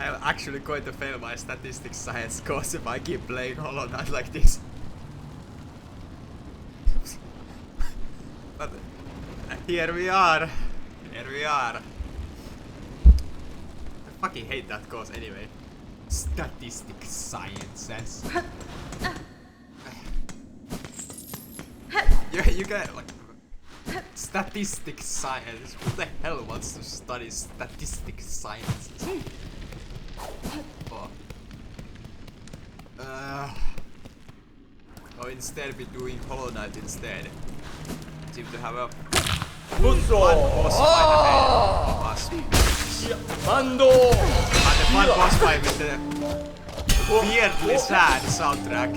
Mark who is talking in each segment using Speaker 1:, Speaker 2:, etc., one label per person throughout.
Speaker 1: I'm actually going to fail my statistics science course if I keep playing Hollow Knight like this. But here we are. Here we are. I fucking hate that course anyway. Statistics sciences. You get like statistics science. Who the hell wants to study statistics sciences? Or instead be doing Hollow Knight instead. Seem to have a one boss fight ahead of us. And the fun boss fight with the weirdly sad soundtrack.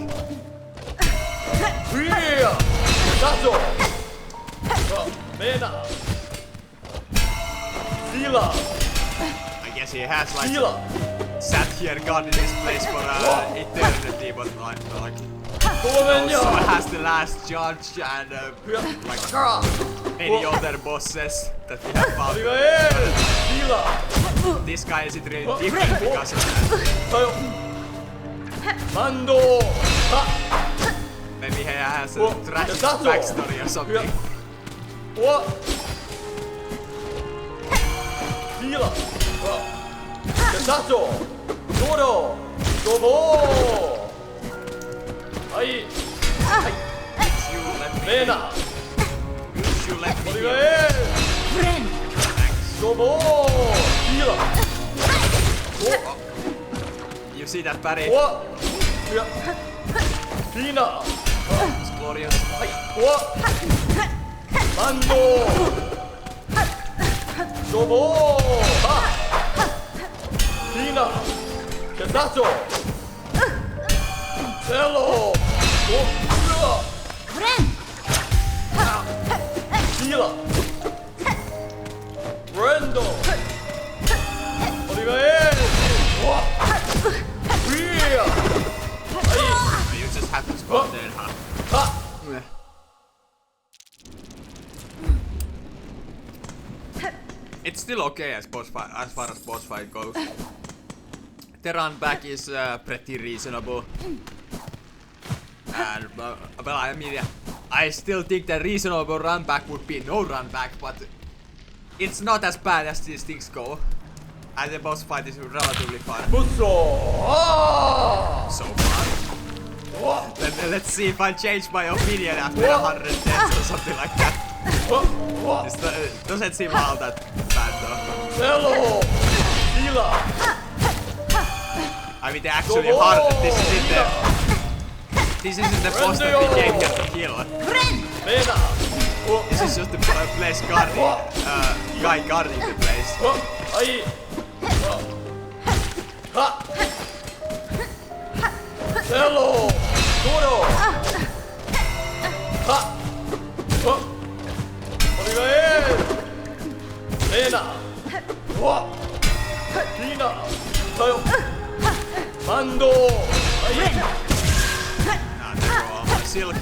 Speaker 1: I guess he has like sat here guarding this place for eternity, but like also has the last judge and like any other bosses that we have found. This guy isn't really different because of that. Maybe he has a tragic backstory or something. You let me heal. You see that parry? It's glorious. You just have to spot there, huh? It's still okay as far as boss fight goes. The run back is pretty reasonable. And well, I mean, I still think the reasonable run back would be no run back, but it's not as bad as these things go. And the boss fight is relatively fun. So far. Let's see if I change my opinion after 100 deaths or something like that. This doesn't seem all that bad though. I mean, actually hard. This isn't the boss that we came here to kill. This is just the place guarding, guy guarding the place. Silk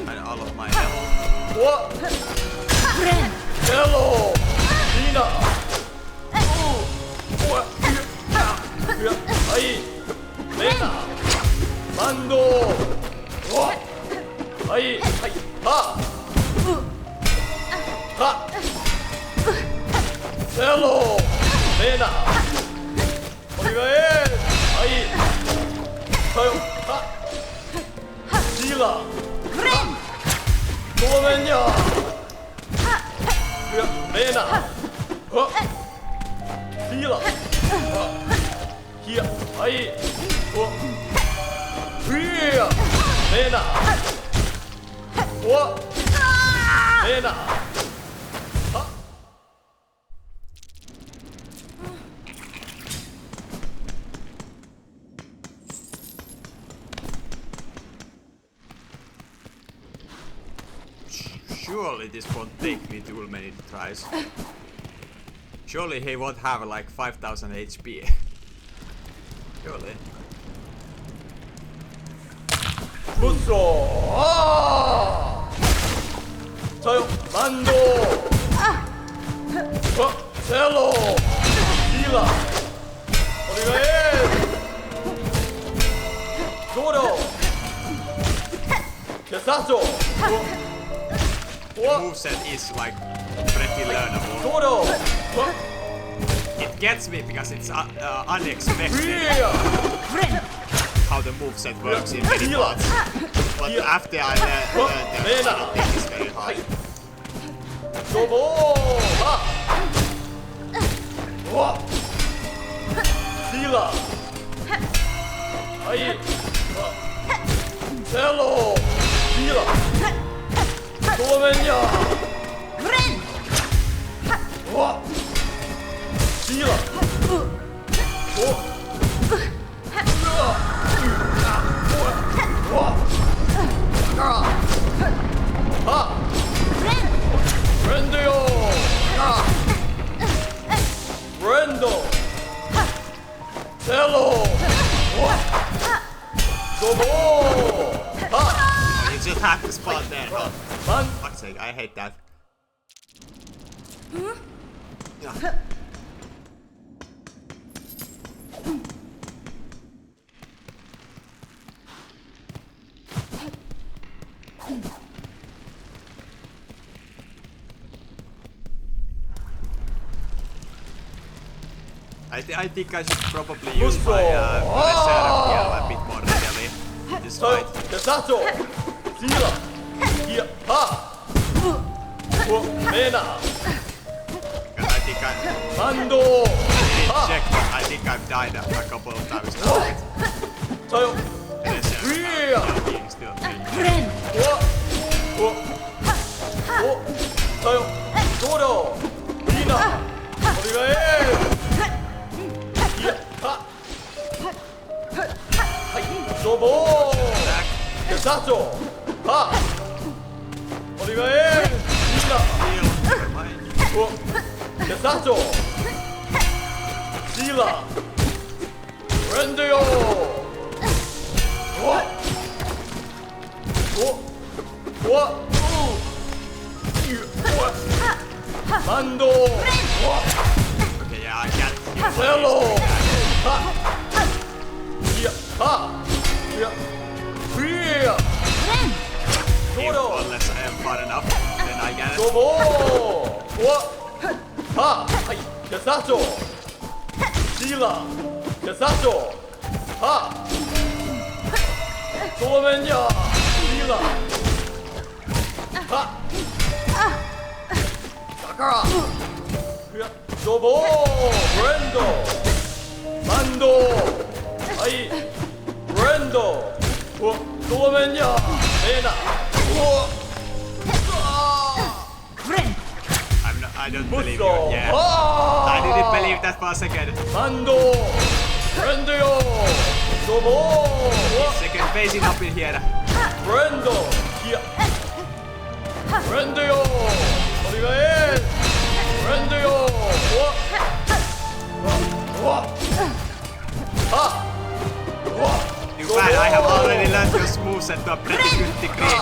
Speaker 1: and all of my health.
Speaker 2: Hello! Nina! Lena! Mando! Ha! Ha! Hello! Lena! Ha! Sheila! Lena! Sheila! Here! Lena! Lena!
Speaker 1: Surely this won't take me too many tries. Surely he won't have like 5000 HP. Surely.
Speaker 2: Busso! Tayo! Mando! Cello! Sheila! 우리가 해. 도로. 개사조.
Speaker 1: The moveset is like pretty learnable.
Speaker 2: 도로.
Speaker 1: It gets me because it's unexpected how the moveset works in many parts. But after I learned the thing is very hard.
Speaker 2: 도보. Sila. Ai. Hello. Sila. 도면요. Sila. Rendo요. Rendo. Hello. Dobo.
Speaker 1: You just have to spot there, huh?
Speaker 2: Man.
Speaker 1: Fuck's sake, I hate that. I think I should probably use my reserve here a bit more readily this fight.
Speaker 2: Sato. Sila. Here. Ha. Mena.
Speaker 1: Because I think
Speaker 2: Mando.
Speaker 1: didn't check, but I think I've died a couple of times now.
Speaker 2: Tayo.
Speaker 1: Reserve being still free.
Speaker 2: Tayo. Dodo. Ina. 우리가 해. 도보. 사조. 하. 우리가 해. 이나. 사조. 실라. 랜드요. 만도.
Speaker 1: Okay, yeah, I can't.
Speaker 2: 헬로. 하. 하. 프리야. 도로.
Speaker 1: Unless I am far enough, then I get it.
Speaker 2: 도보. 하. 하이. 개사조. 실라. 개사조. 하. 도면요. 실라. 하. 사카라. 도보. 브랜도. 만도. 하이. 브랜도. 도면요. 메나.
Speaker 1: I don't believe you. Yeah. I didn't believe that for a second.
Speaker 2: 만도. 브랜드요. 도보.
Speaker 1: Second facing up in here.
Speaker 2: 브랜도. 히야. 브랜드요. 어디가 해. 브랜드요. 하.
Speaker 1: Too bad, I have already learned your moveset to a pretty good degree.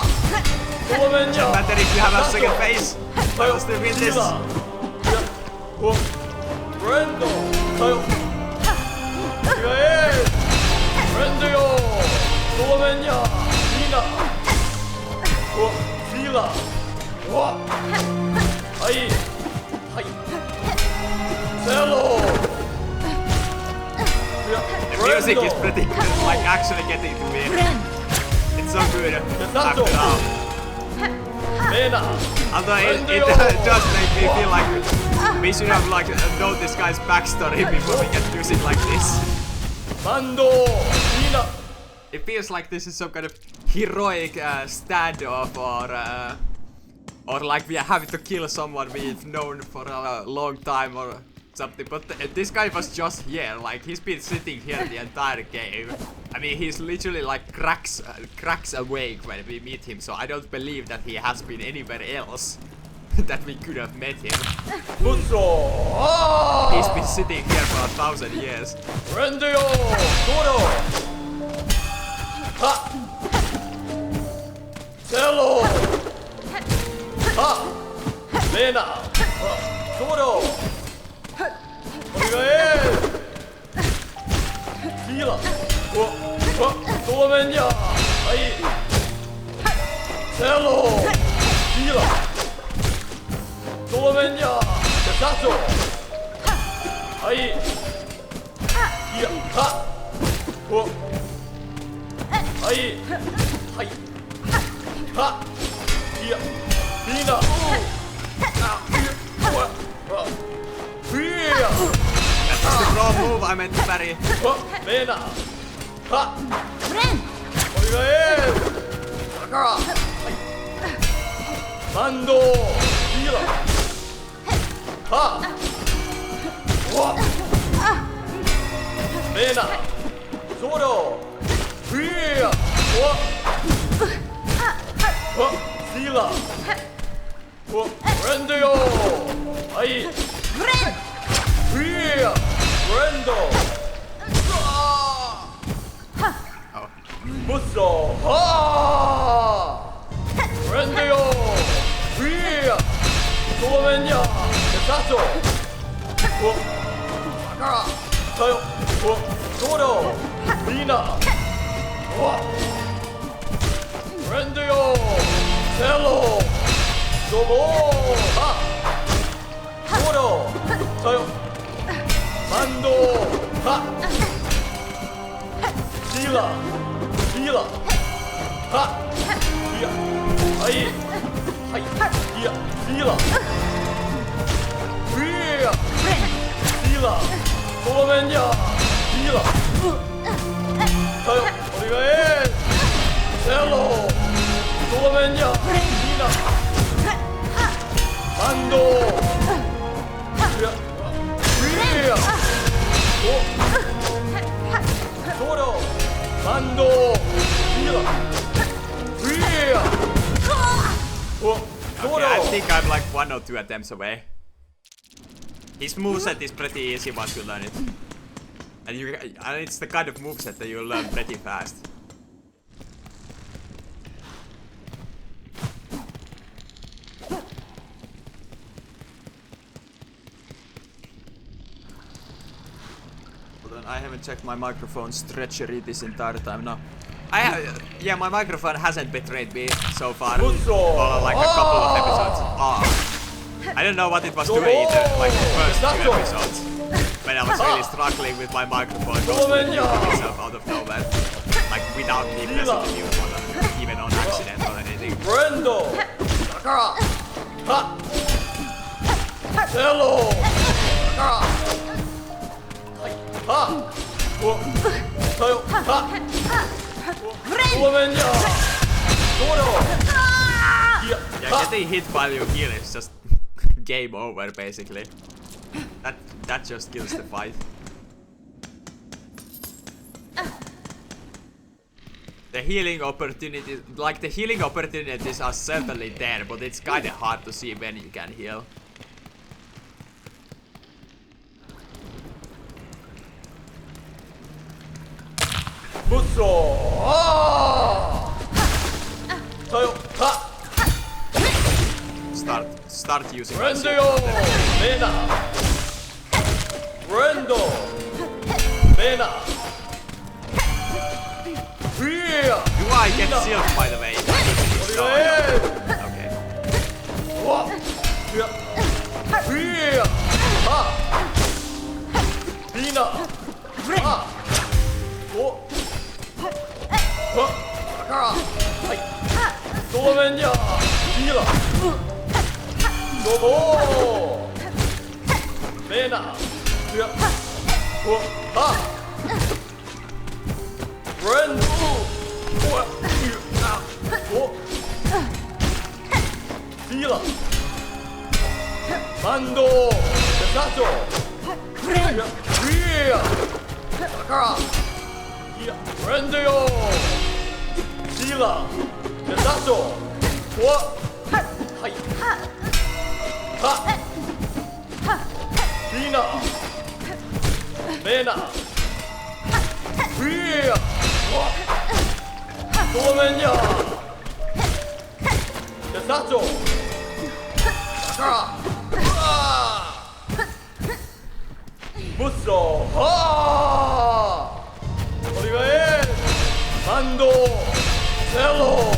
Speaker 2: 도면요.
Speaker 1: No matter if you have a second phase, I will still win this.
Speaker 2: 브랜드. 타요. 어디가 해. 브랜드요. 도면요. 이나. 실라. 하이. 하이. 셀로.
Speaker 1: The music is pretty good, like actually getting to me. It's so good after all.
Speaker 2: 메나.
Speaker 1: Although it does make me feel like we should have like known this guy's backstory before we get music like this.
Speaker 2: 만도. 이나.
Speaker 1: It feels like this is some kind of heroic standoff or like we are having to kill someone we've known for a long time or something, but this guy was just here, like he's been sitting here the entire game. I mean, he's literally like cracks awake when we meet him, so I don't believe that he has been anywhere else that we could have met him. He's been sitting here for 1,000 years.
Speaker 2: 랜드요. 도로. 하. 셀로. 하. 메나. 도로. 어디가 해. 多门呀，哎，塞喽，低了，多门呀，下手，哎，呀，哈，我，哎，嗨，哈，呀，低了，啊，我，That's
Speaker 1: the wrong move I meant to parry.
Speaker 2: Mena, ha,
Speaker 3: Ren!
Speaker 2: oiga Sakara, Mando, Hila, ha, wa, Mena, Zoro, Hia, wa, Sila, wa, Rendio, ai,
Speaker 3: Ren!
Speaker 2: Hia, Rendo,
Speaker 1: Oh.
Speaker 2: Musso, ha, Rendio, Hia, Solomenia, Kasato, Sakara, Tayo, Zoro, Lina, Rendio, Cello, Zobo, ha, Zoro, Tayo, Mando, ha, Sila, Sila, ha, Hia, ai, hai, Hia, Sila, Hia, Sila, Solomenia, Sila, Tayo, oiga Cello, Solomenia, Lina, Mando, Hia, Hia, Zoro, Mando, Hila, Hia,
Speaker 1: Okay, I think I'm like 1 or 2 attempts away. His moveset is pretty easy once you learn it. And it's the kind of moveset that you learn pretty fast. Hold on, I haven't checked my microphone's treachery this entire time now. Yeah, my microphone hasn't betrayed me so far. For like a couple of episodes. I don't know what it was doing either, like the first 2 episodes. When I was really struggling with my microphone, constantly muting itself out of nowhere. Like without me pressing the mute button, even on accident or anything.
Speaker 2: Brendo, Sakara, ha, Cello, Sakara, ha, Tayo, ha, Solomenia, Zoro,
Speaker 1: Yeah, getting hit while you heal is just game over basically. That just kills the fight. The healing opportunities are certainly there, but it's kinda hard to see when you can heal.
Speaker 2: Musso, Tayo, ha,
Speaker 1: Start using
Speaker 2: Rendio, Mena, Rendo, Mena, Hia,
Speaker 1: Do I get silk by the way? Okay.
Speaker 2: Hia, Hia, ha, Lina, ha, Sakara, hai, Solomenia, Hila, Zobo, Mena, Hia, ha, Rendu, Hila, Mando, Kasato, Hia, Sakara, Hia, Rendio, Hila, Kasato, hai, ha, Lina, Mena, Hia, Solomenia, Kasato, Sakara, Musso, ha, oiga Nando! Cello!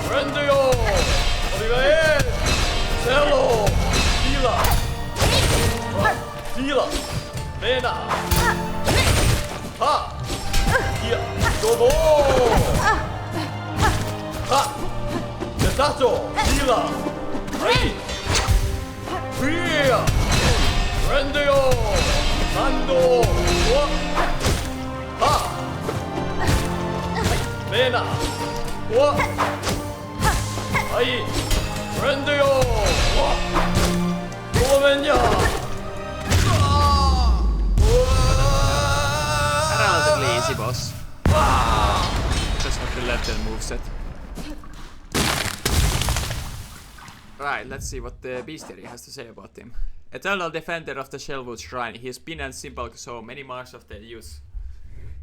Speaker 2: Friendよ俺がCello! Fila! Fila! Lena! Ha! Kia! Dobo! Ha! Tacho! Fila! Hai! Fria! Friend yo! Nando! Ha! Lena! Hai! Friend yo! Suomenya!
Speaker 1: Relatively easy boss. Just have to left and moveset. Right, let's see what the bestiary has to say about him. Eternal defender of the Shellwood Shrine, he is pin and simple so many marks of their use.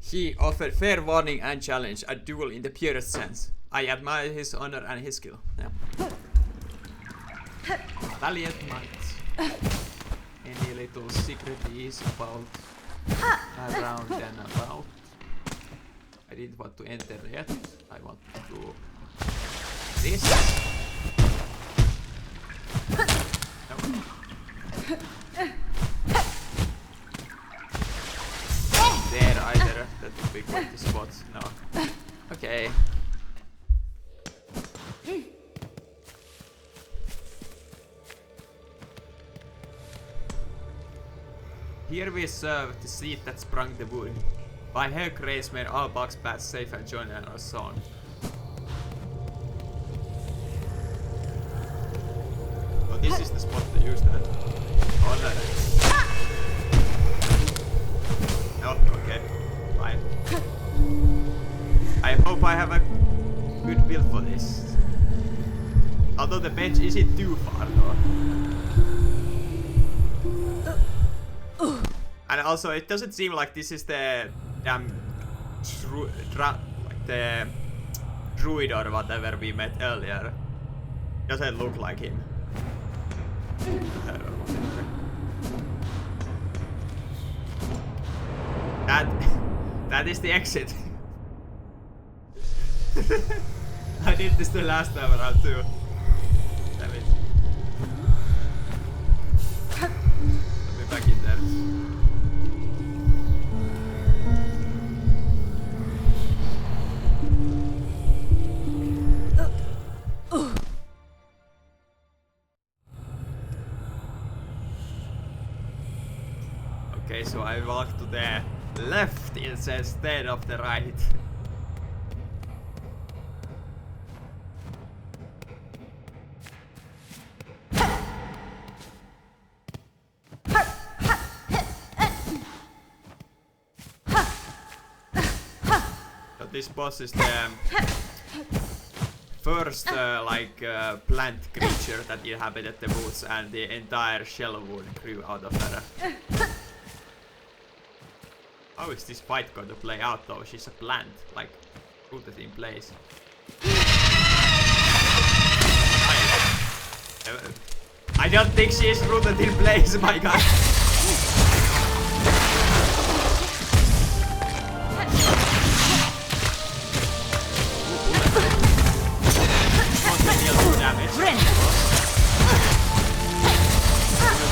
Speaker 1: He offered fair warning and challenge, a duel in the purest sense. I admire his honor and his skill. Yeah. Valiant might. Any little secret is about around and about. I didn't want to enter yet. I want to do this. No. There either. That would be quite the spot. No. Okay. Here we serve the seed that sprung the wood. By her grace made all box paths safe and join in our song. Oh, this is the spot to use that. Oh no. Oh, okay. Fine. I hope I have a good build for this. Although the bench isn't too far though. And also, it doesn't seem like this is the like the druid or whatever we met earlier. Doesn't look like him. That is the exit. I did this the last time around too. Damn it. Let me back in there. Okay, so I walk to the left instead of the right. So this boss is the first plant creature that inhabited the woods, and the entire Shellwood grew out of her. How is this fight going to play out though? She's a plant, like, rooted in place. I don't think she is rooted in place, my guy.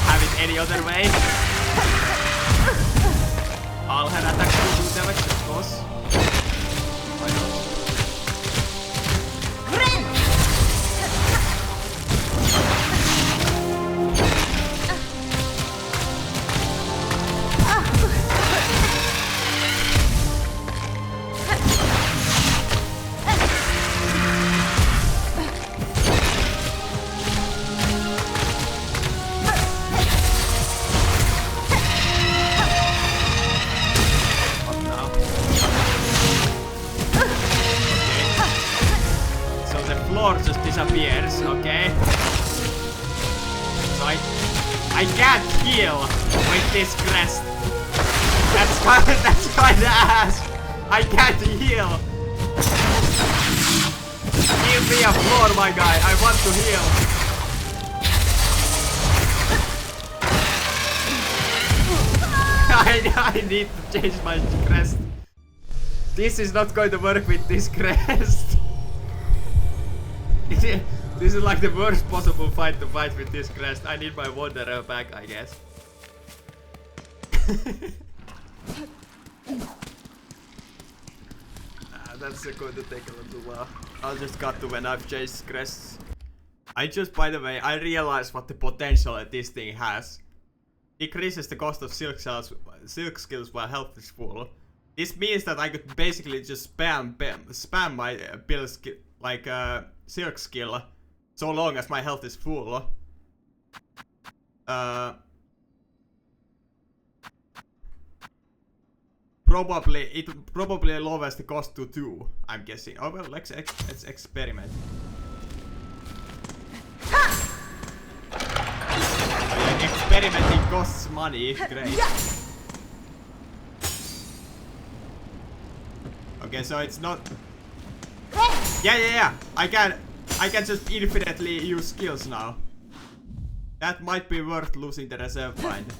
Speaker 1: Have it any other way. All her attacks will do damage, of course. Why not? Just disappears, okay? So I can't heal with this crest. That's kinda ass. I can't heal. Give me a floor, my guy. I want to heal. I need to change my crest. This is not going to work with this crest. This is like the worst possible fight to fight with this crest. I need my wanderer back, I guess. That's going to take a little while. I'll just cut to when I've chased crests. By the way, I realized what the potential that this thing has. Decreases the cost of silk skills while health is full. This means that I could basically just spam my build skill, like silk skill, so long as my health is full. It probably lowers the cost to 2, I'm guessing. Oh well, let's experiment. Experimenting costs money, great. Okay, so it's not. Yeah. I can just infinitely use skills now. That might be worth losing the reserve bind.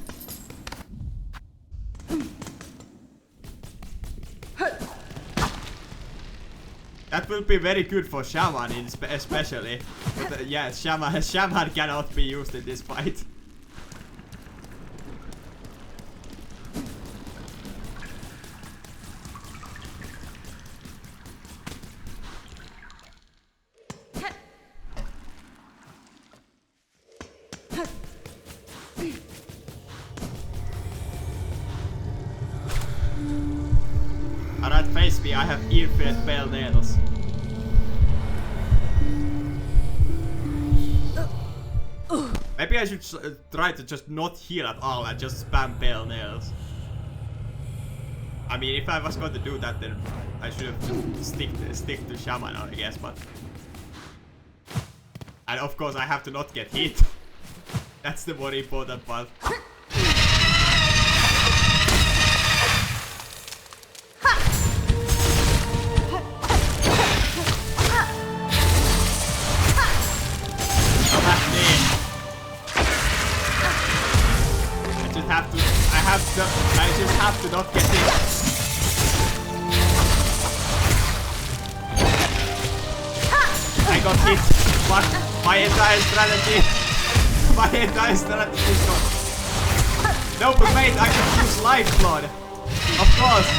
Speaker 1: That will be very good for Shaman especially. But yeah, Shaman cannot be used in this fight. Alright, face me, I have infinite pale nails. Maybe I should try to just not heal at all and just spam pale nails. I mean, if I was going to do that, then I should have stick to Shaman, I guess, but... And of course I have to not get hit. That's the more important part. I just have to not get hit. I got hit, but my entire strategy is gone. No, but wait, I can use lifeblood. Of course.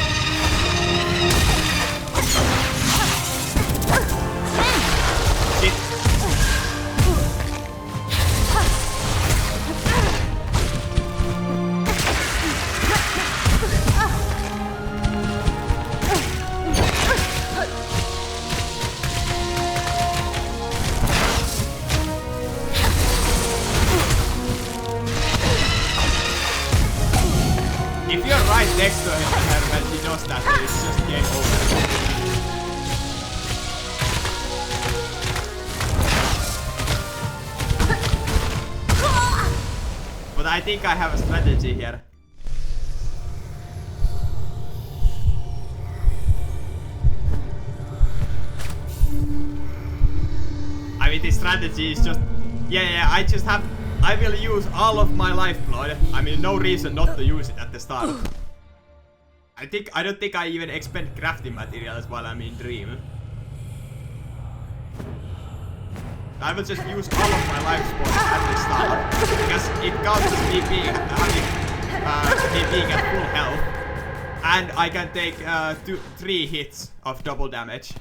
Speaker 1: Shit. If you're right next to him when he does that, then it's just game over. But I think I have a strategy here. I mean, the strategy is just... Yeah, I will use all of my lifeblood. I mean, no reason not to use it at the start. I don't think I even expend crafting materials while I'm in Dream. I will just use all of my life points at the start, because it counts as me being at full health, and I can take 3 hits of double damage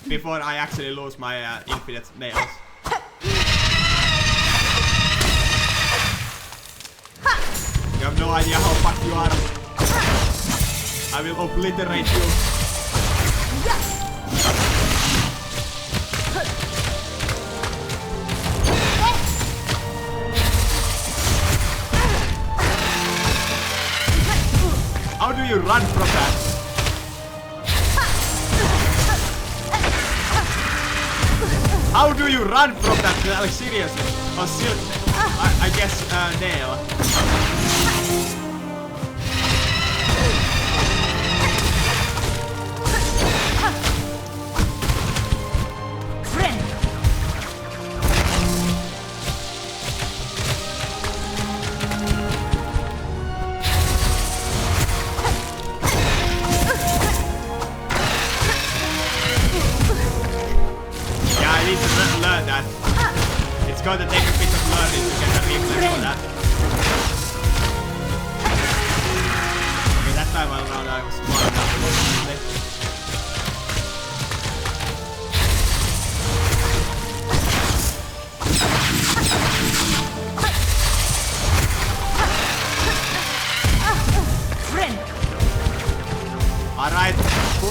Speaker 1: before I actually lose my infinite nails. You have no idea how fucked you are. I will obliterate you. How do you run from that? How do you run from that? Like, seriously? Oh, silk. I guess nail.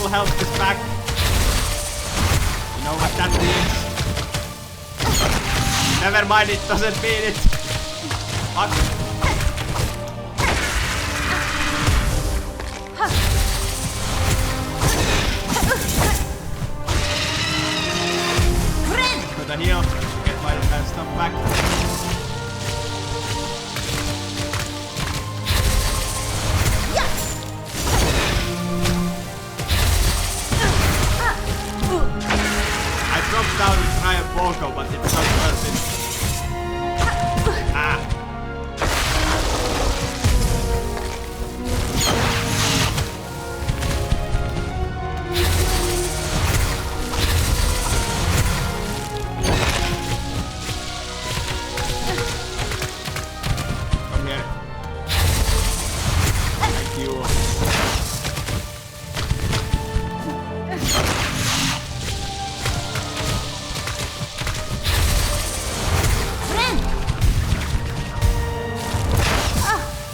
Speaker 1: health is back. You know what that means? Never mind, it doesn't mean it. Fuck. To the heal, get my stuff back. I dropped down to try a Boko, but it's not worth it. Ah. Come here. Thank you.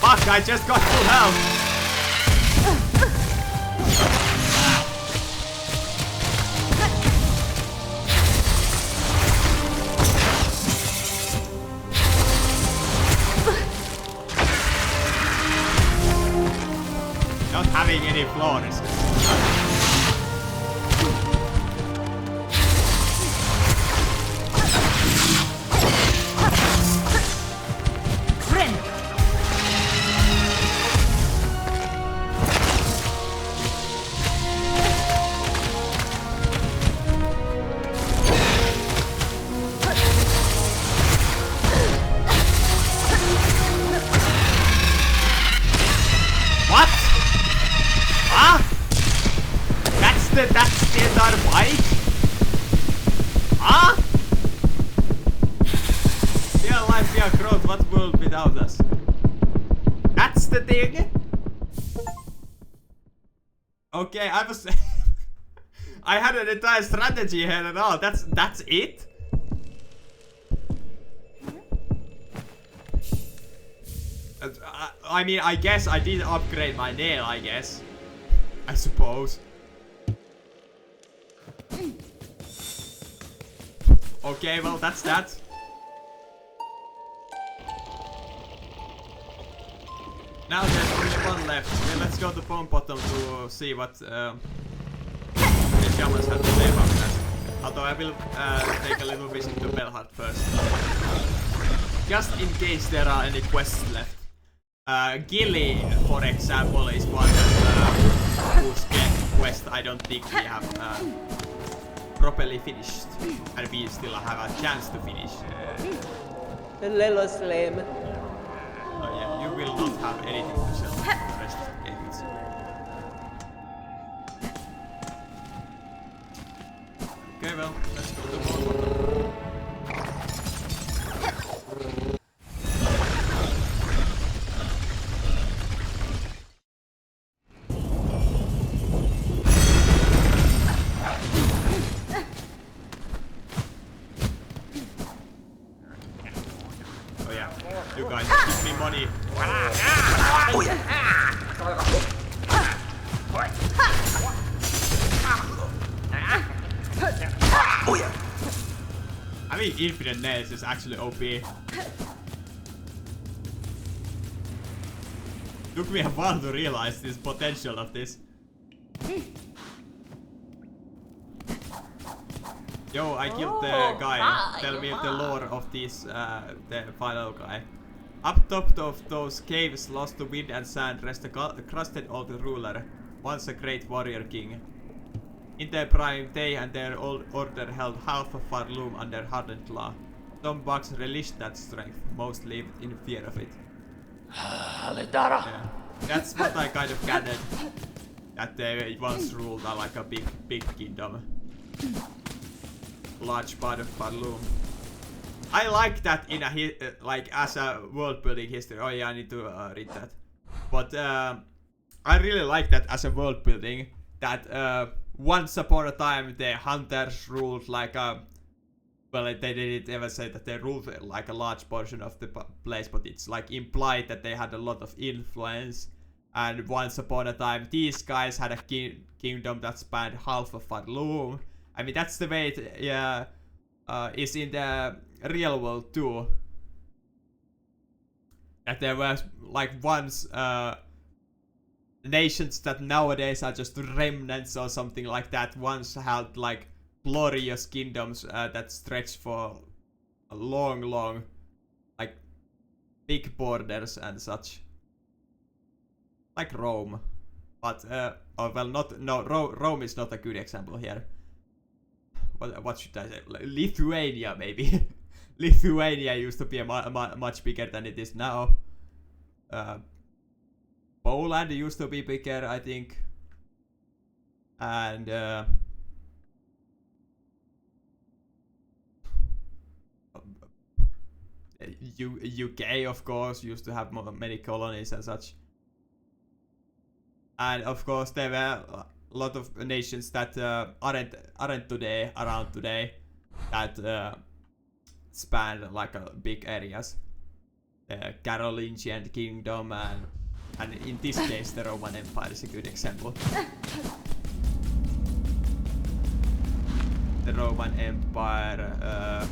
Speaker 1: Fuck, I just got full health. Not having any floors. What? Ah? That's the entire fight? Ah? Real life, real growth, what world without us? That's the thing? Okay, I was I had an entire strategy here and all. That's it? I mean, I guess I did upgrade my nail, I guess. I suppose. Okay, well, that's that. Now there's only one left. Okay, let's go to Bone Bottom to see what the shamans have to say about that. Although I will take a little visit to Belhart first. Just in case there are any quests left. Gilly, for example, is one whose quest I don't think we have properly finished. And we still have a chance to finish.
Speaker 3: Little slim.
Speaker 1: Oh yeah, you will not have anything to sell for the rest of the game. Okay, well, let's go to the bottom. Oh yeah, you guys give me money. Having infinite nails is actually OP. Took me a while to realize this potential of this. Yo, I killed the guy. Tell me the lore of this, the final guy. Up top of those caves, lost to wind and sand, rests a crusted old ruler, once a great warrior king. In their prime, they and their old order held half of Farloom under hardened law. Some bugs relished that strength, most lived in fear of it. Yeah. That's what I kind of gathered. That they once ruled like a big kingdom. Large part of Farloom. I like that in a like as a world building history. Oh yeah, I need to read that. But I really like that as a world building. That once upon a time the hunters ruled like a. Well, they didn't ever say that they ruled like a large portion of the place, but it's like implied that they had a lot of influence. And once upon a time, these guys had a kingdom that spanned half of Loom. I mean, that's the way it is in the real world too. That there was like once nations that nowadays are just remnants or something like that once had like glorious kingdoms that stretched for a long, like big borders and such. Like Rome. But, oh well, Rome is not a good example here. What should I say? Lithuania, maybe. Lithuania used to be much bigger than it is now. Poland used to be bigger, I think. And UK, of course, used to have many colonies and such. And of course, there were a lot of nations that aren't around today that span like big areas. Carolingian kingdom and in this case the Roman Empire is a good example. The Roman Empire,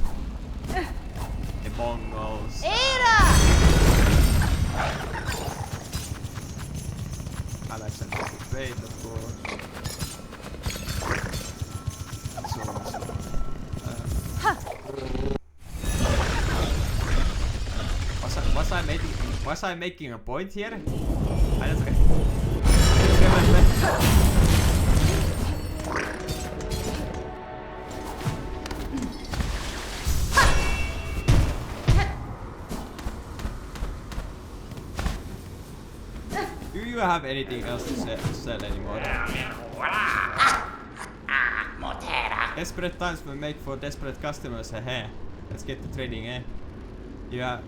Speaker 1: the Mongols. Alexander the Great, of course. Was I making a point here? I don't Do you have anything else to sell anymore? Desperate times will make for desperate customers, heh. Let's get to trading, eh? Yeah.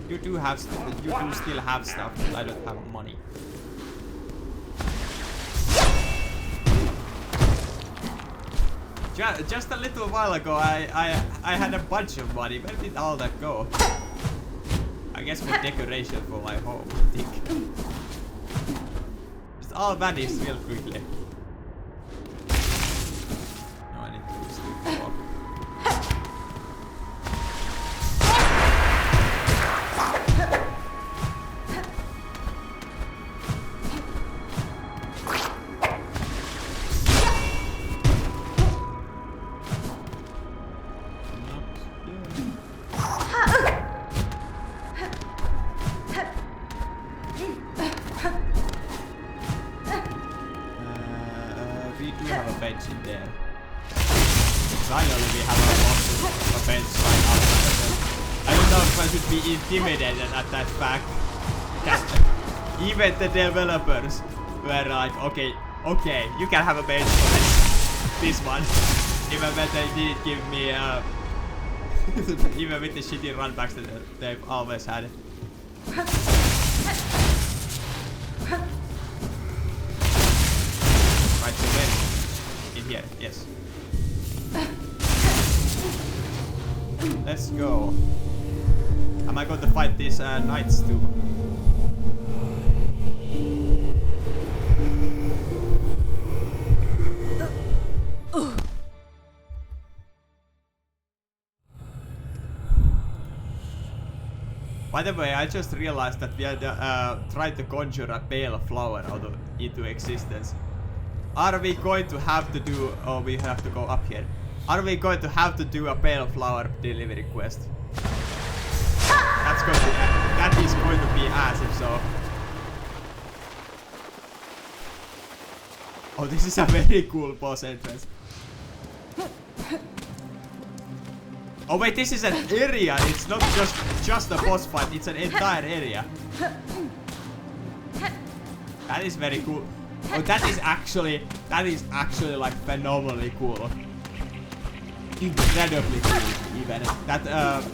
Speaker 1: You do still have stuff, but I don't have money. Just a little while ago, I had a bunch of money. Where did all that go? I guess for decoration for my home, I think. Just all vanished real quickly. No, I need to still walk. Intimidated at that fact that even the developers were like, okay, you can have a base for this one, even when they didn't give me even with the shitty runbacks that they've always had. Right, so where? In here, yes. Let's go. Am I going to fight these knights too? By the way, I just realized that we had tried to conjure a pale flower into existence. Are we going to have to do... Oh, we have to go up here. Are we going to have to do a pale flower delivery quest? That is going to be ass if so. Oh, this is a very cool boss entrance. Oh wait, this is an area. It's not just a boss fight. It's an entire area. That is very cool. Oh, that is actually like phenomenally cool. Incredibly cool, even. That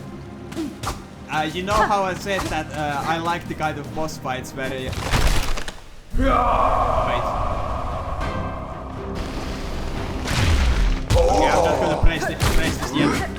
Speaker 1: you know how I said that I like the kind of boss fights where wait. Okay, I'm not gonna press this yet.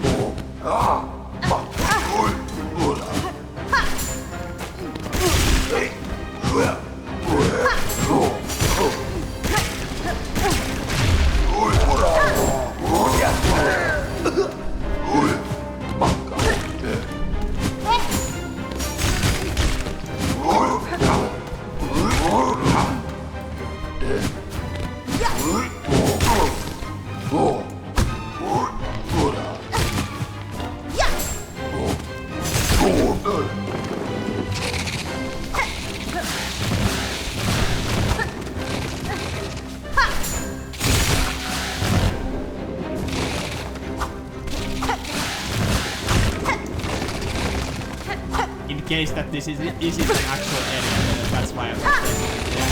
Speaker 1: In case that this isn't an actual enemy, that's why I'm placing it there.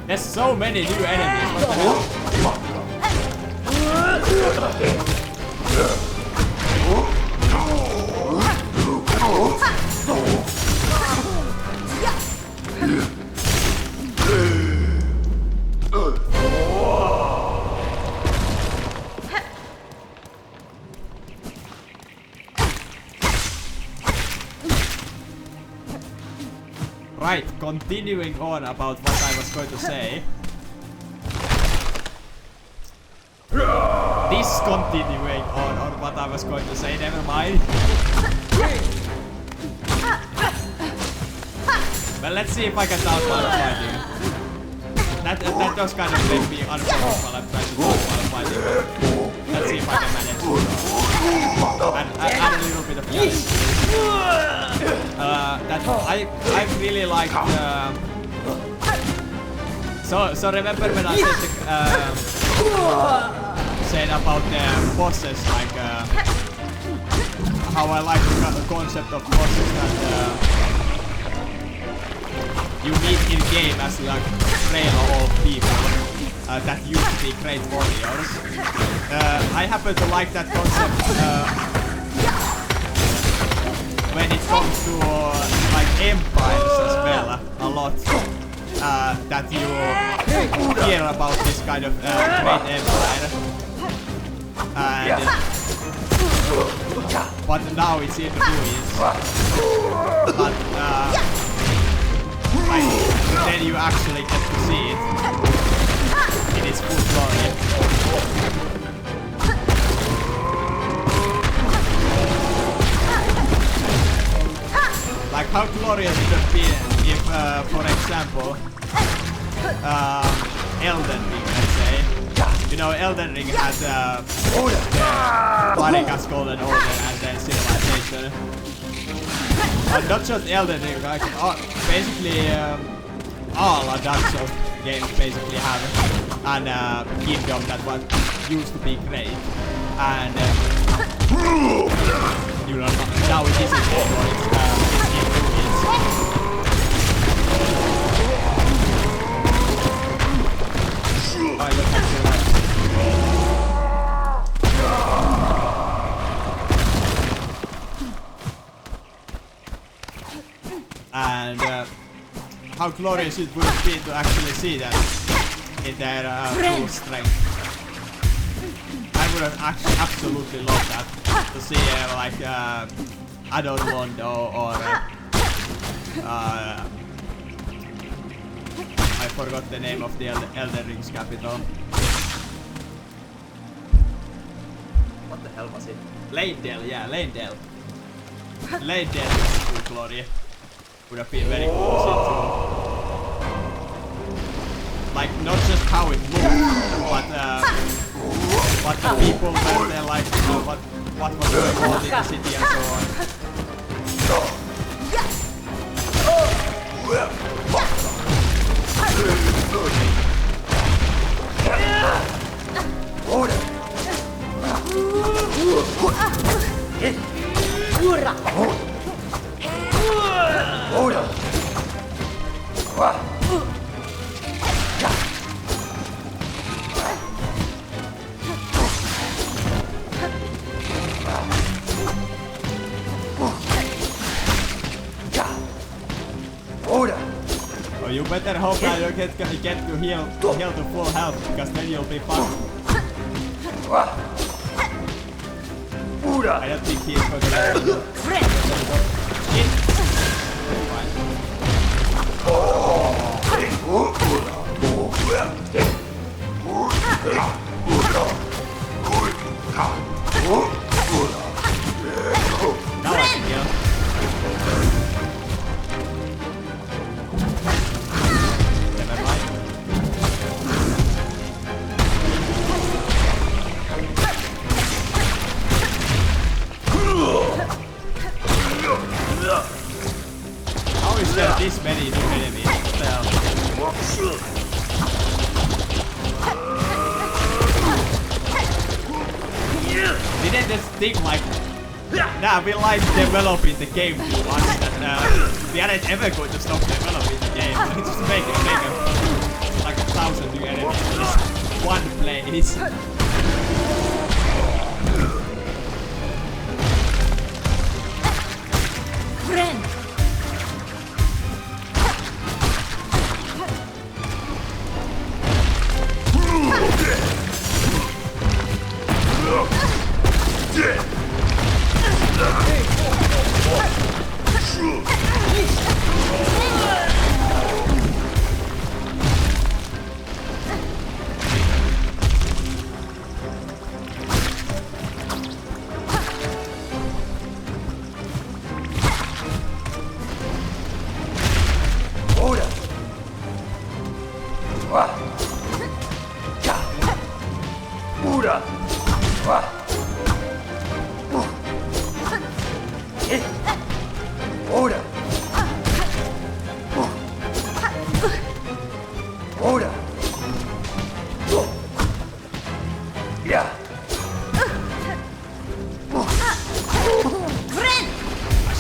Speaker 1: There's so many new enemies. What the hell? Right, continuing on about what I was going to say. Discontinuing on what I was going to say, never mind. Well, let's see if I can talk while fighting. That does kind of make me uncomfortable while I'm trying to talk while fighting. Let's see if I can manage to and add a little bit of challenge. That I really like. So remember when I said about the bosses, like how I like the concept of bosses that you meet in game as like frail old people that used to be great warriors. I happen to like that concept when it comes to like empires as well, a lot. That you hear about this kind of great empire. But now it's in ruins. But then you actually get to see it in its full glory. Like how glorious it would be if, for example, Elden Ring, let's say. You know, Elden Ring has Varika's Golden Order and then Civilization. Not just Elden Ring, like basically all Dark Souls games basically have an kingdom that was used to be great, and you know, now it isn't anymore. It's in ruins. I don't have to like. And how glorious it would be to actually see them in their full strength. I would have absolutely loved that, to see like Adormondo or I forgot the name of the Elden Ring's capital. What the hell was it? Leyndell, yeah, Leyndell. Leyndell is full glory. Would have been very cool to see too. Like not just how it looks, but the people were there, like what was going on in the city and so on. Oh, you better hope that you get to heal to full health, because then you'll be fine. I don't think he's going to let you go. Now I can heal. this many new enemies. What the hell? Didn't this thing like... Nah, we like developing the game too much that we aren't ever going to stop developing the game. We just make it like 1,000 new enemies in this one place.
Speaker 4: Friend!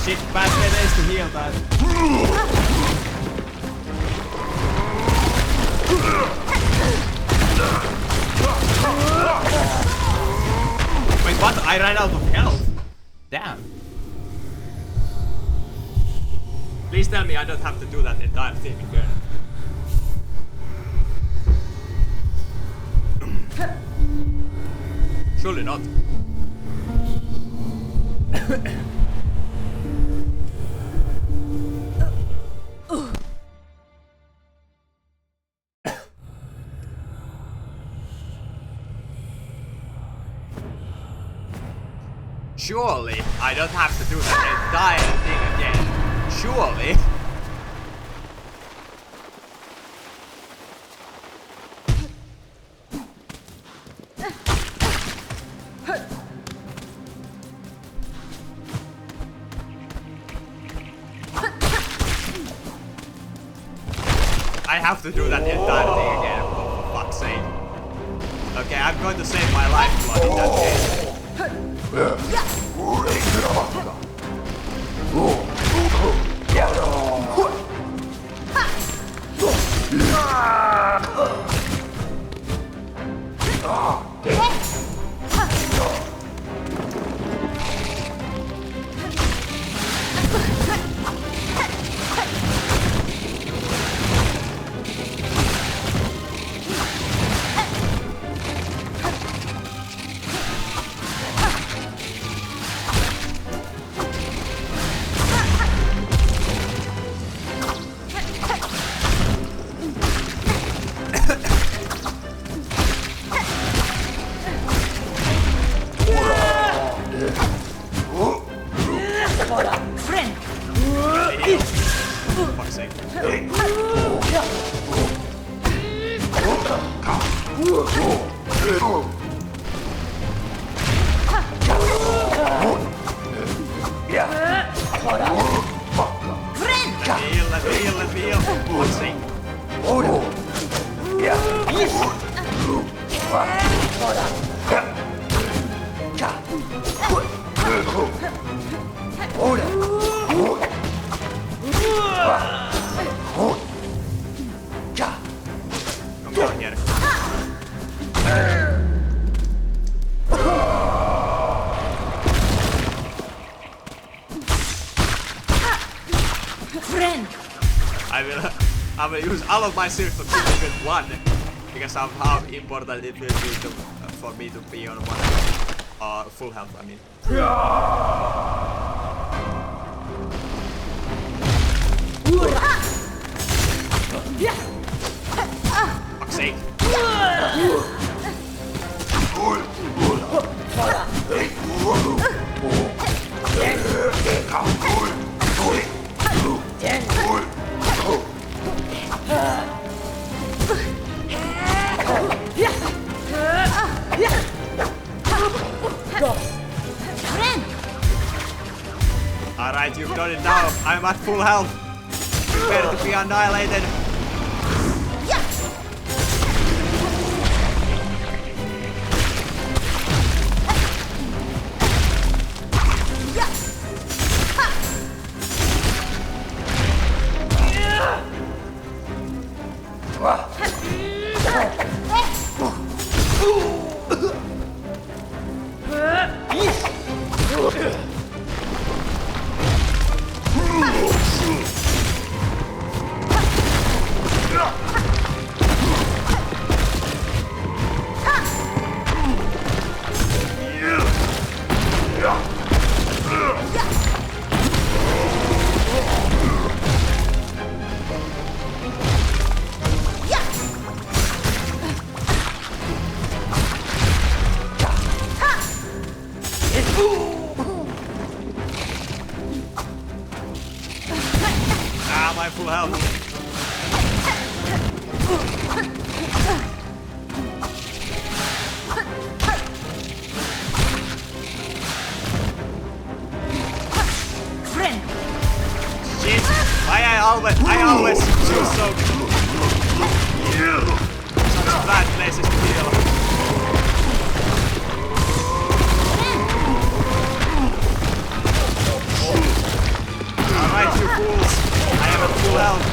Speaker 1: Shit, bad ways to heal that. Wait, what? I ran out of health. Damn. Please tell me I don't have to do that entire thing again. Surely not. Surely I don't have to do that entire thing again. Surely. I have to do that entire thing again, for fuck's sake. Okay, I'm going to save my lifeblood in that case. I will use all of my Silksong to even one, because of how important it will be to, for me to be on one full health. I mean. Fuck's sake. Alright, you've done it now. I'm at full health. Prepare to be annihilated. Ah, my full health. Shit! Why I always choose so such bad places to heal. Alright, you fools! I have a full health.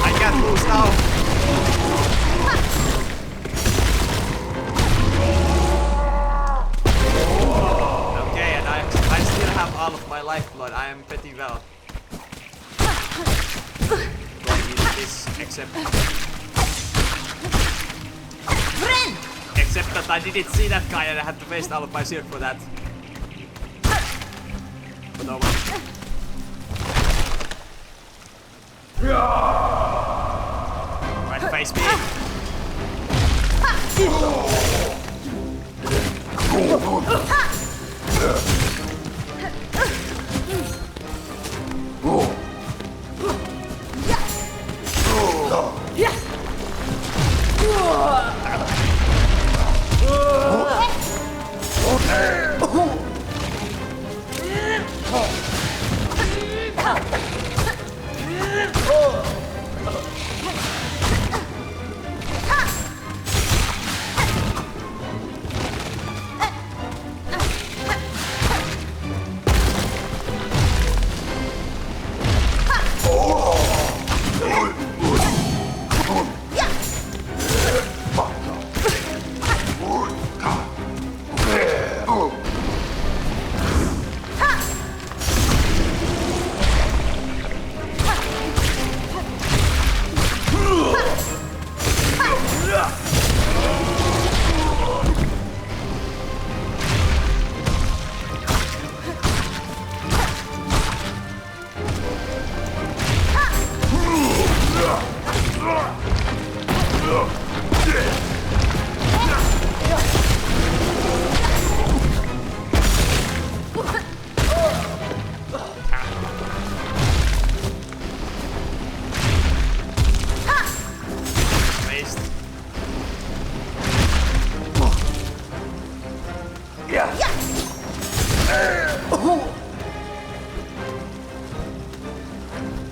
Speaker 1: I can't lose now. Okay, and I still have all of my lifeblood. I am pretty well. This, except that I didn't see that guy and I had to waste all of my shield for that. But no one. Right, face me.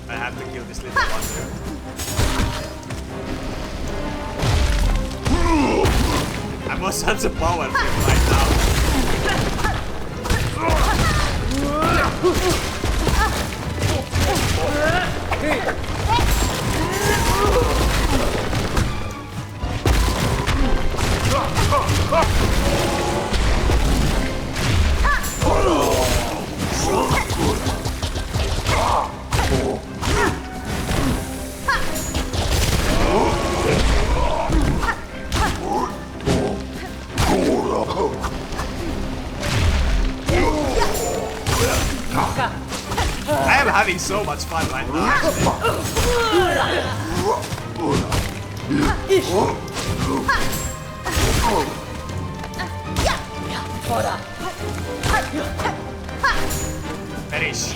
Speaker 1: I have to kill this little one here. I'm on such a power trip right now. I am having so much fun right now, Perish.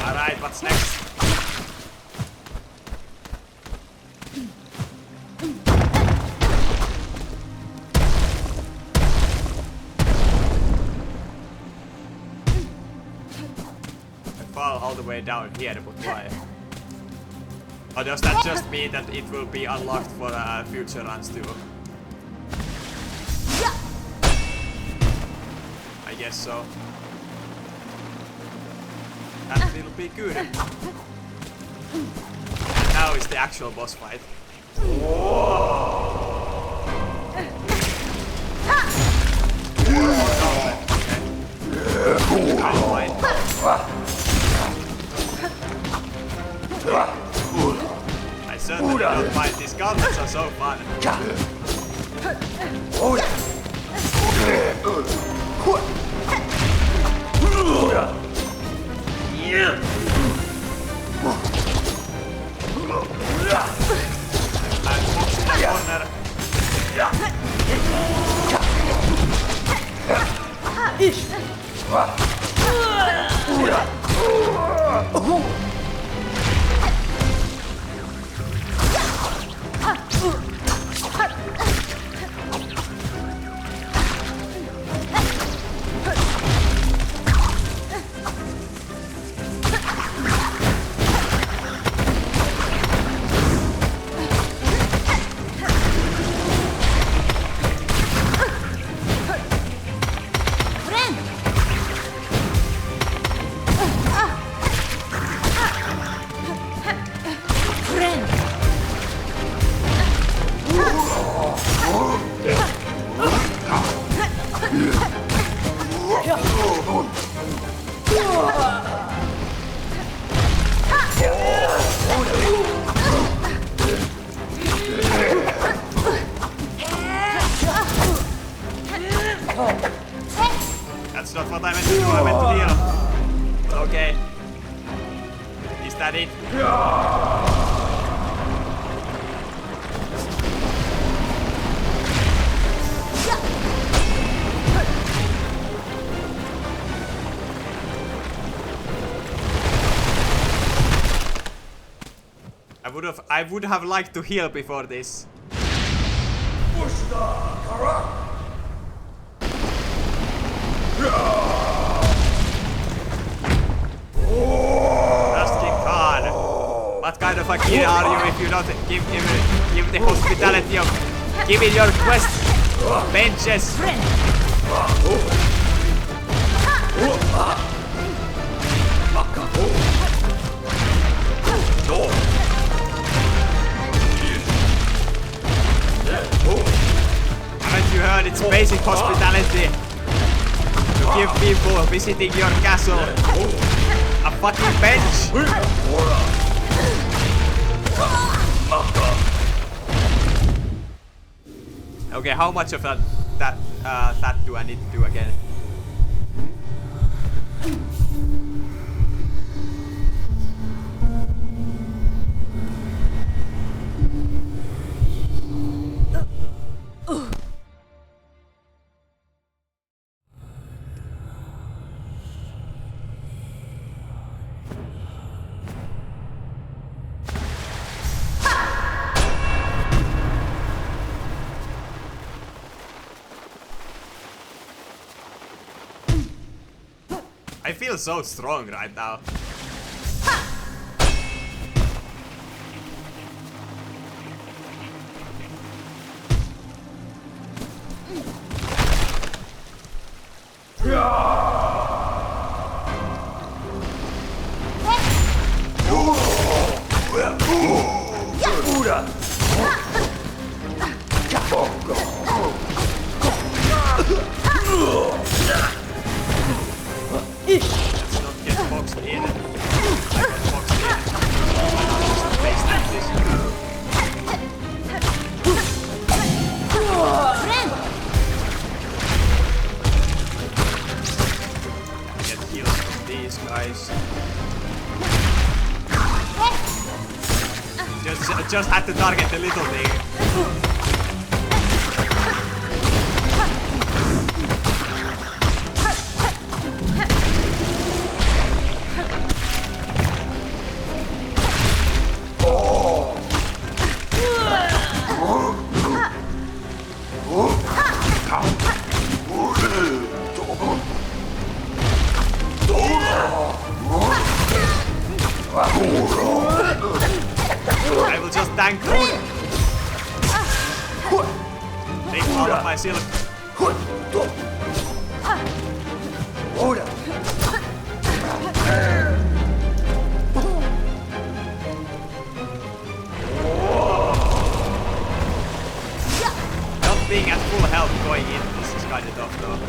Speaker 1: Alright, what's next? fall all the way down here, but why? Or does that just mean that it will be unlocked for future runs too? I guess so. That will be good. And now is the actual boss fight. I certainly don't mind. These gauntlets are so fun. That's not what I meant to do, I meant to heal. But okay. Is that it? I would have liked to heal before this. Just King Khan. What kind of a kid are you if you don't give the hospitality of giving your quest benches? Haven't you heard it's basic hospitality to give people visiting your castle a fucking bench? Okay, how much of that do I need to do again? I feel so strong right now. Let's not get boxed in. I got boxed in. Just face like this. Get heals from these guys. Just had to target the little thing. I will just tank food. Take all of my silk. Not being at full health going in, this is kinda tough though.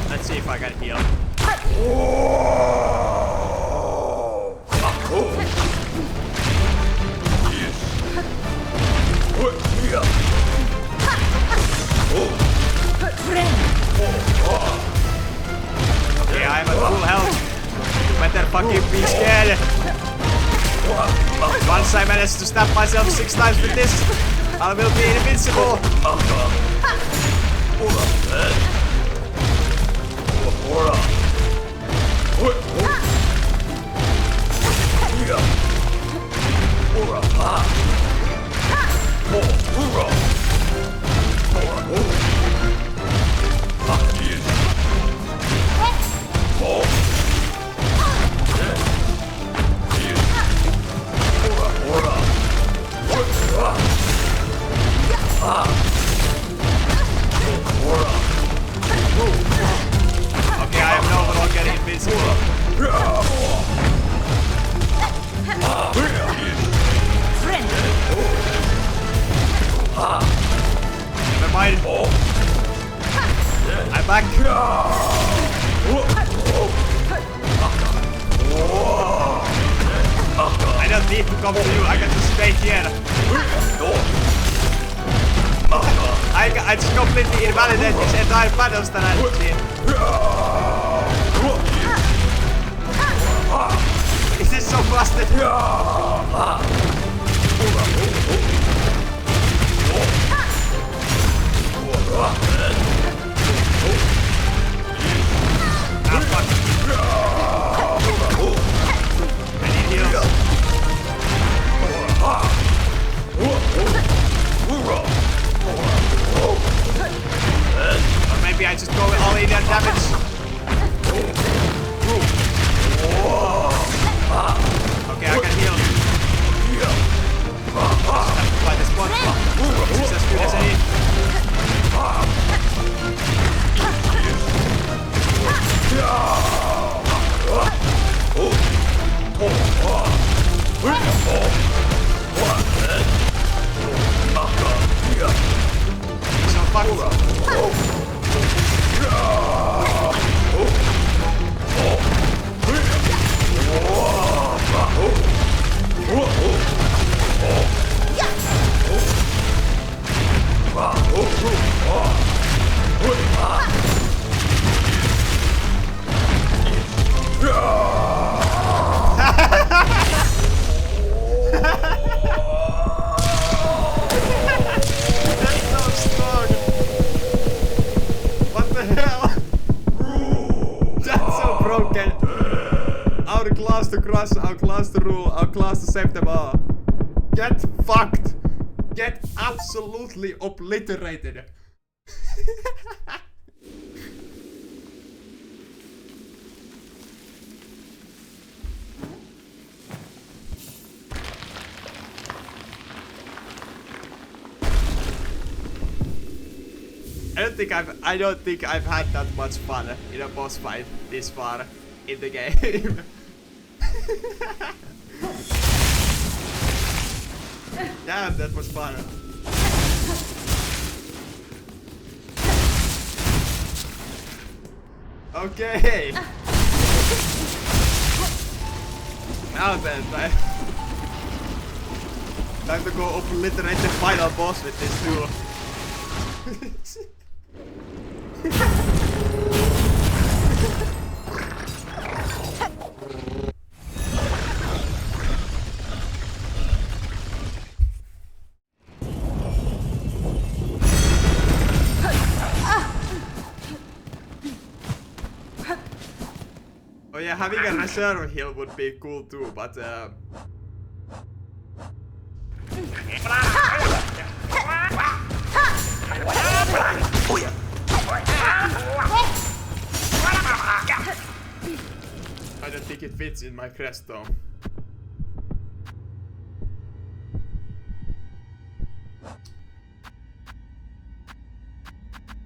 Speaker 1: Let's see if I can heal. Okay, I'm at full health. You better fucking be scared. Once I manage to stab myself 6 times with this, I will be invincible. Okay, I am no longer invincible. Never mind. I'm back. I don't need to come to you, I can just stay here. I just completely invalidate this entire battle strategy. This is so busted. Ah, fuck. I need heals. Or maybe I just go all in on damage. Okay, I can heal. Just have to find the spot. This is as good as any. So fucked. That's so strong. What the hell? That's so broken. Our class to crush, our class to rule, our class to save them all. Get fucked. Get absolutely obliterated. I don't think I've had that much fun in a boss fight this far in the game. Damn, that was fun. Okay. Now then, time to go obliterate the final boss with this tool. Oh yeah, having a reserve heal would be cool too, but fits in my crest though.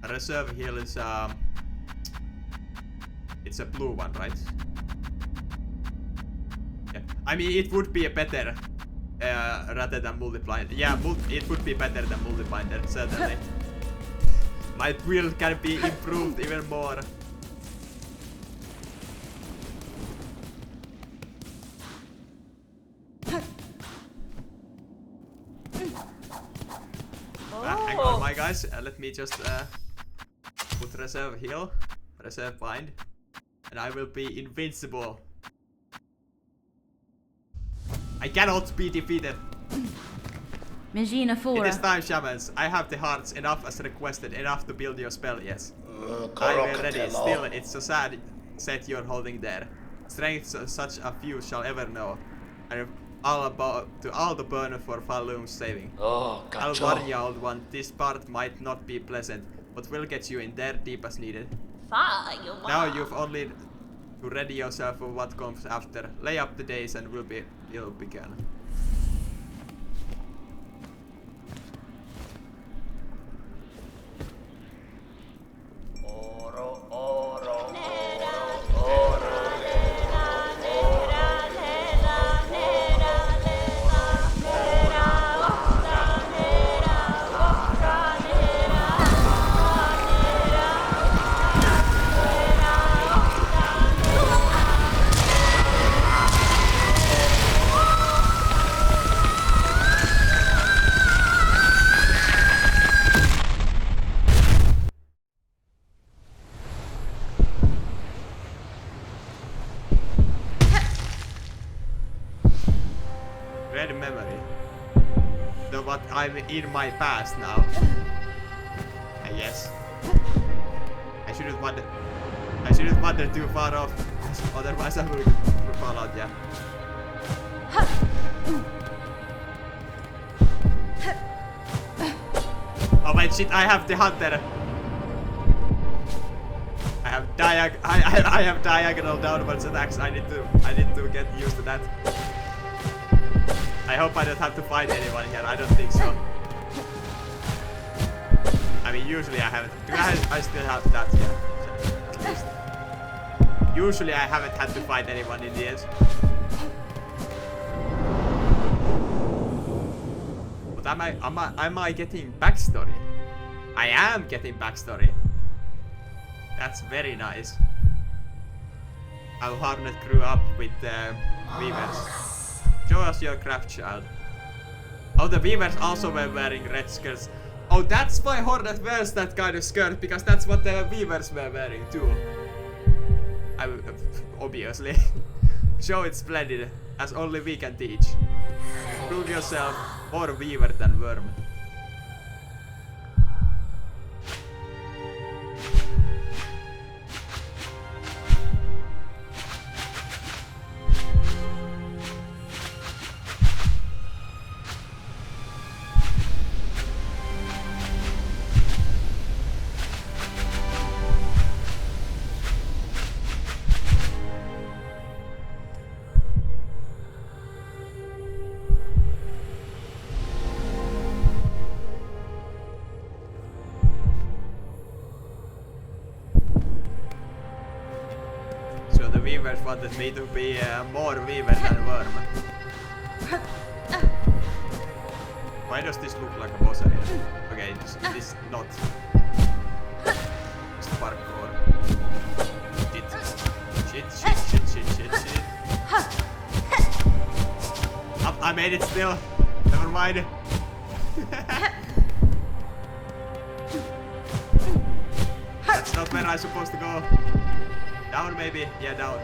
Speaker 1: A reserve heal is it's a blue one, right? Yeah. I mean, it would be a better rather than multiplying. Yeah, it would be better than multiplier, certainly. My build can be improved even more. Hang on, my guys. Let me just put reserve heal, reserve bind, and I will be invincible. I cannot be defeated.
Speaker 4: Magina
Speaker 1: It is time, shamans. I have the hearts enough as requested, enough to build your spell, yes. I'm ready. Still, it's so sad set you're holding there. Strength such a few shall ever know. And all about to all the burner for Falloom's saving.
Speaker 2: Oh,
Speaker 1: I'll warn you, old one, this part might not be pleasant, but we'll get you in there deep as needed. Now you've only to ready yourself for what comes after. Lay up the days and we'll begin. Memory. So what I'm in my past now. I guess. I shouldn't wander too far off. Otherwise I will fall out, yeah. Oh wait, shit, I have the hunter. I have diagonal downwards attacks. I need to get used to that. I hope I don't have to fight anyone here. I don't think so. I mean, usually I haven't. I still have that, yeah. At least. Usually I haven't had to fight anyone in the end. But am I getting backstory? I am getting backstory. That's very nice. How Hornet grew up with weavers. Show us your craft, child. Oh, the weavers also were wearing red skirts. Oh, that's why Hornet wears that kind of skirt, because that's what the weavers were wearing too. Obviously. Show it's splendid, as only we can teach. Prove yourself more weaver than worm. Weavers wanted me to be more weaver than worm. Why does this look like a boss area? Okay, it is not. It's parkour. Shit. I made it still. Never mind. That's not where I'm supposed to go. Down maybe? Yeah, down.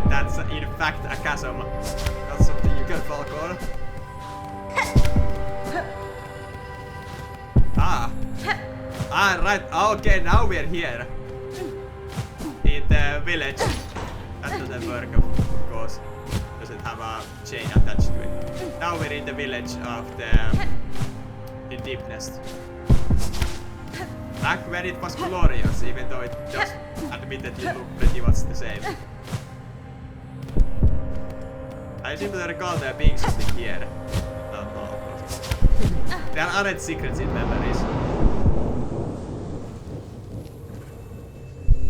Speaker 1: That's in fact a chasm. That's something you can parkour. Right. Okay, now we're here. In the village. That doesn't work, of course. Does it? have a chain attached to it. Now we're in the village of the in Deep Nest. Back when it was glorious, even though it just admittedly looked pretty much the same. I seem to recall there being something here. No. There aren't secrets in memories.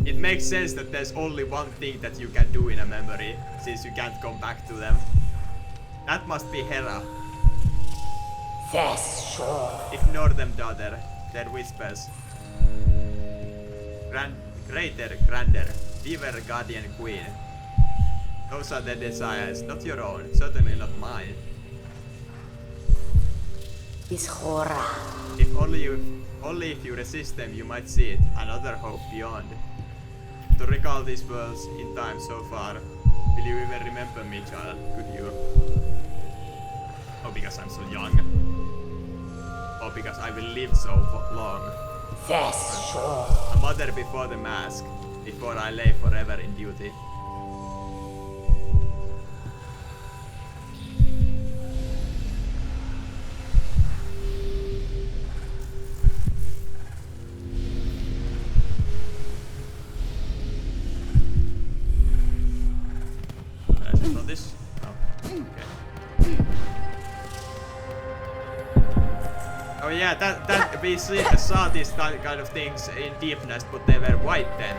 Speaker 1: It makes sense that there's only one thing that you can do in a memory, since you can't come back to them. That must be Hera.
Speaker 5: Yes, sure.
Speaker 1: Ignore them, daughter. They're whispers. Greater, grander, deeper guardian queen. Those are their desires, not your own, certainly not mine.
Speaker 5: Is horror.
Speaker 1: If only if you resist them, you might see it, another hope beyond. To recall these worlds in time so far, will you even remember me, child? Could you? Oh, because I'm so young. Or because I will live so long.
Speaker 5: Yes, sure.
Speaker 1: A mother before the mask, before I lay forever in duty. Not this? Oh, okay. Oh yeah, that we saw these kind of things in Deep Nest, but they were white then.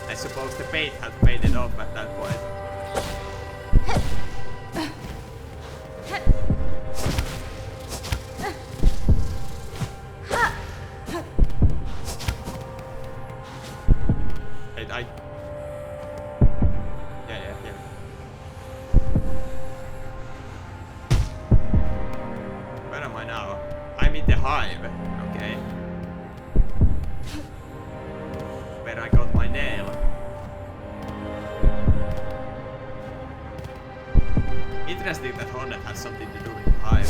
Speaker 1: I suppose the paint had faded off at that point. Yeah. Where am I now? I'm in the hive, okay. Where I got my nail. Interesting that Hornet has something to do with the hive.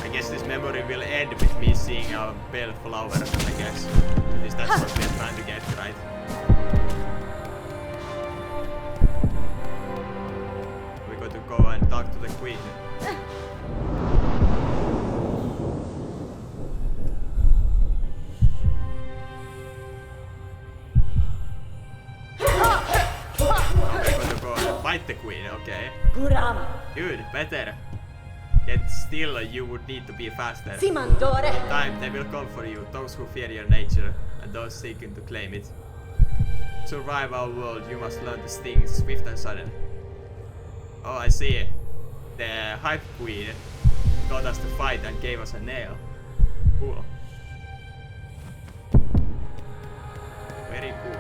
Speaker 1: I guess this memory will end with me seeing a pale flower, I guess. At least that's what we're trying to get, right? We're going to go and talk to the queen. We're going to go and fight the queen, okay?
Speaker 5: Guram.
Speaker 1: Good, better. Yet still, you would need to be faster.
Speaker 5: Simandore.
Speaker 1: In time, they will come for you, those who fear your nature, and those seeking to claim it. To survive our world, you must learn this thing swift and sudden. Oh, I see. The Hive Queen got us to fight and gave us a nail. Cool. Very cool.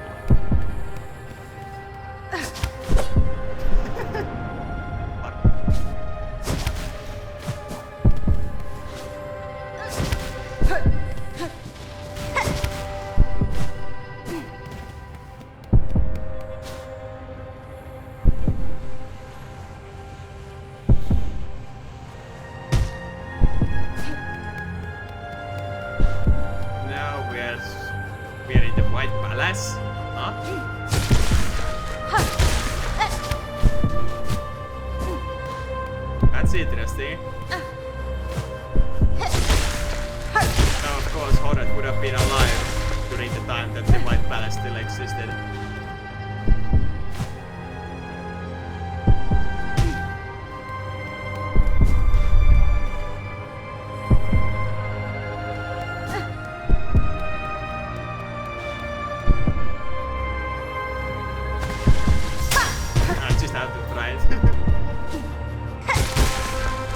Speaker 1: Now we're in the White Palace. Huh? That's interesting. Now, of course, Hornet would have been alive during the time that the White Palace still existed. I just have to try it.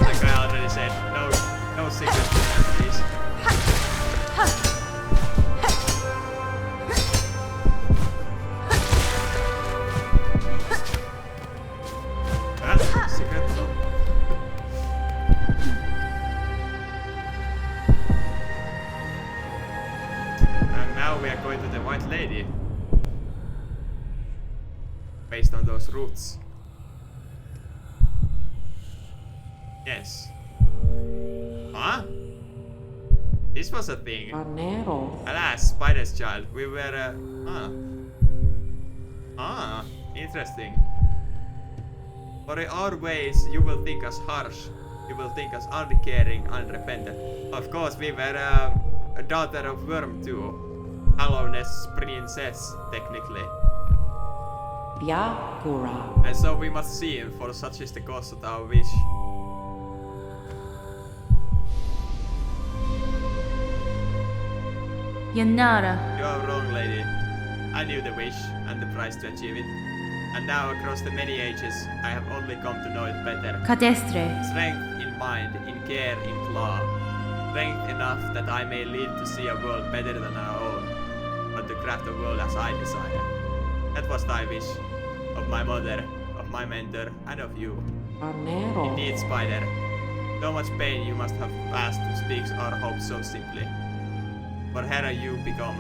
Speaker 1: Like I already said, no secret please. Secret no. And now we are going to the White Lady. Based on those roots. Yes. Huh? This was a thing. Alas, Spider's child. We were interesting. For in our ways, you will think us harsh. You will think us uncaring, unrepentant. Of course, we were a daughter of Worm too. Hallowness princess, technically.
Speaker 5: Byakura.
Speaker 1: And so we must see him, for such is the cause of our wish.
Speaker 4: Yanara.
Speaker 1: You are wrong, lady. I knew the wish and the price to achieve it. And now, across the many ages, I have only come to know it better.
Speaker 4: Cadestre.
Speaker 1: Strength in mind, in care, in claw. Strength enough that I may live to see a world better than our own, but to craft a world as I desire. That was thy wish, of my mother, of my mentor, and of you. Indeed, Spider. So much pain you must have passed to speak our hopes so simply. For Hera you become.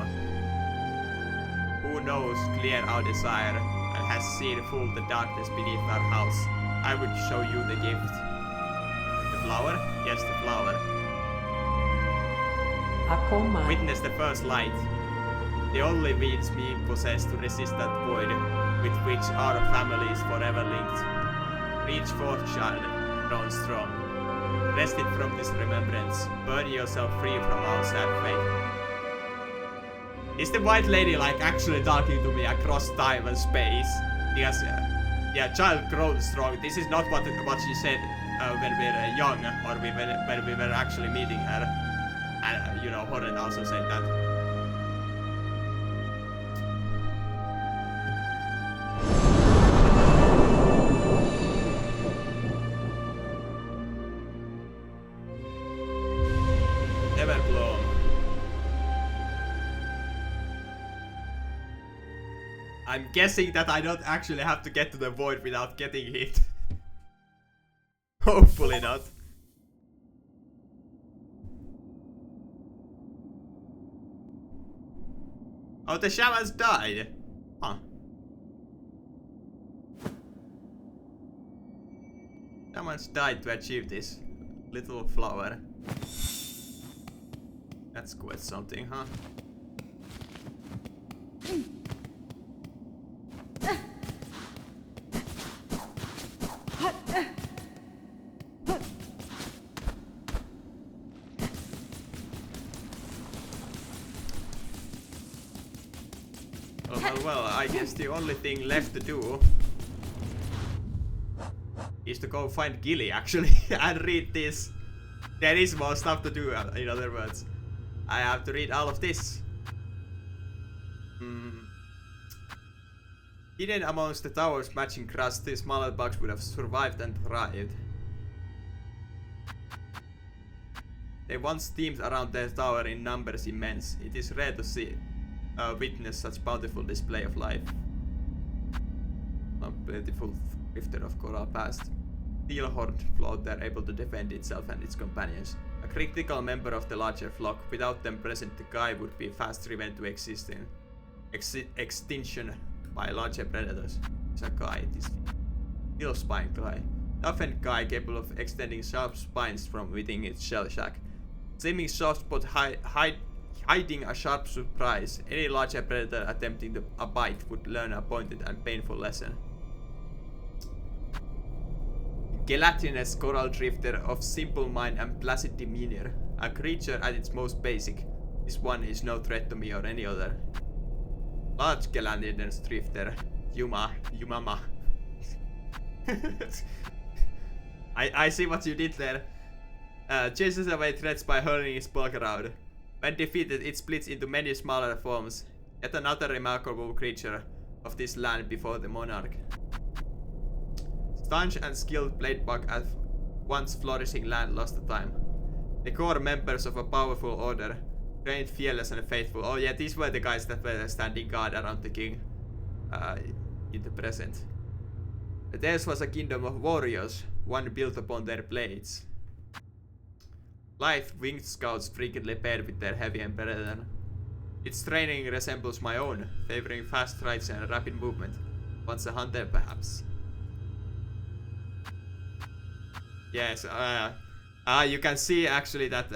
Speaker 1: Who knows clear our desire, and has seen full the darkness beneath our house. I would show you the gift. The flower? Yes, the flower.
Speaker 5: Akoma.
Speaker 1: Witness the first light. The only means being possessed to resist that void, with which our family is forever linked. Reach forth, child, grown strong. Wrest it from this remembrance. Burn yourself free from our sad fate. Is the white lady like actually talking to me across time and space? Because, yeah, child grown strong. This is not what she said when we were young, or when we were actually meeting her. And, you know, Hornet also said that. Everglow. I'm guessing that I don't actually have to get to the void without getting hit. Hopefully not. Oh, the shamans died. Huh. Shamans died to achieve this little flower. That's quite something, huh? Well, I guess the only thing left to do is to go find Gilly, actually, and read this. There is more stuff to do, in other words. I have to read all of this. Hidden amongst the tower's matching crust, these smaller bugs would have survived and thrived. They once teemed around their tower in numbers immense. It is rare to see witness such bountiful display of life. A plentiful drifter of coral past. Steel-horned float there, able to defend itself and its companions. A critical member of the larger flock. Without them present, the Kai would be fast driven to extinction by larger predators. It's a Kai, it is steel spine Kai. Toughened Kai capable of extending sharp spines from within its shell shack. Seeming soft spot hiding a sharp surprise. Any larger predator attempting a bite would learn a pointed and painful lesson. Gelatinous coral drifter of simple mind and placid demeanor. A creature at its most basic. This one is no threat to me or any other. Large gelatinous drifter. Yumama. I see what you did there. Chases away threats by hurling its bulk around. When defeated, it splits into many smaller forms. Yet another remarkable creature of this land before the monarch. Staunch and skilled blade bug at once flourishing land lost to time. The core members of a powerful order. Trained, fearless and faithful. Oh yeah, these were the guys that were standing guard around the king in the present. Theirs was a kingdom of warriors, one built upon their blades. Lithe winged scouts frequently paired with their heavy brethren. Its training resembles my own, favoring fast strides and rapid movement. Once a hunter, perhaps. Yes, you can see actually that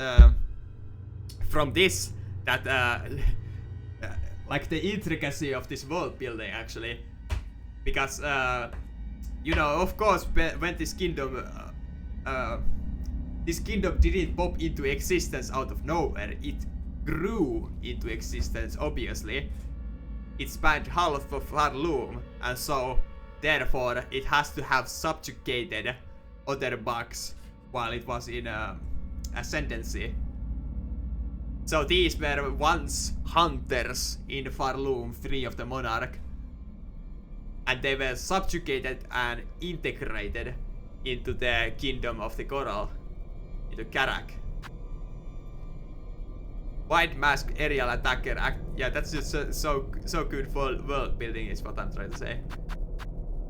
Speaker 1: from this that like the intricacy of this world building actually, because you know, of course, when this kingdom didn't pop into existence out of nowhere. It grew into existence, obviously. It spanned half of Harloom, and so therefore it has to have subjugated other bugs while it was in ascendancy. So these were once hunters in Farloom 3 of the Monarch, and they were subjugated and integrated into the kingdom of the Coral, into Karak. Wide mask aerial attacker yeah, that's just so good for world building is what I'm trying to say.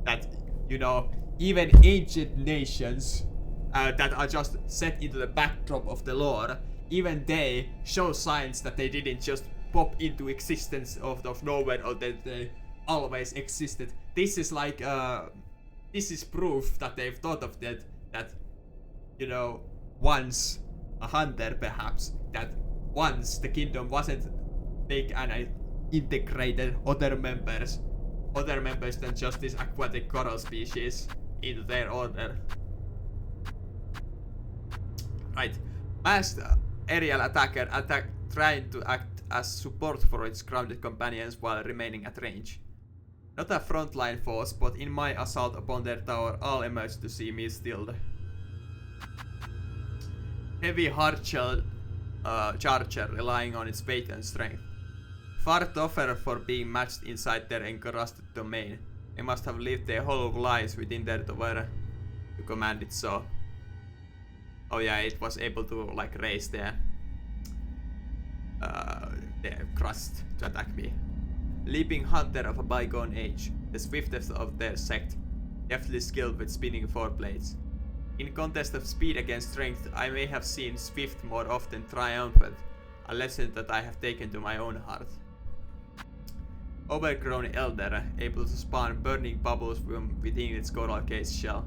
Speaker 1: That, you know, even ancient nations that are just set into the backdrop of the lore, even they show signs that they didn't just pop into existence out of nowhere, or that they always existed. This is like this is proof that they've thought of that you know, once a hunter perhaps, that once the kingdom wasn't big and integrated other members than just this aquatic coral species into their order. Right, masked aerial attacker trying to act as support for its grounded companions while remaining at range. Not a frontline force, but in my assault upon their tower, all emerged to see me stilled. Heavy hard-shell charger relying on its weight and strength. Far tougher for being matched inside their encrusted domain. They must have lived their whole lives within their tower to command it so. Oh yeah, it was able to like raise their crust to attack me. Leaping hunter of a bygone age, the swiftest of their sect, deftly skilled with spinning foreblades. In contest of speed against strength, I may have seen Swift more often triumphant, a lesson that I have taken to my own heart. Overgrown elder, able to spawn burning bubbles from within its coral case shell.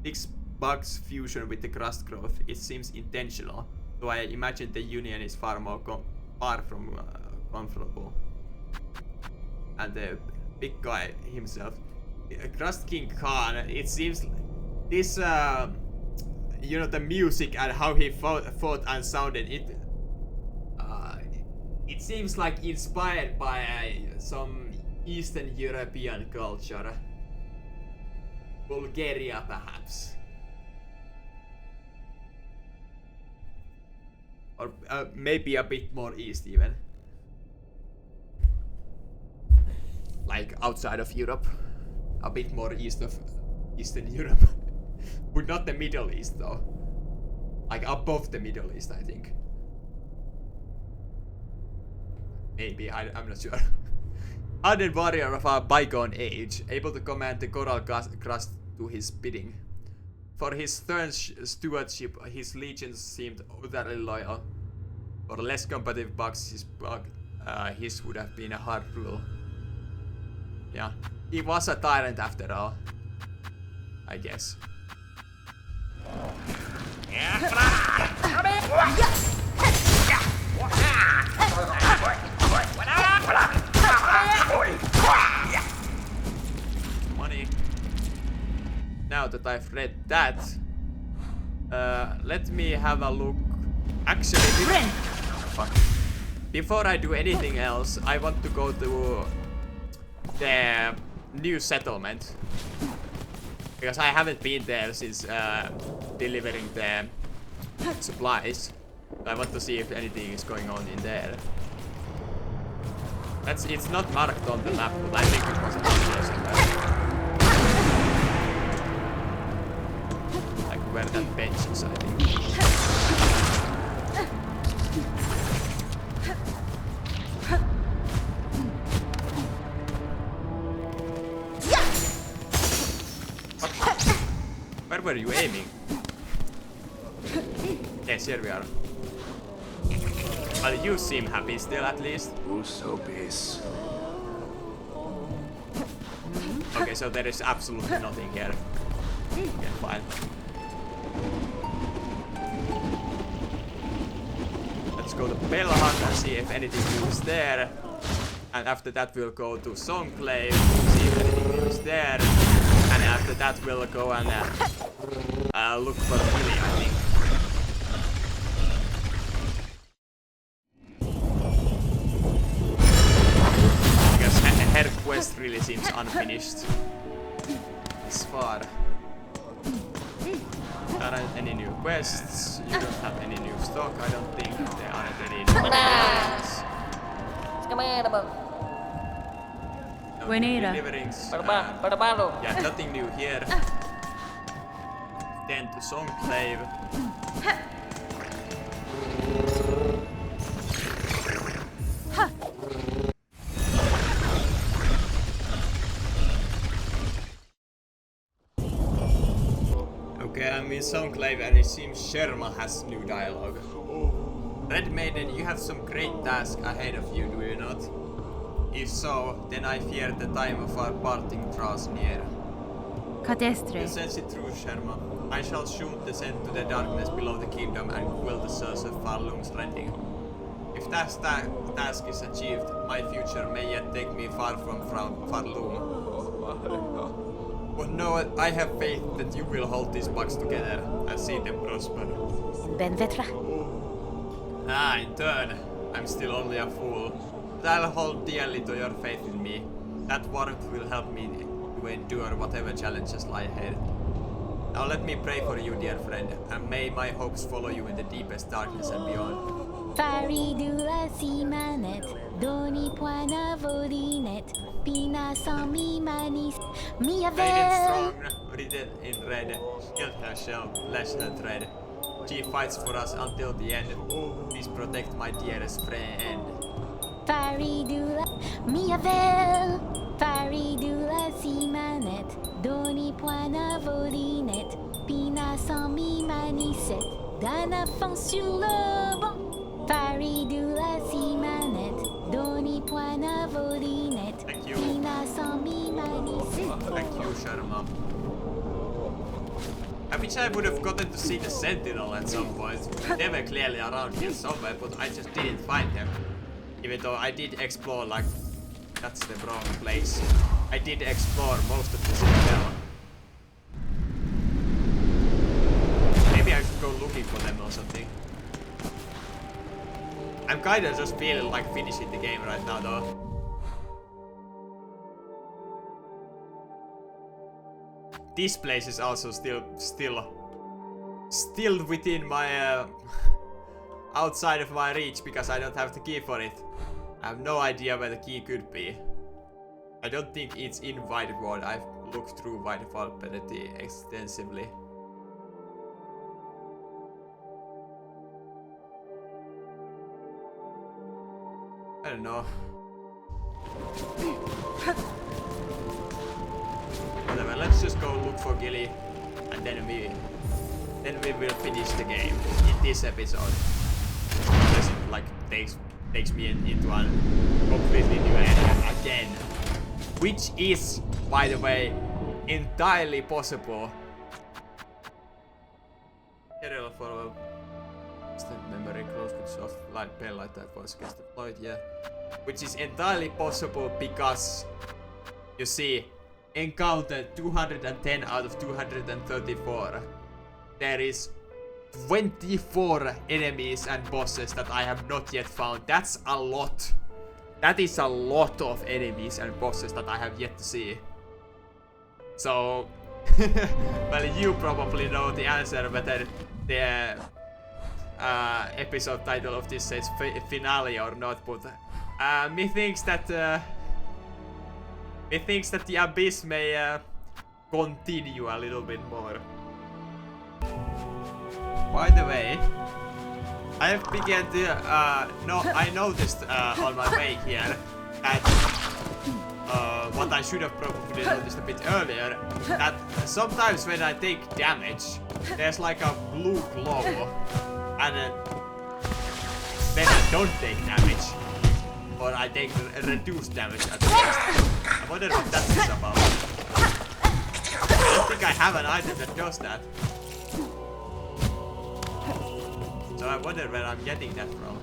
Speaker 1: This bug's fusion with the crust growth, it seems intentional, though I imagine the union is far from comfortable. And the big guy himself, Crust King Khan, it seems this, you know, the music and how he fought and sounded, it seems like inspired by some Eastern European culture. Bulgaria, perhaps. Or maybe a bit more east even. Like outside of Europe. A bit more east of Eastern Europe. But not the Middle East though. Like above the Middle East, I think. Maybe, I'm not sure. Hardened warrior of a bygone age, able to command the coral crust to his bidding. For his stern stewardship, his legions seemed utterly loyal. For less competitive bugs, his would have been a hard rule. Yeah, he was a tyrant after all, I guess. Money. Now that I've read that, let me have a look. Actually, before I do anything else, I want to go to the new settlement, because I haven't been there since delivering the supplies. I want to see if anything is going on in there. It's not marked on the map, but I think it was there somewhere. Like where that bench is, I think. Where were you aiming? Yes, here we are. Well, you seem happy still, at least. Okay, so there is absolutely nothing here. Okay, fine. Let's go to Bell Hut and see if anything new is there. And after that we'll go to Songclave, see if anything new is there. And after that we'll go and look for Billy, I think. Because her quest really seems unfinished. As far. There aren't any new quests, you don't have any new stock, I don't think there aren't any new quests.
Speaker 4: Buenera.
Speaker 1: Deliverings.
Speaker 2: Barbaro.
Speaker 1: Yeah, nothing new here. Then to Songclave. Okay, I'm in Songclave and it seems Sherma has new dialogue. Red Maiden, you have some great task ahead of you, do you not? If so, then I fear the time of our parting draws near.
Speaker 4: Catestre.
Speaker 1: You sense it through, Sherma. I shall soon descend to the darkness below the kingdom and quell the source of Farlung's rending. If that task is achieved, my future may yet take me far from Farlung. But no, I have faith that you will hold these bugs together and see them prosper.
Speaker 5: Ben Vetra.
Speaker 1: Ah, in turn, I'm still only a fool. But I'll hold dearly to your faith in me. That warmth will help me to endure whatever challenges lie ahead. Now let me pray for you, dear friend, and may my hopes follow you in the deepest darkness and beyond.
Speaker 5: Faridula simanet, doni puana vodinet, pina sami manis, mia
Speaker 1: Maiden
Speaker 5: vel.
Speaker 1: strong, written in red, shield her shell, lash her tread. She fights for us until the end. Please protect my dearest friend.
Speaker 5: Faridula, mia vel. Faridula simanet, doni puana vodinet, pina sami maniset, d'un enfant sur le banc. Faridula simanet, doni puana vodinet,
Speaker 1: Thank you.
Speaker 5: pina sami maniset.
Speaker 1: Thank you, Sharma. I wish I would have gotten to see the Sentinel at some point. They were clearly around here somewhere, but I just didn't find them. Even though I did explore, like, that's the wrong place. I did explore most of the Citadel. Maybe I should go looking for them or something. I'm kinda just feeling like finishing the game right now though. This place is also still within my outside of my reach because I don't have the key for it. I have no idea where the key could be. I don't think it's in White Ward. I've looked through White Ward pretty extensively. I don't know. Whatever, let's just go look for Gilly and then we will finish the game in this episode. Unless it like takes me into a completely new area again. Which is, by the way, entirely possible. Serial for instant memory, close with soft light, pale light type voice against the light, yeah. Which is entirely possible because, you see, encounter 210 out of 234. There is 24 enemies and bosses that I have not yet found. That's a lot. That is a lot of enemies and bosses that I have yet to see. So, well, you probably know the answer whether the episode title of this says finale or not, but methinks that the abyss may continue a little bit more. By the way, I have begun to I noticed on my way here that what I should have probably noticed a bit earlier, that sometimes when I take damage, there's like a blue glow, and when I don't take damage, or I take reduced damage at least. I wonder what that is about. I don't think I have an item that does that. So I wonder where I'm getting that from.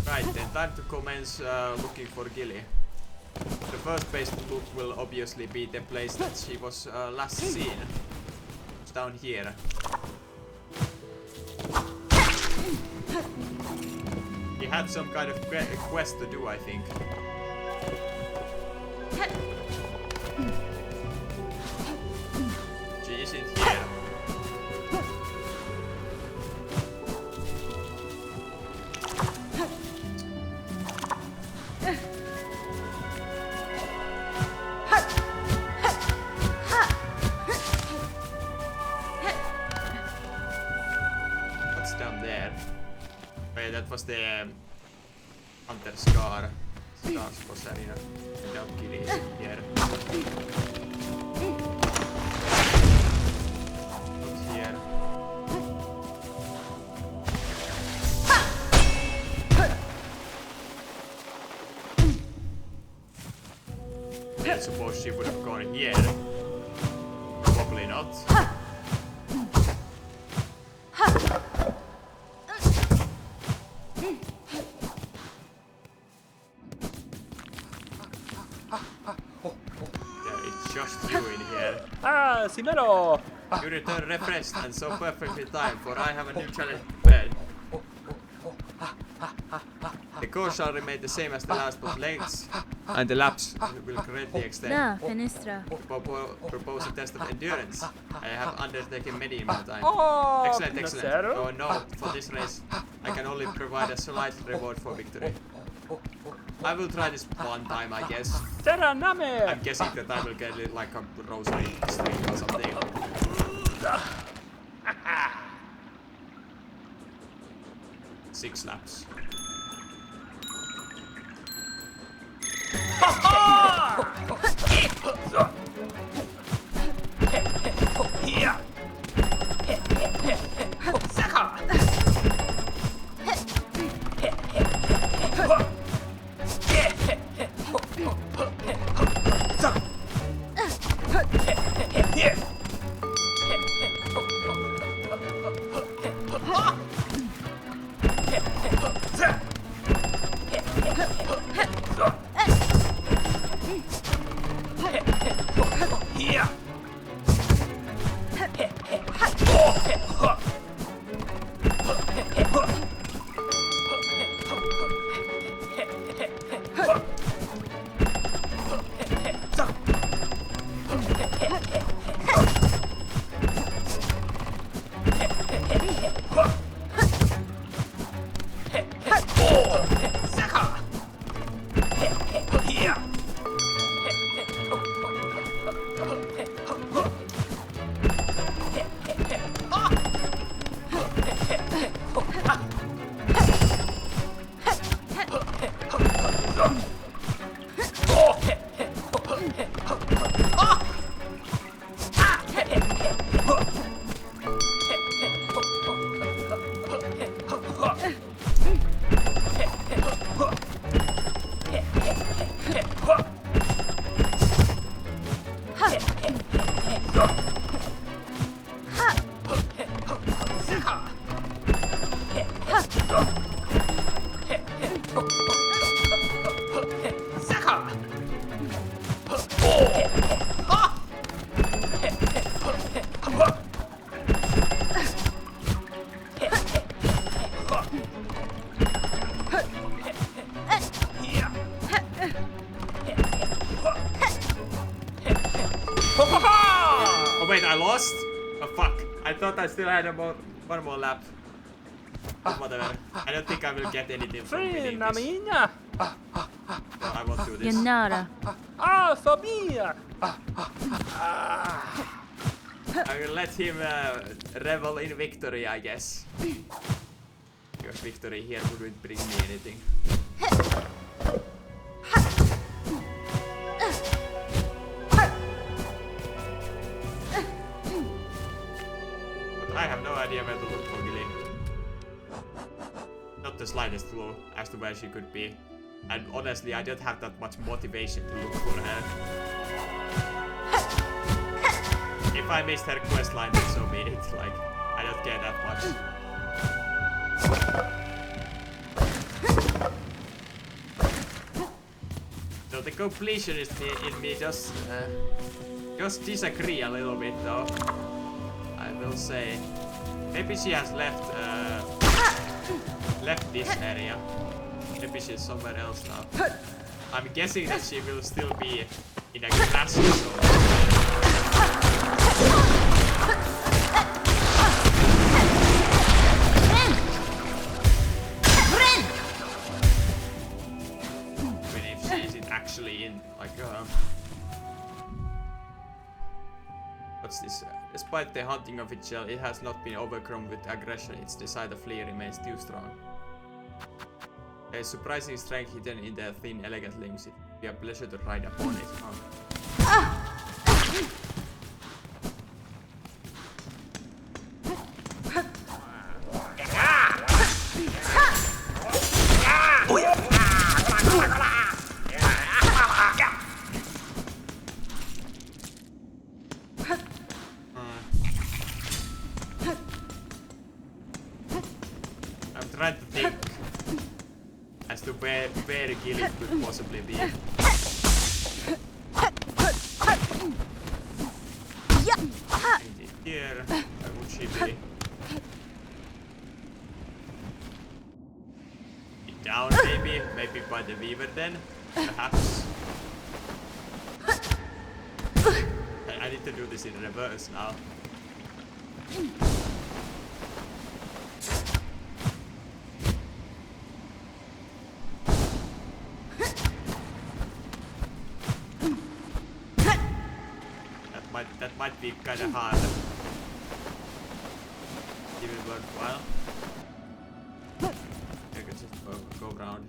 Speaker 1: Right then, time to commence looking for Gilly. The first place to look will obviously be the place that she was last seen. It's down here. He had some kind of quest to do, I think. She isn't here. What's down there? Wait, that was the Hunter Scar. Scar's boss arena. Without killing here. What's here? I suppose she would have gone here. Probably not. Just you in here.
Speaker 2: Ah, Simero!
Speaker 1: You return refreshed and so perfectly timed, for I have a new challenge prepared. The course shall remain the same as the last, but lengths and the laps will greatly extend.
Speaker 4: Da, Fenestra.
Speaker 1: Propose a test of endurance. I have undertaken many in my time.
Speaker 2: Oh,
Speaker 1: Excellent, excellent.
Speaker 2: Pinocero.
Speaker 1: Oh no, for this race, I can only provide a slight reward for victory. I will try this one time, I guess.
Speaker 2: Seraname!
Speaker 1: I'm guessing that I will get it like a rosary string or something. 6 laps. Oh wait, I lost? Oh fuck. I thought I still had one more lap. But whatever. I don't think I will get anything from winning this.
Speaker 2: Minha!
Speaker 1: I won't do this.
Speaker 4: Gennara.
Speaker 2: Ah, Fabia!
Speaker 1: I will let him revel in victory, I guess. Because victory here wouldn't bring me anything. But I have no idea where to look for Gilly. Not the slightest clue as to where she could be. And honestly, I don't have that much motivation to look for her. If I missed her questline, then so be it. Like, I don't care that much. So the completionist in me just disagree a little bit, though. I will say, maybe she has left this area. Maybe she's somewhere else now. I'm guessing that she will still be in a grass zone. Even if she isn't actually in, like, what's this? Despite the hunting of its shell, it has not been overcome with aggression. Its desire to flee remains too strong. A surprising strength hidden in their thin, elegant limbs. It would be a pleasure to ride upon it. I'm trying to think as to where Gilly could possibly be. Here, where would she be? Down maybe? Maybe by the weaver then? Perhaps? I need to do this in reverse now. That might be kinda hard. Give it worthwhile. I could just go around.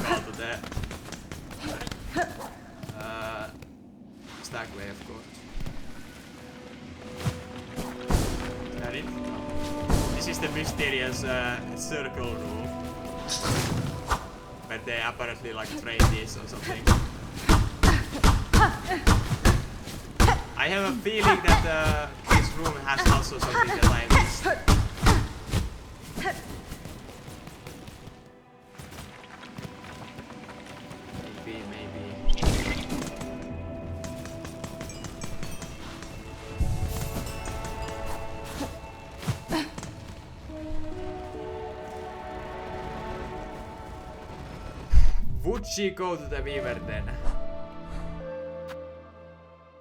Speaker 1: Call to that. Stack way, of course. Is that it? No. This is the mysterious circle rule. But they apparently like train this or something. I have a feeling that this room has also something that I missed. Maybe. Would she go to the weaver then?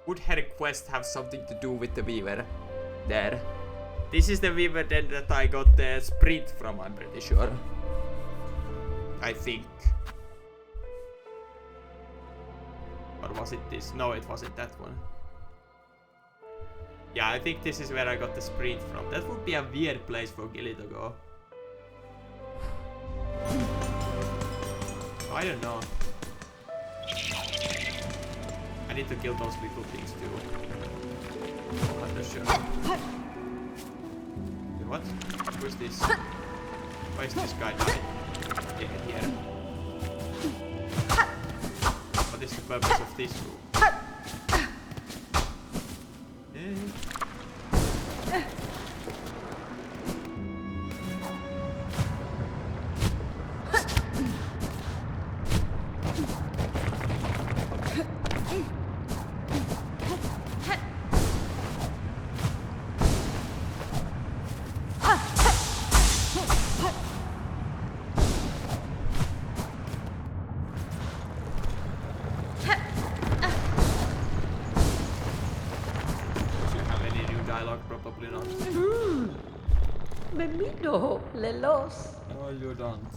Speaker 1: Would her quest have something to do with the weaver? There. This is the weaver den that I got the sprint from, I'm pretty sure. I think. Or was it this? No, it wasn't that one. Yeah, I think this is where I got the sprint from. That would be a weird place for Gilly to go. I don't know. I need to kill those little things too. I'm not sure. What? Who's this? Why is this guy dying? Here. What is the purpose of this room? Probably not.
Speaker 3: Bemido, lelos.
Speaker 1: No, you don't.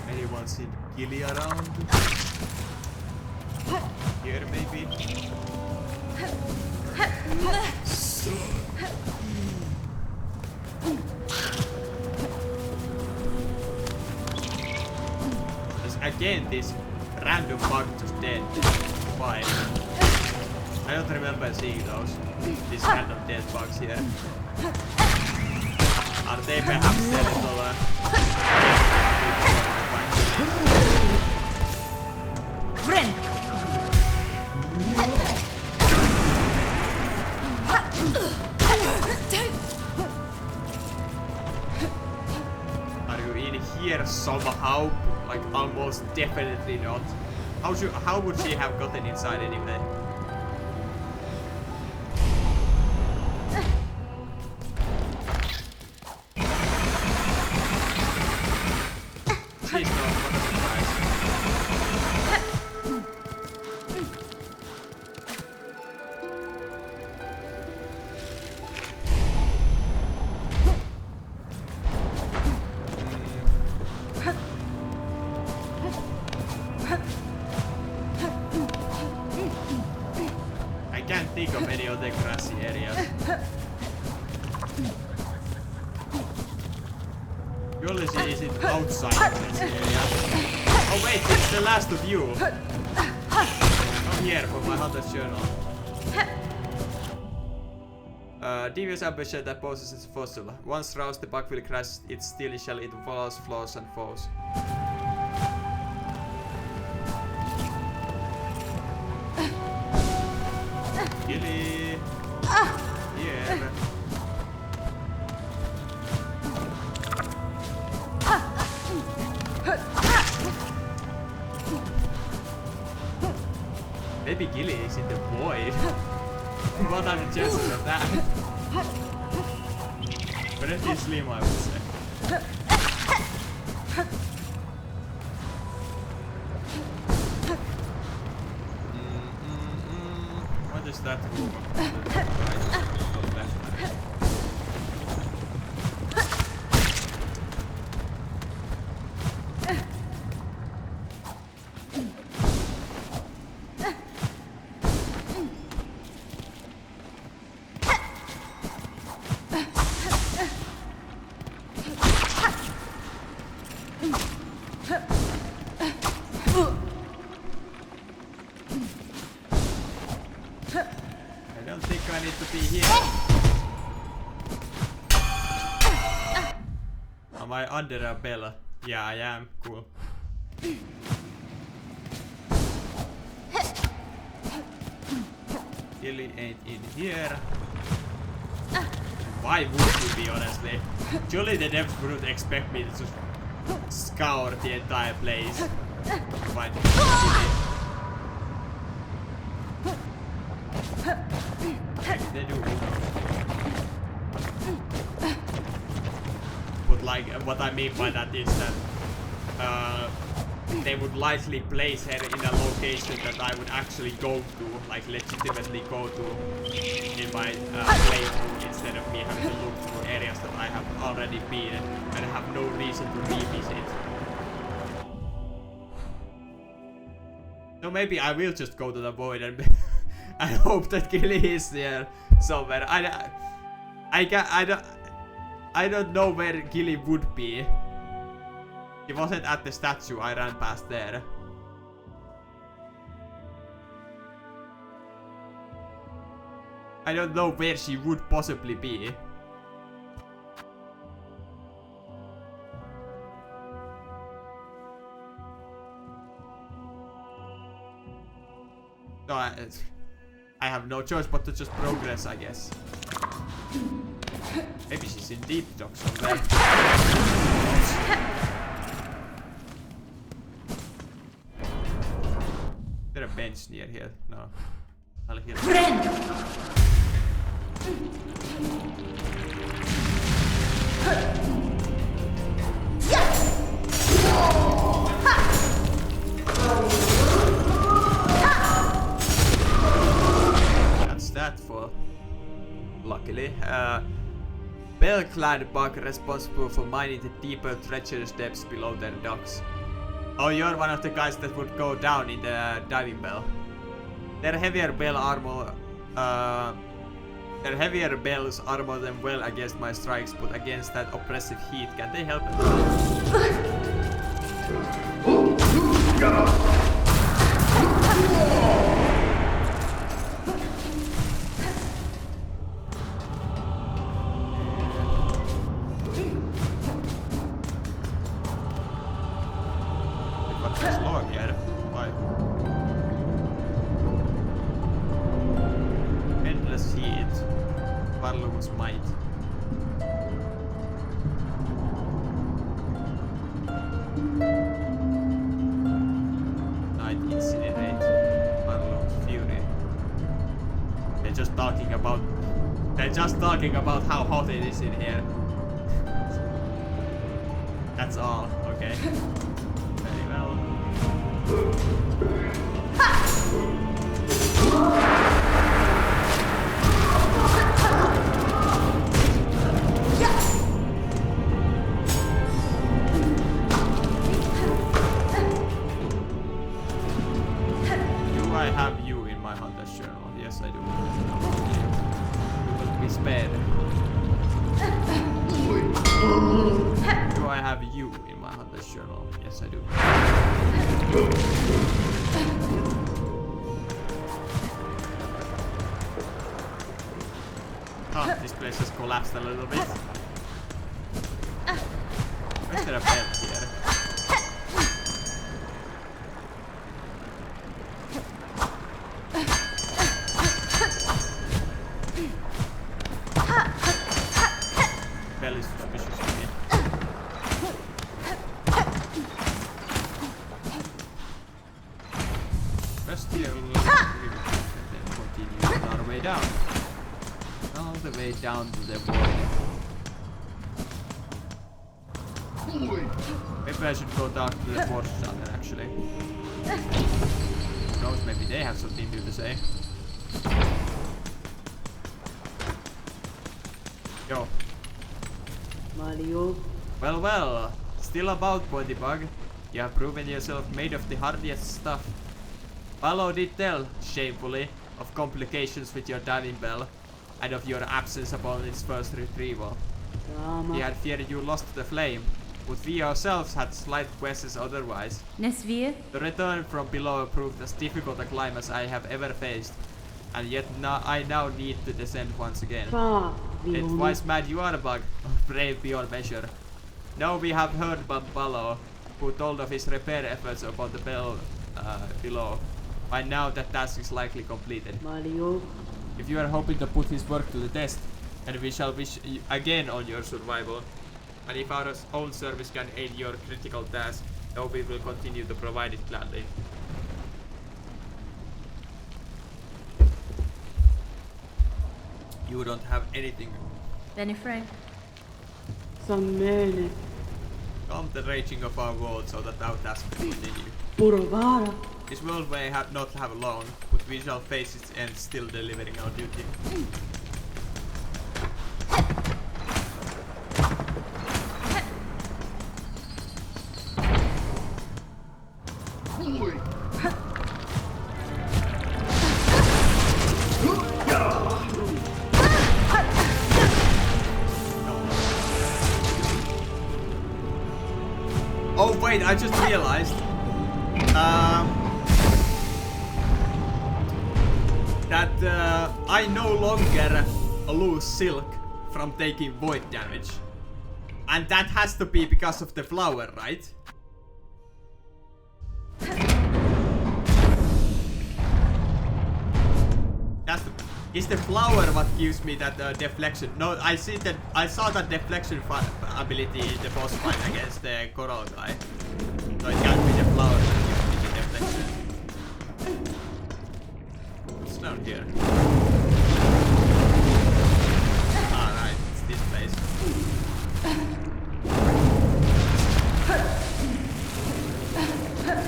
Speaker 1: Anyone seen Gilly around? Here, maybe? Again, this random bug just dead. Why? I I don't remember seeing those. These kind of dead bugs here. Are they perhaps their little
Speaker 4: Friend!
Speaker 1: Are you in here somehow? Like almost definitely not. How would she have gotten inside anyway? She's not, what a surprise. I can't think of any other grassy areas. Surely she isn't outside of this area. Oh wait, it's the last of you. Come here for my hunter's journal. Devious ambition that poses its fossil. Once roused, the bug will crash its steely shell into walls, floors, and foes. Gilly! Here! Maybe Gilly is in the void. What are the chances of that? Pretty slim, I would say. What is that room? I don't think I need to be here. Am I under a bell? Yeah, I am. Cool. Gilly ain't in here. Why would you be, honestly? Surely the devs wouldn't expect me to just scour the entire place. Find Gilly. Maybe they do. But like, what I mean by that is that they would likely place her in a location that I would actually go to, like legitimately go to in my playthrough, instead of me having to look through areas that I have already been and have no reason to revisit. So maybe I will just go to the void and I hope that Gilly is there somewhere. I don't know where Gilly would be. He wasn't at the statue, I ran past there. I don't know where she would possibly be. So I have no choice but to just progress, I guess. Maybe she's in deep dock somewhere. Is there a bench near here? No. I'll hear That's that for. Luckily. Bell-clad bug responsible for mining the deeper treacherous depths below their docks. Oh, you're one of the guys that would go down in the diving bell. Their heavier bell armor, their heavier bells armor them well against my strikes, but against that oppressive heat, can they help at all? But there's log here. Why? Endless heat. Varlug's might. Night incinerate. Varlug's fury. They're just talking about how hot it is in here. That's all, okay. Very well. Do I have you in my hunter's journal? Yes, I do. You will be spared. Do I have you in my hunter's journal? Yes, I do. Oh, this place has collapsed a little bit. Where's there a bell here? Bell is suspicious to me. First here, and then continue on our way down. All the way down to the void. Maybe I should go talk to the force then actually. Who knows, maybe they have something new to say. Yo.
Speaker 3: Mario.
Speaker 1: Well, still about Pointy Bug. You have proven yourself made of the hardiest stuff. Palo did tell, shamefully, of complications with your diving bell and of your absence upon its first retrieval. He had feared you lost the flame, but we ourselves had slight questions otherwise.
Speaker 4: Nesvir?
Speaker 1: The return from below proved as difficult a climb as I have ever faced, and yet I now need to descend once again. It's wise mad you are, Bug, brave beyond measure. Now we have heard about Palo, who told of his repair efforts upon the bell below. By now that task is likely completed.
Speaker 3: Mario.
Speaker 1: If you are hoping to put his work to the test, and we shall wish again on your survival, and if our own service can aid your critical task, then we will continue to provide it gladly. You don't have anything.
Speaker 4: Benny Frank?
Speaker 3: Sammene.
Speaker 1: Calm the raging of our world so that our task will continue.
Speaker 3: Purvara.
Speaker 1: This world may not have long, but we shall face its end still delivering our duty. Oh wait, I just realized that I no longer lose Silk from taking void damage. And that has to be because of the flower, right? Is the flower what gives me that deflection? No, I saw that deflection ability in the boss fight against the coral guy. So it can't be the flower that gives me the deflection. What's down here? Alright, it's this place.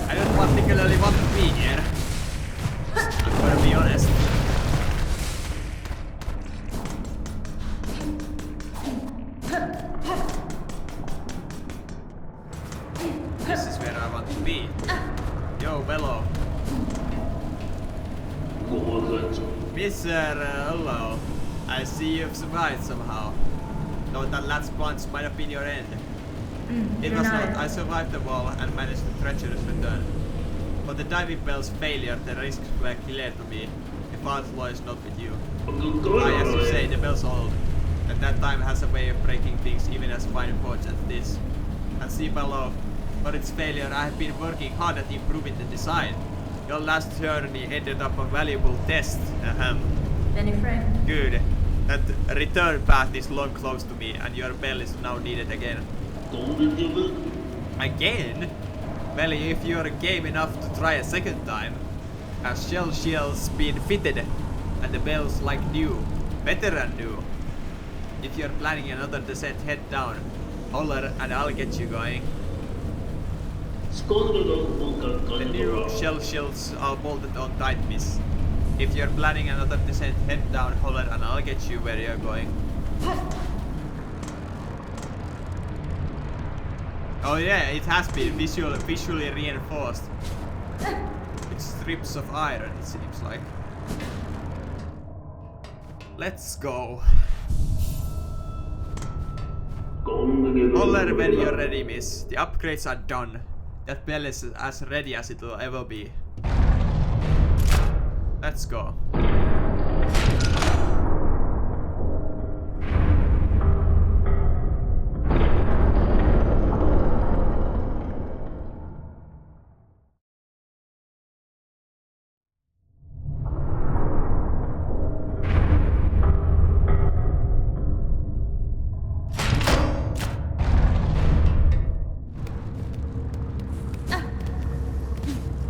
Speaker 1: I don't particularly want to be here. I'm gonna be honest. This is where I want to be. Yo, Velo. Mr. Hello. I see you've survived somehow. Though that last plunge might have been your end. It was not. I survived the wall and managed the treacherous return. For the diving bell's failure, the risks were clear to me. The outlaw is not with you. As you say, the bell's old. And that time has a way of breaking things even as fine forged as this. And see below, For its failure, I have been working hard at improving the design. Your last journey ended up a valuable test.
Speaker 3: Any friend?
Speaker 1: Good. That return path is long close to me, and your bell is now needed again. Again? Well, if you're game enough to try a second time, a shell's been fitted, and the bell's like new, better than new. If you're planning another descent, head down, holler, and I'll get you going. The new shells are bolted on tight, miss. If you're planning another descent, head down, holler, and I'll get you where you're going. Oh yeah, it has been visually reinforced. With strips of iron, it seems like. Let's go. Holler when you're ready, miss. The upgrades are done. That bell is as ready as it'll ever be. Let's go.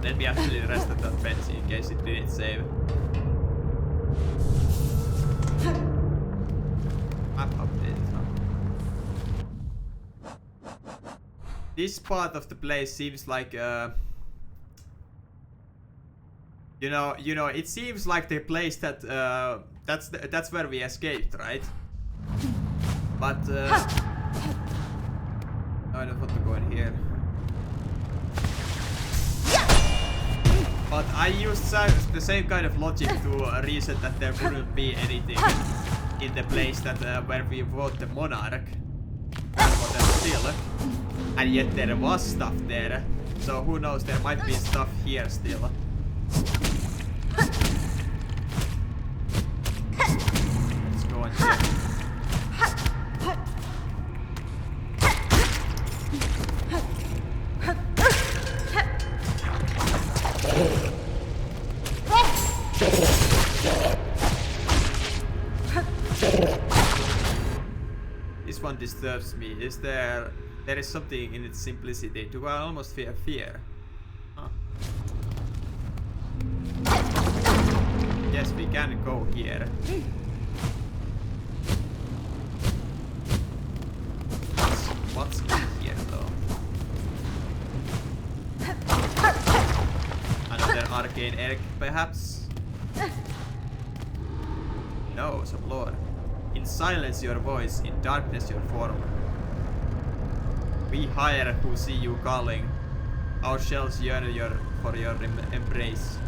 Speaker 1: Let me actually rest at that bench in case it didn't save. Map updated, huh? This part of the place seems like you know, it seems like the place that that's where we escaped, right? But I don't want to go in here. But I used the same kind of logic to reason that there wouldn't be anything in the place that where we fought the monarch. But still, and yet there was stuff there. So who knows? There might be stuff here still. Let's go and check. This one disturbs me. There is something in its simplicity. Do I almost fear fear? Huh. Yes, we can go here. What's in here though? Another arcane egg, perhaps? No, some lore. In silence your voice, in darkness your form. We hire who see you calling. Our shells yearn for your embrace.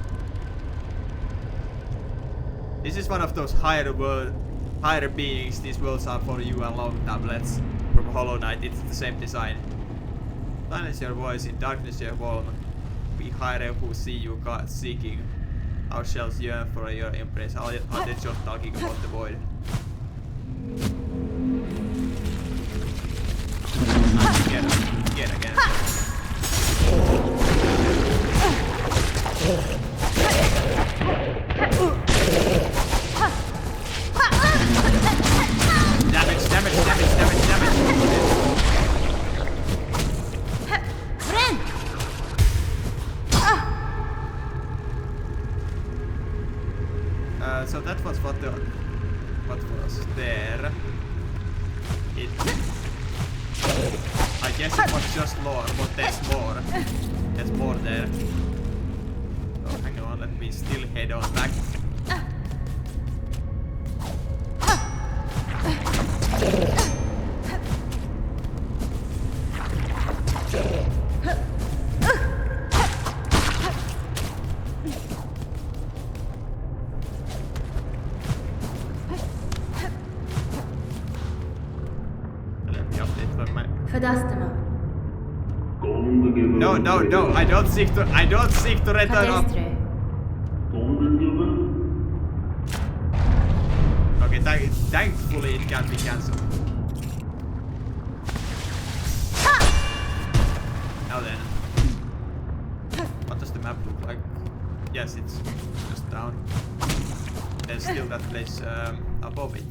Speaker 1: This is one of those higher beings. These worlds are for you alone tablets. From Hollow Knight, it's the same design. Silence your voice, in darkness your form. We hire who see you seeking. Our shells yearn for your embrace. Are they just talking about the void? Again. Damage.
Speaker 3: Ren!
Speaker 1: So that was what was there. I guess it was just lore, but there's more. There's more there. So hang on, let me still head on back. Let me update my map.
Speaker 3: Fadastama.
Speaker 1: No, I don't seek to return up.
Speaker 3: Cadestre.
Speaker 1: Okay, thankfully it can be cancelled. Now then. What does the map look like? Yes, it's just down. There's still that place above it.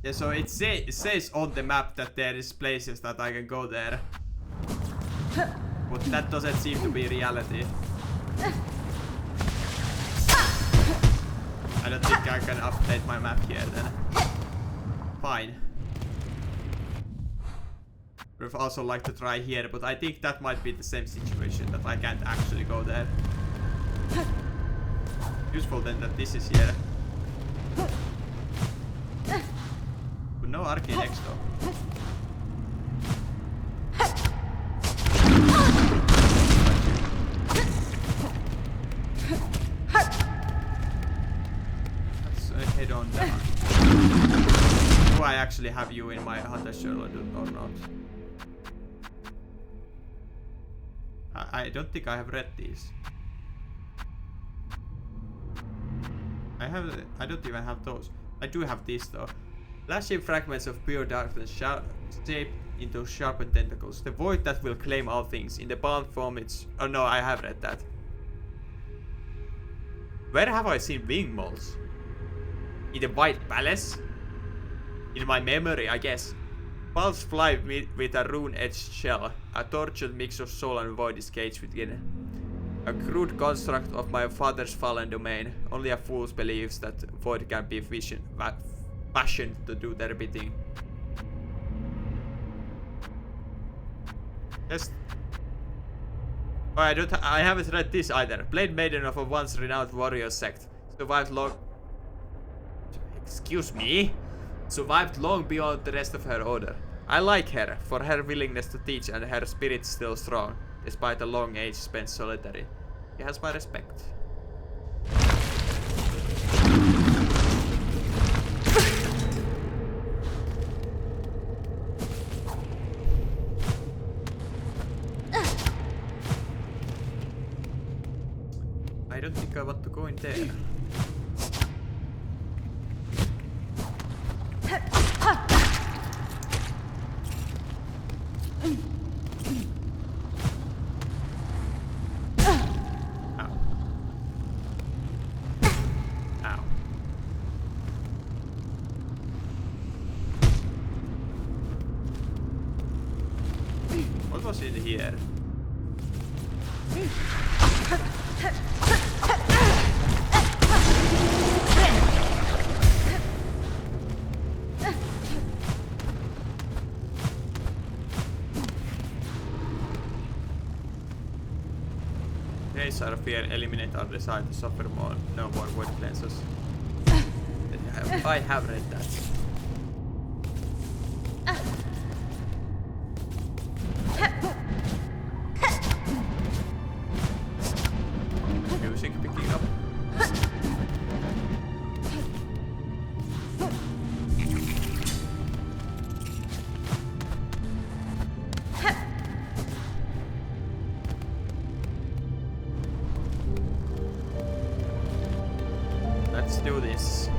Speaker 1: Yeah, so it says on the map that there is places that I can go there. But that doesn't seem to be reality. I don't think I can update my map here then. Fine. Would also like to try here, but I think that might be the same situation, that I can't actually go there. Useful then that this is here. But no arcade next door. Let's head on down. Do I actually have you in my hunter shell or not? I don't think I have read these. I don't even have those. I do have these though. Flashing fragments of pure darkness shaped into sharpened tentacles. The void that will claim all things. In the bound form it's... Oh no, I have read that. Where have I seen wing moles? In the White Palace? In my memory, I guess. Pulse fly with a rune-edged shell. A tortured mix of soul and void is caged within. A crude construct of my father's fallen domain. Only a fool believes that void can be fashioned to do their bidding. Yes. Oh, I haven't read this either. Blade maiden of a once renowned warrior sect. Survived long... Excuse me? Survived long beyond the rest of her order. I like her for her willingness to teach and her spirit still strong, despite a long age spent solitary. She has my respect. I don't think I want to go in there. What was in here? Raise our fear, eliminate our desire to suffer more, no more void cleanses. I have read that. Music picking up. Let's do this.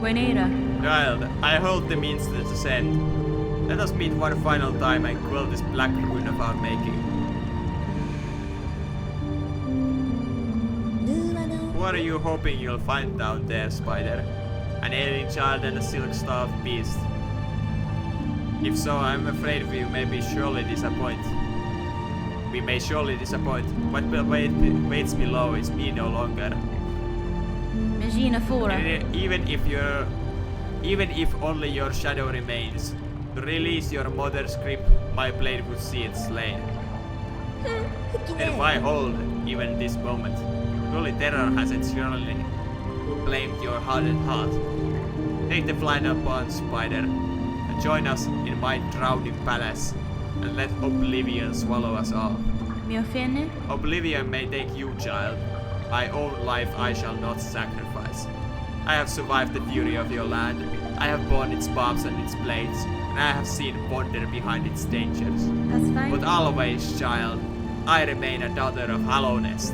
Speaker 4: Buenera.
Speaker 1: Child, I hold the means to descend. Let us meet one final time and quell this black ruin of our making. Who are you hoping you'll find down there, Spider? An alien child and a silk-starved beast? If so, I'm afraid we may surely disappoint. We may surely disappoint. What waits below is me no longer.
Speaker 4: Regina Fora.
Speaker 1: Even if only your shadow remains, to release your mother's grip, my blade would see it slain. Then why hold even this moment? Surely terror hasn't your hardened heart. Take the flight upon, spider, and join us in my drowning palace, and let oblivion swallow us all.
Speaker 4: Mio fene?
Speaker 1: Oblivion may take you, child. My own life I shall not sacrifice. I have survived the fury of your land. I have borne its barbs and its blades, and I have seen wonder behind its dangers.
Speaker 4: That's fine.
Speaker 1: But always, child, I remain a daughter of hollowness,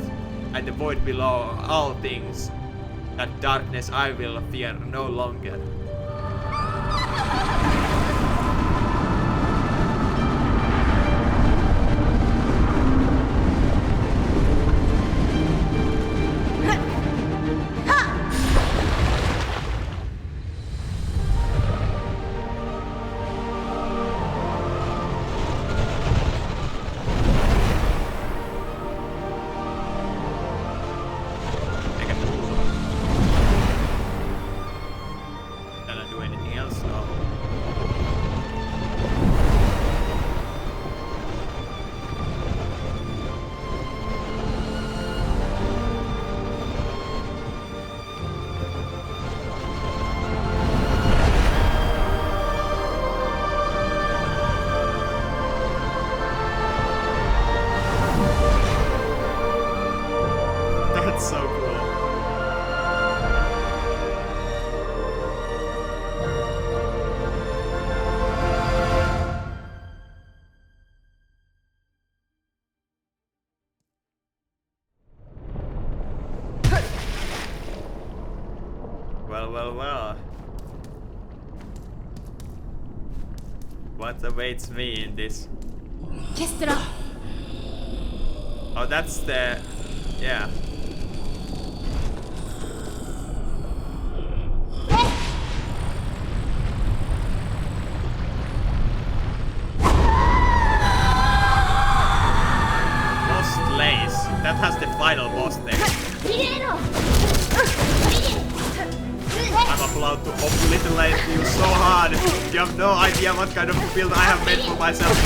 Speaker 1: and the void below all things. That darkness I will fear no longer. Well. What awaits me in this?
Speaker 4: Kestra!
Speaker 1: Oh, that's the... yeah. Lost Lace. That has the final boss there. I'm about to obliterate you so hard. You have no idea what kind of build I have made for myself.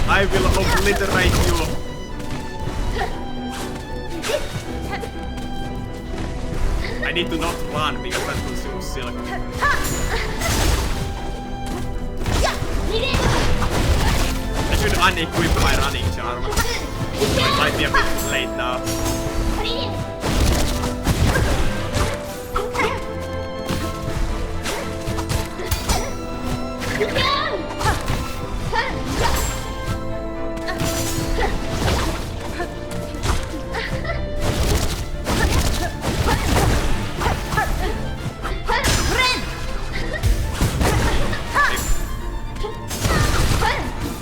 Speaker 1: I will obliterate you. I need to not run because that will soon silk. I should unequip my running charm. It might be a bit late now.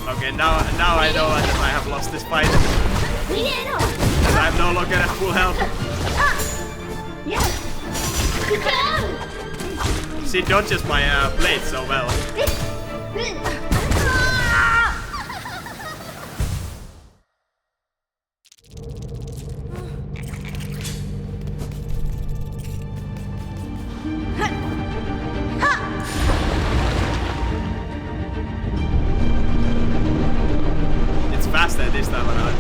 Speaker 1: Okay, now I know that I have lost this fight. And I'm no longer at full health. She dodges my blade so well. It's faster this time around.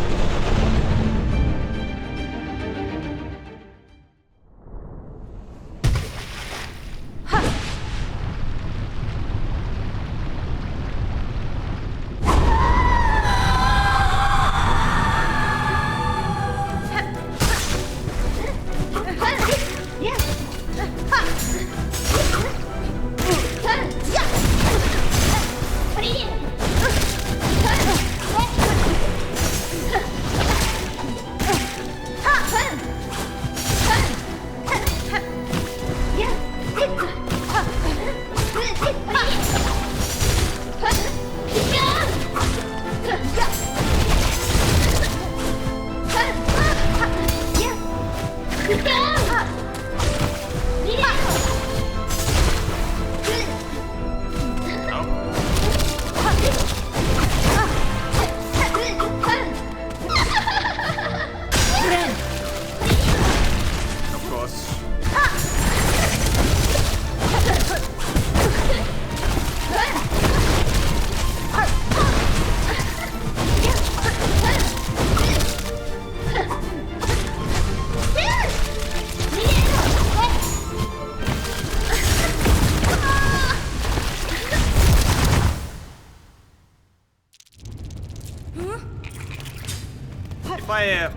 Speaker 1: I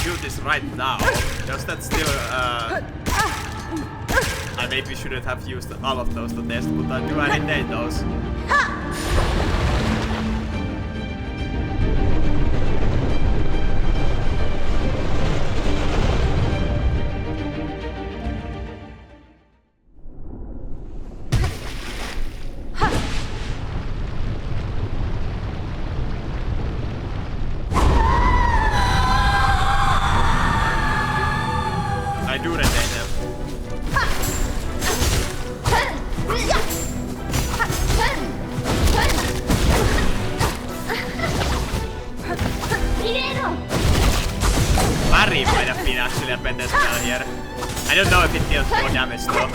Speaker 1: do this right now, does that still I maybe shouldn't have used all of those to test, but do I retain those? I do retain them. Barry might have been actually a better spell here. I don't know if it deals more damage though.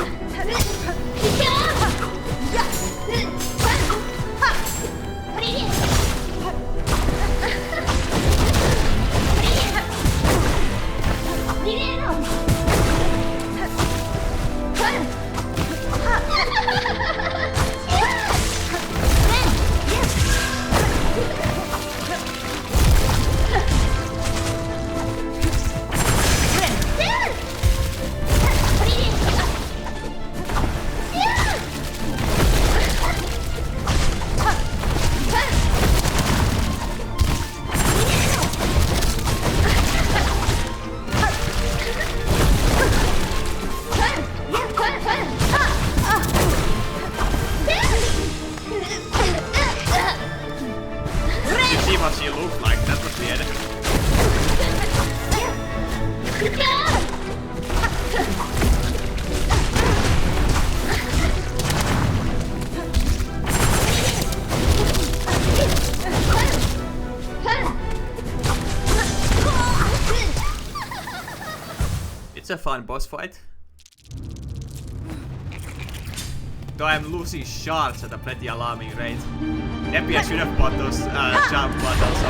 Speaker 1: See what she looked like, that was weird. It's a fun boss fight. Though I'm losing shards at a pretty alarming rate. Maybe I should have bought those jump buttons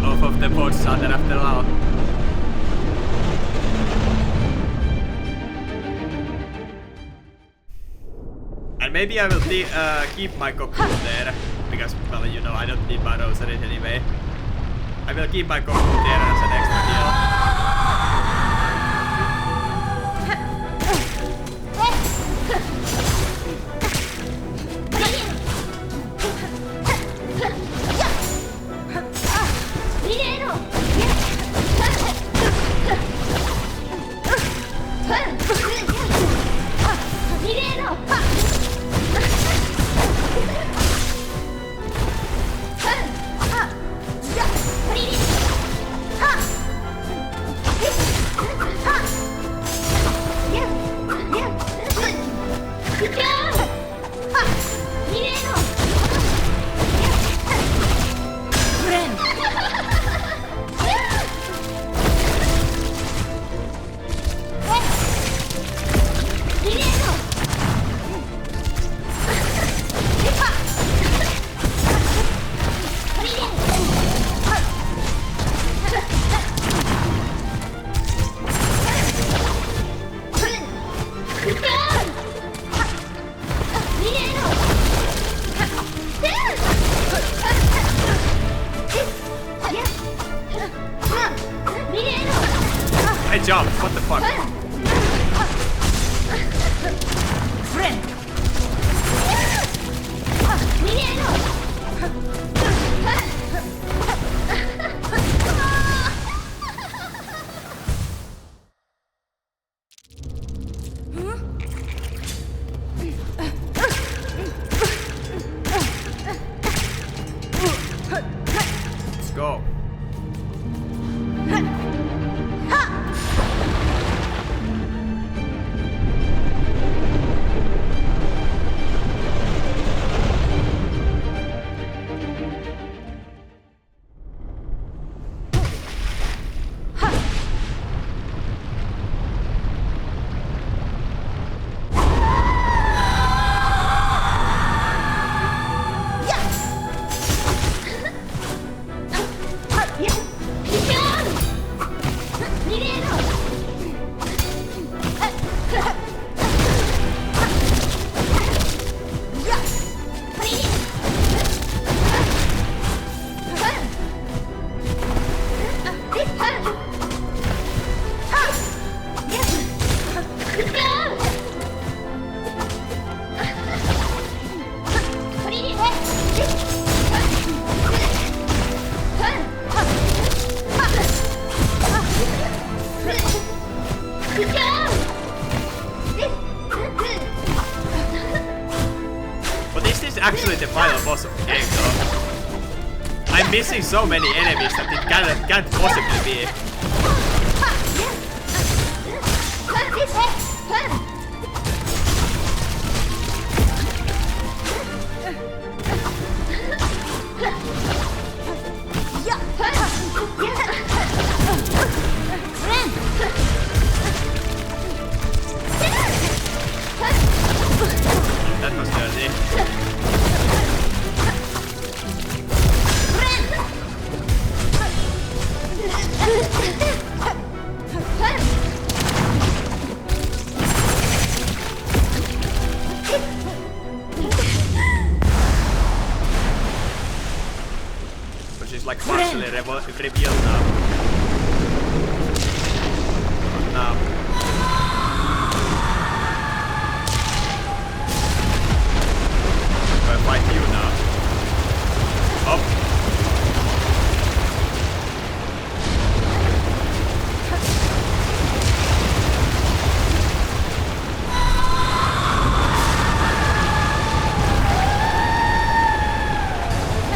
Speaker 1: off of the board starter after all. And maybe I will keep my cocoon there, because, well, you know, I don't need my rosaries anyway. I will keep my cocoon there as an extra heal. I jumped, what the fuck? Let's go. But is this actually the final boss of the game though? I'm missing so many enemies that it can't possibly be. That was dirty. So she's like partially revealed now. Now. I fight you now. Oh.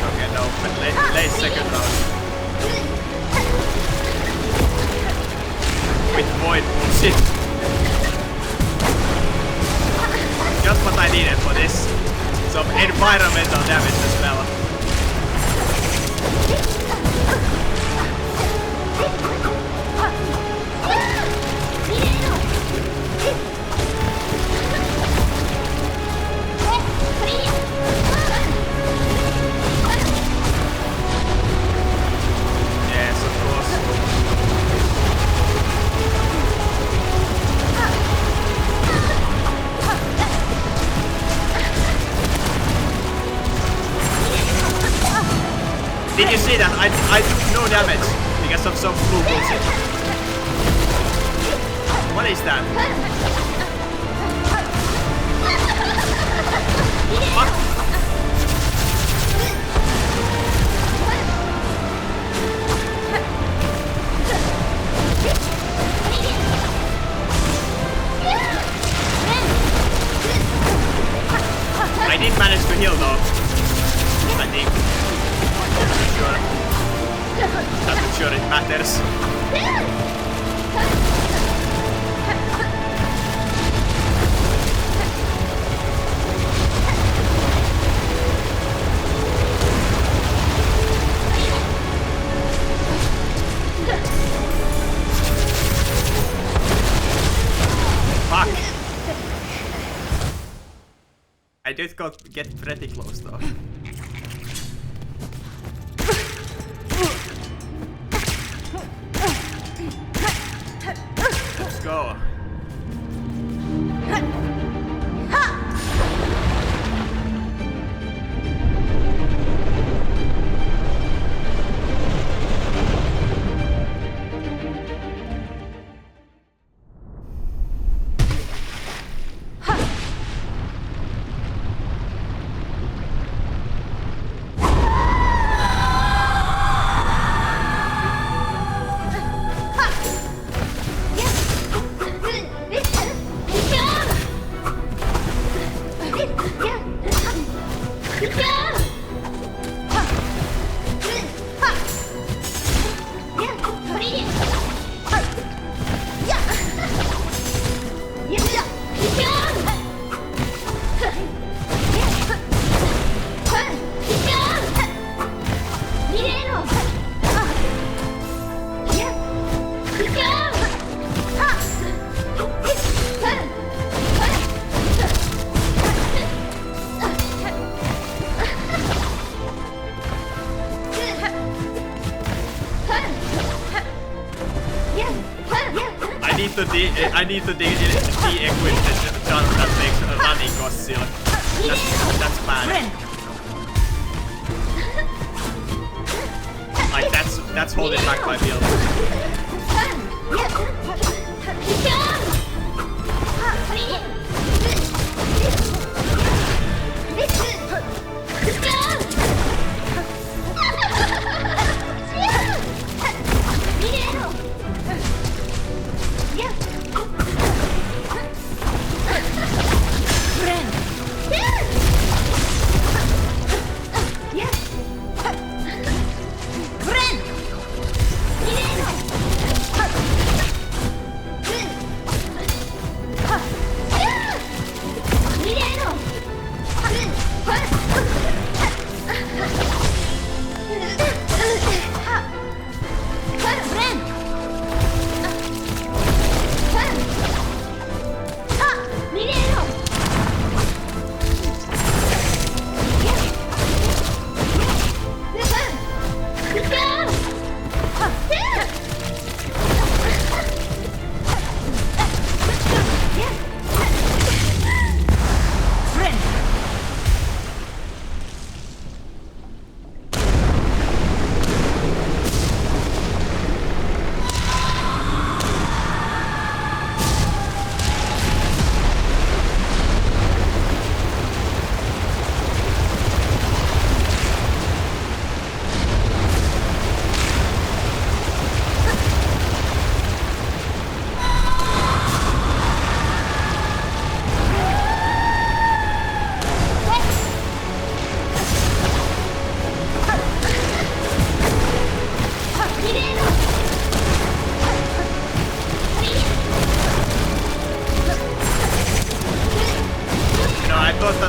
Speaker 1: Okay, no, but late second round. With void bullshit. Just what I needed for this. Some environmental damage as well. Yes, of course. Did you see that? I took no damage because of some blue bullshit. What is that? What? I did manage to heal though, I think. I'm not sure it matters. Fuck! I did get pretty close though. Let's go. I need to de-equip the gun that makes running cost silk. That's bad. Like that's holding back my build.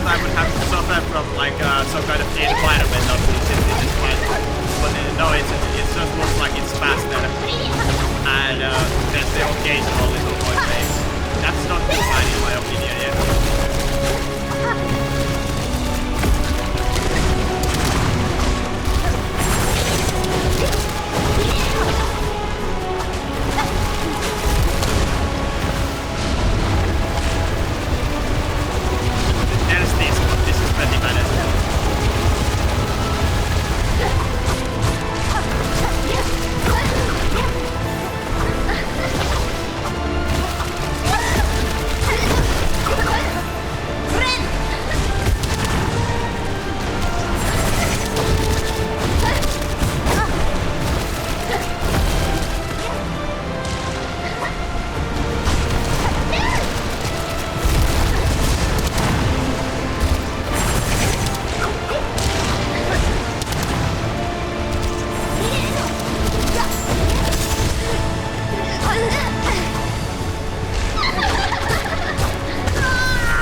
Speaker 1: that I would have to suffer from like some kind of environmental bullshit in this fight. But no, it just looks like it's faster. And there's the occasional little voice waves. That's not too bad in my opinion yet. There's this, but this is pretty bad as well.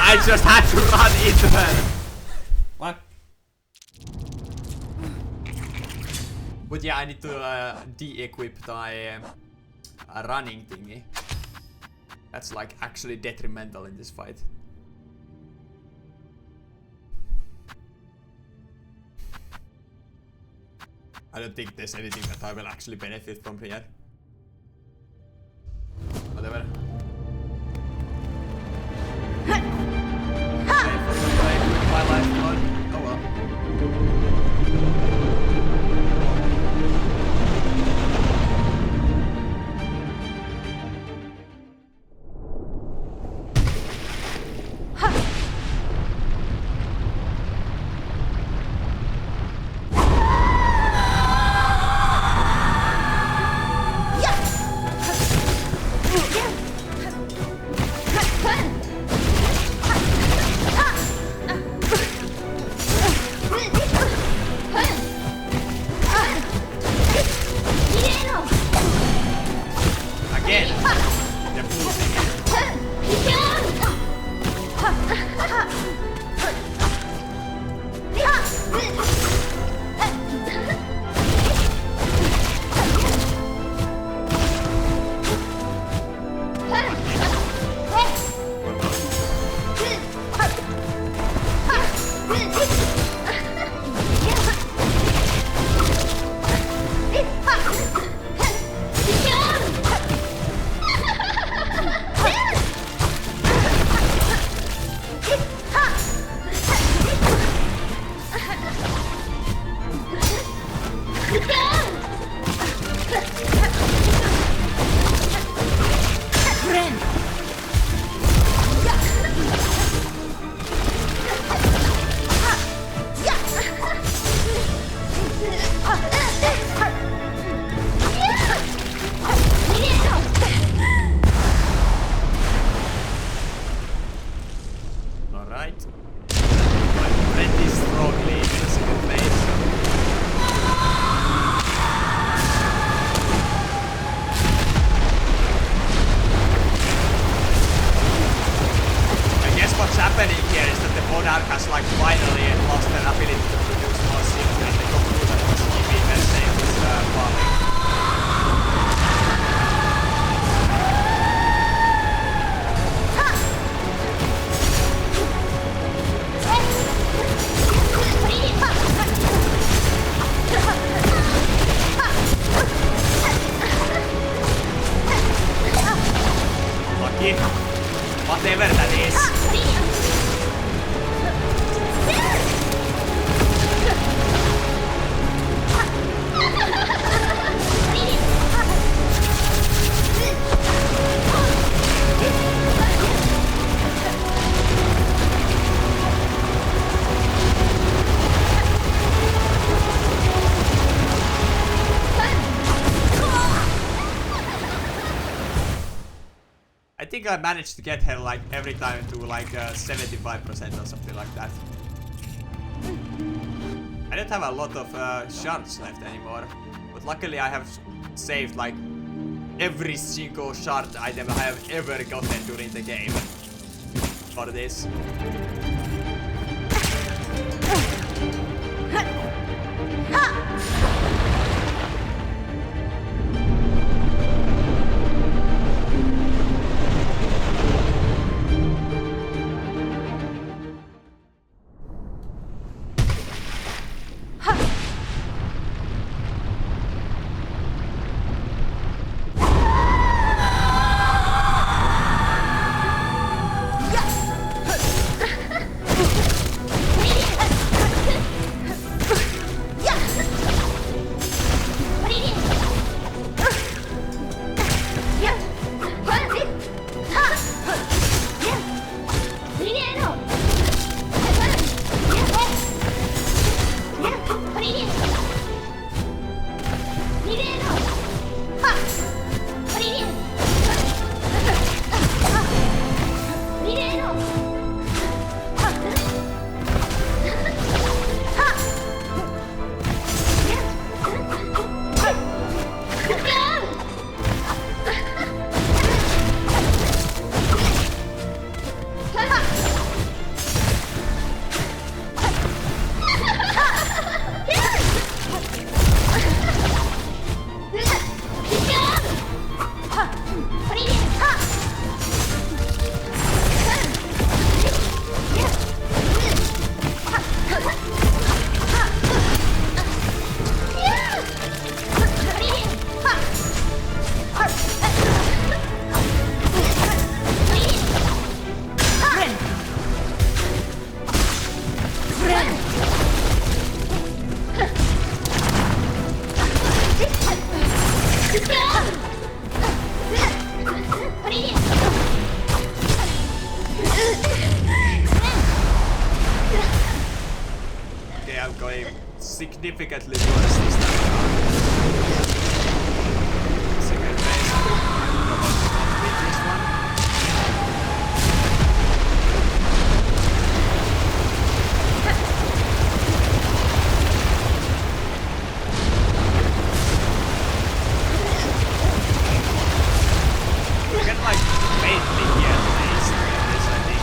Speaker 1: I just had to run into her. What? But yeah, I need to de-equip the running thingy. That's like actually detrimental in this fight. I don't think there's anything that I will actually benefit from here. Whatever. My life blood. Oh well. Whatever that is. I think I managed to get her like every time to like 75% or something like that. I don't have a lot of shards left anymore, but luckily I have saved like every single shard item I have ever gotten during the game for this. Okay, I'm going significantly worse this time around. Second phase. I'm about to complete this one. You can like faintly hear the bass in this, I think.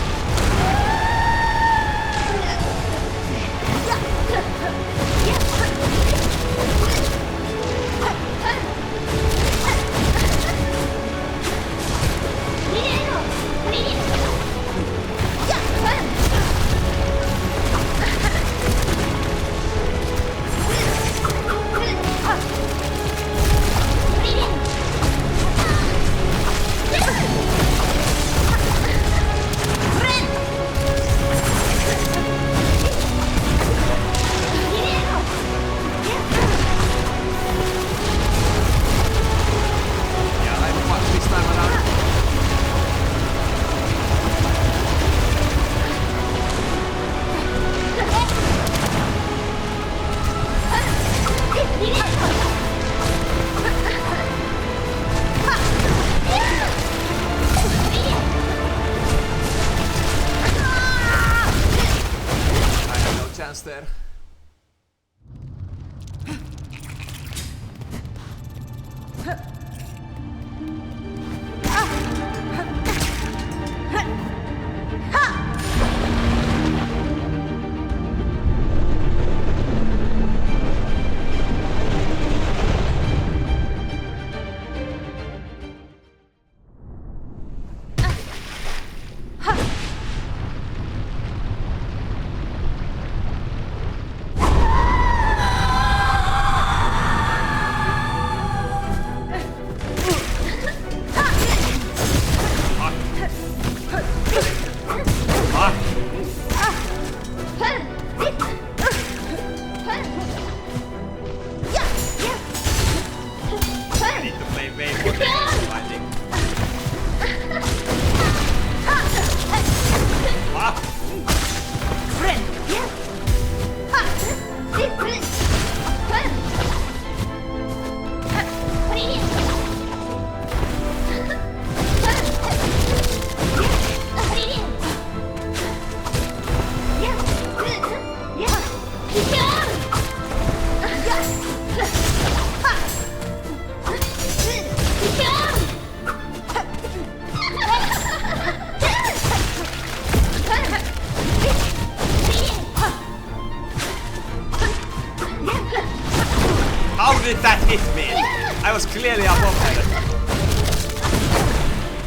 Speaker 1: was clearly above her.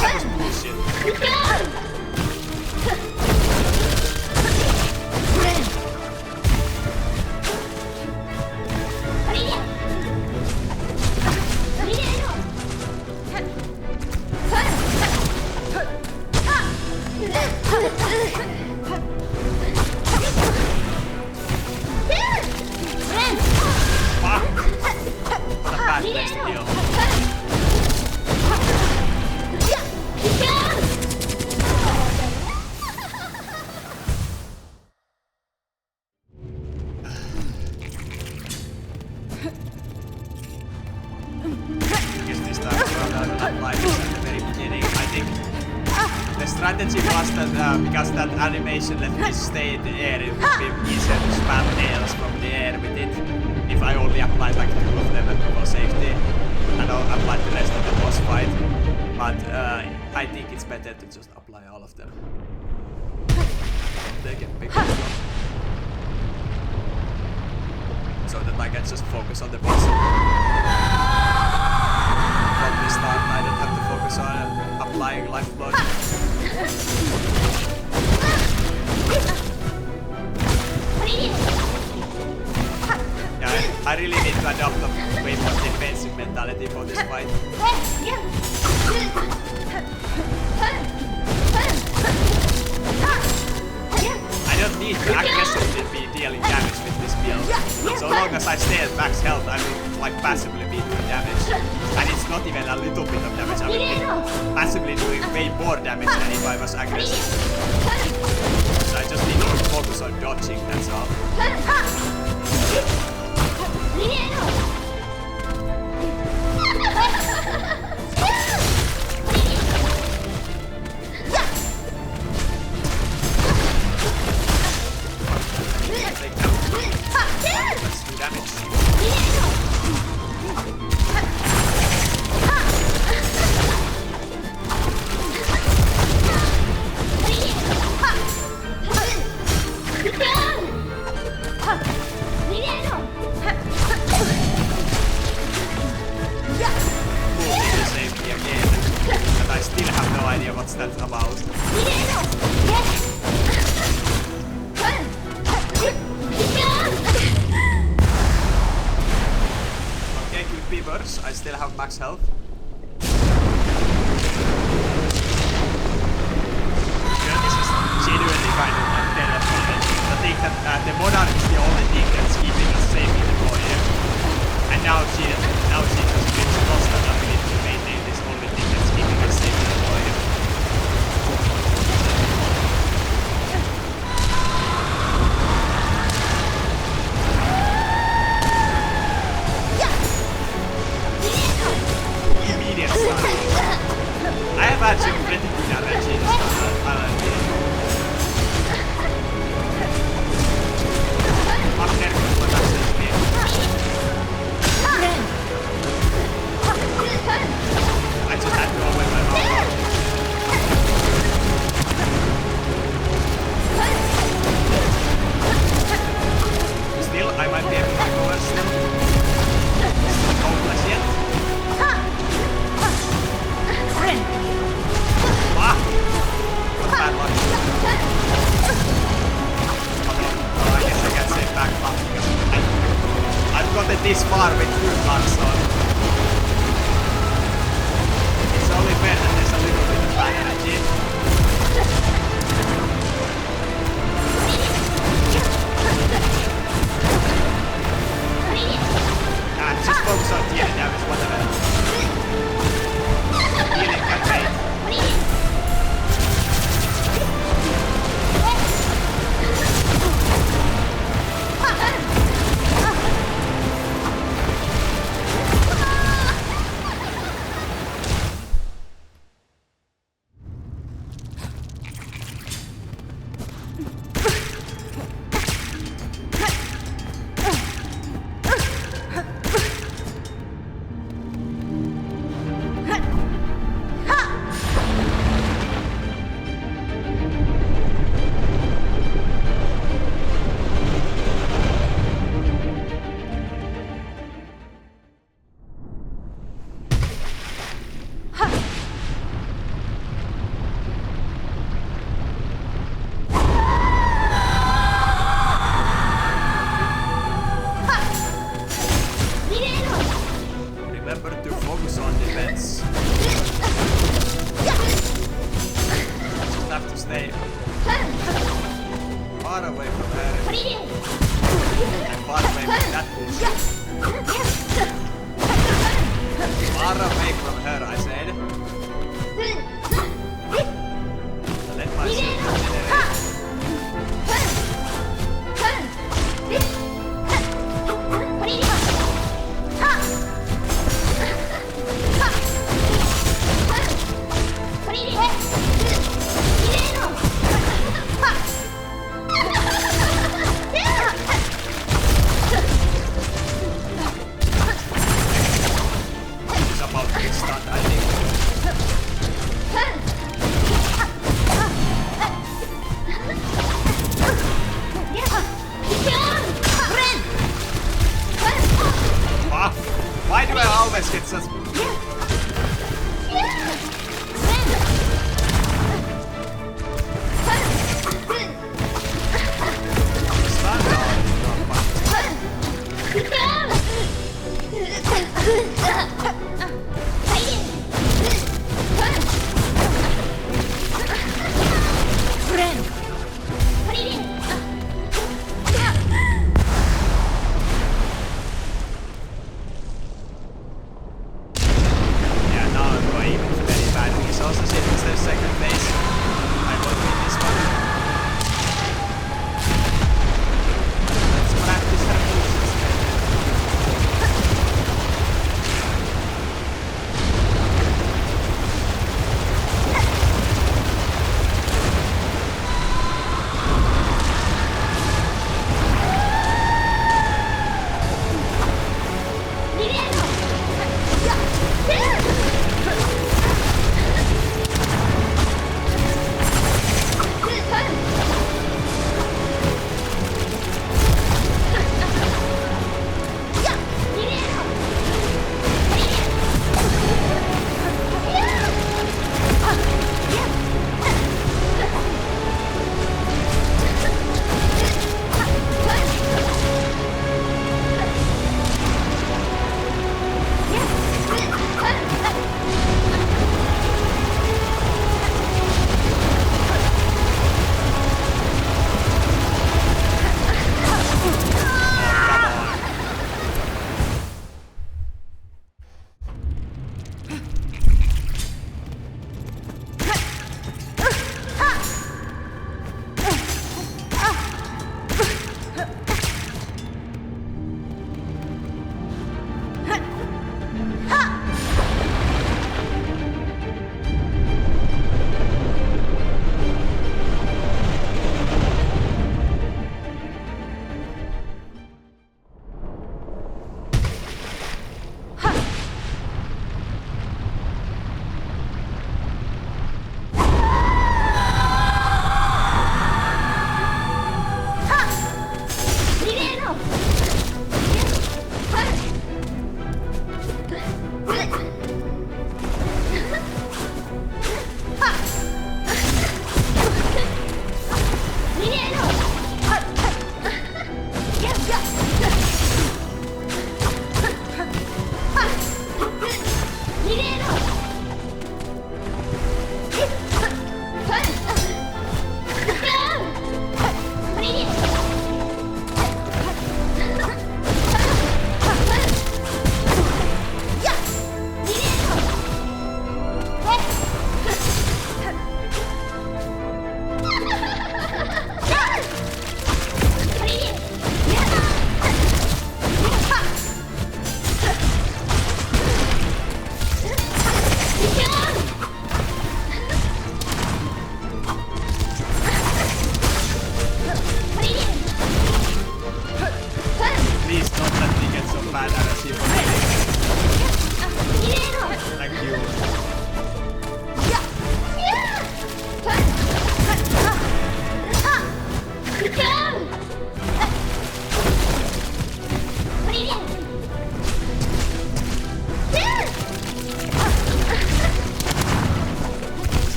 Speaker 1: That was bullshit. Because that animation let me stay in the air, it would be easier to spam nails from the air with it if I only applied like 2 of them for safety and I'll apply the rest of the boss fight. But I think it's better to just apply all of them. They get bigger so that I can just focus on the boss. From the start I don't have to focus on applying life blood. Yeah, I really need to adopt a way more defensive mentality for this fight. I don't need to aggressively be dealing damage with this build. So long as I stay at max health, I will like passively be doing damage. And it's not even a little bit of damage, I will be passively doing way more damage than if I was aggressive. So I just need to focus on dodging, that's all. Let's do damage. I still have no idea what's that about. Okay, could be worse. I still have max health. Yeah, this is genuinely kind of like terrifying. I think that the monarch is the only thing that's keeping us safe in the foyer. And now she just gets lost that ability to maintain this only thing that's keeping us safe in the foyer. Immediate stun. I have actually pretty good damage in I just had to go with my mom. Still, I might be able to recover still. It's not hopeless yet. Ah! What bad luck. I guess I can say back up because I've gotten this far with good luck, so it's only fair that there's a little bit of bad energy. Just focus on dealing damage, whatever. Healing can wait. Far away from her, I said. Let myself regenerate.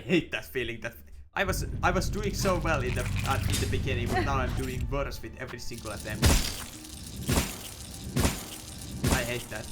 Speaker 1: hate that feeling that I was doing so well in the beginning, but now I'm doing worse with every single attempt. I hate that.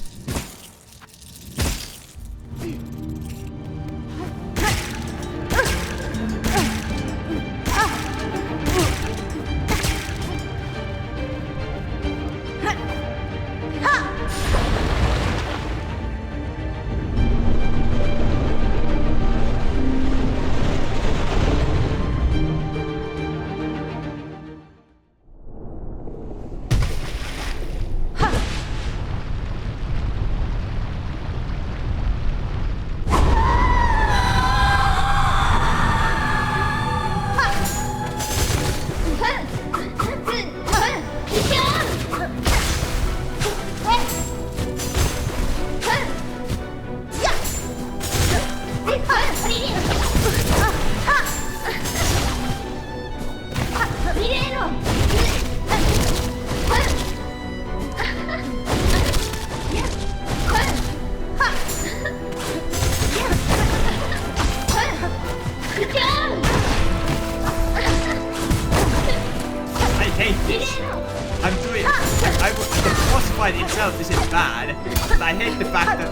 Speaker 1: The boss fight itself isn't bad, but I hate the fact that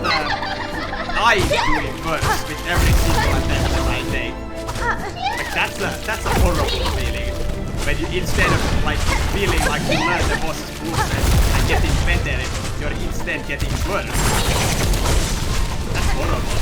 Speaker 1: I'm doing worse with every single attempt that I take. Like that's a horrible feeling. When you, instead of like feeling like you learn the boss's movement and getting better, you're instead getting worse. That's horrible.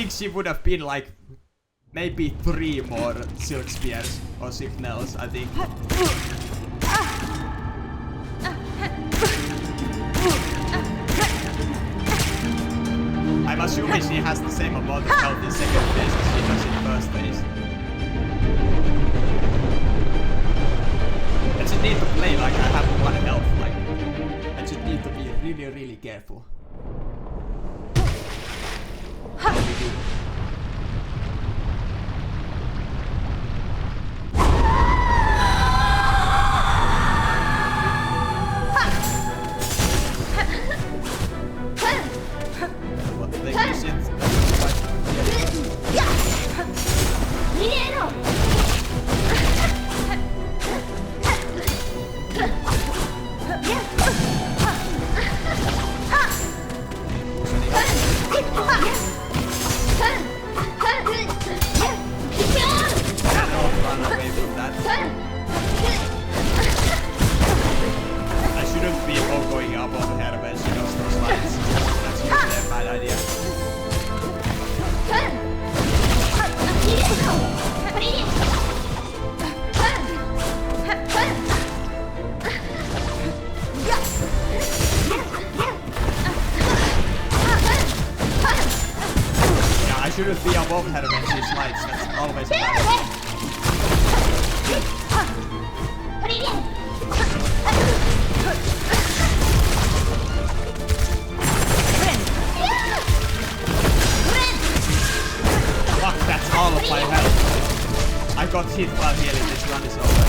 Speaker 1: She would have been like maybe 3 more silk spears or signals, I think. I'm assuming she has the same amount of health in second phase as she does in first phase. just need to play like I have one health. Like I just need to be really, really careful. What the thing is it? Run away from that. I shouldn't be going above her when she does those slides. That's usually a bad idea. Yeah, I shouldn't be above her when she slides. That's always a bad idea. Fuck, that's all of my health. I got hit while healing. This run is over.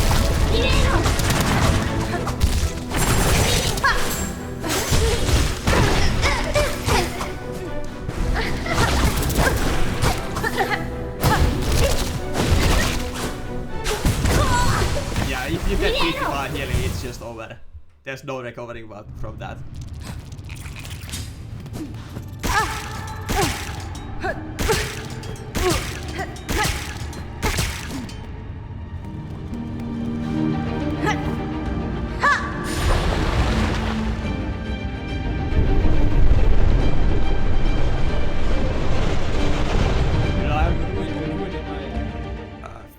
Speaker 1: Yeah, if you get hit while healing, it's just over. There's no recovering from that.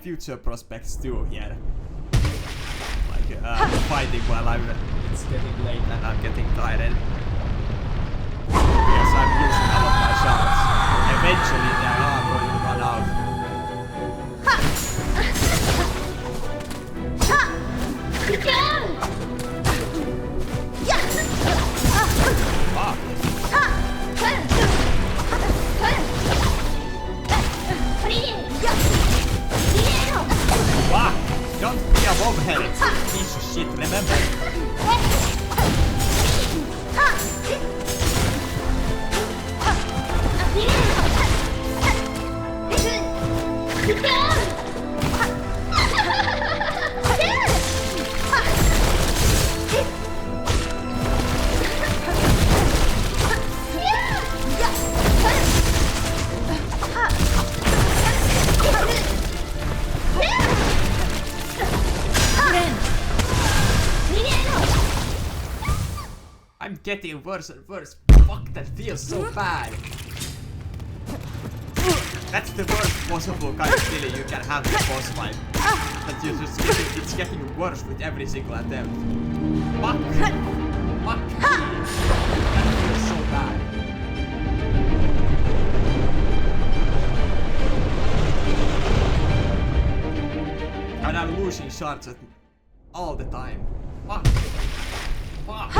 Speaker 1: Future prospects too here. Like fighting while it's getting late and I'm getting tired. Because I'm using all of my shots. Eventually they are going to run out. Fuck! Don't be above her, piece of shit, remember? I'm getting worse and worse. Fuck, that feels so bad. That's the worst possible kind of feeling you can have in a boss fight. That you're just it's getting worse with every single attempt. Fuck! Fuck! That feels so bad. And I'm losing shards all the time. Fuck! Fuck!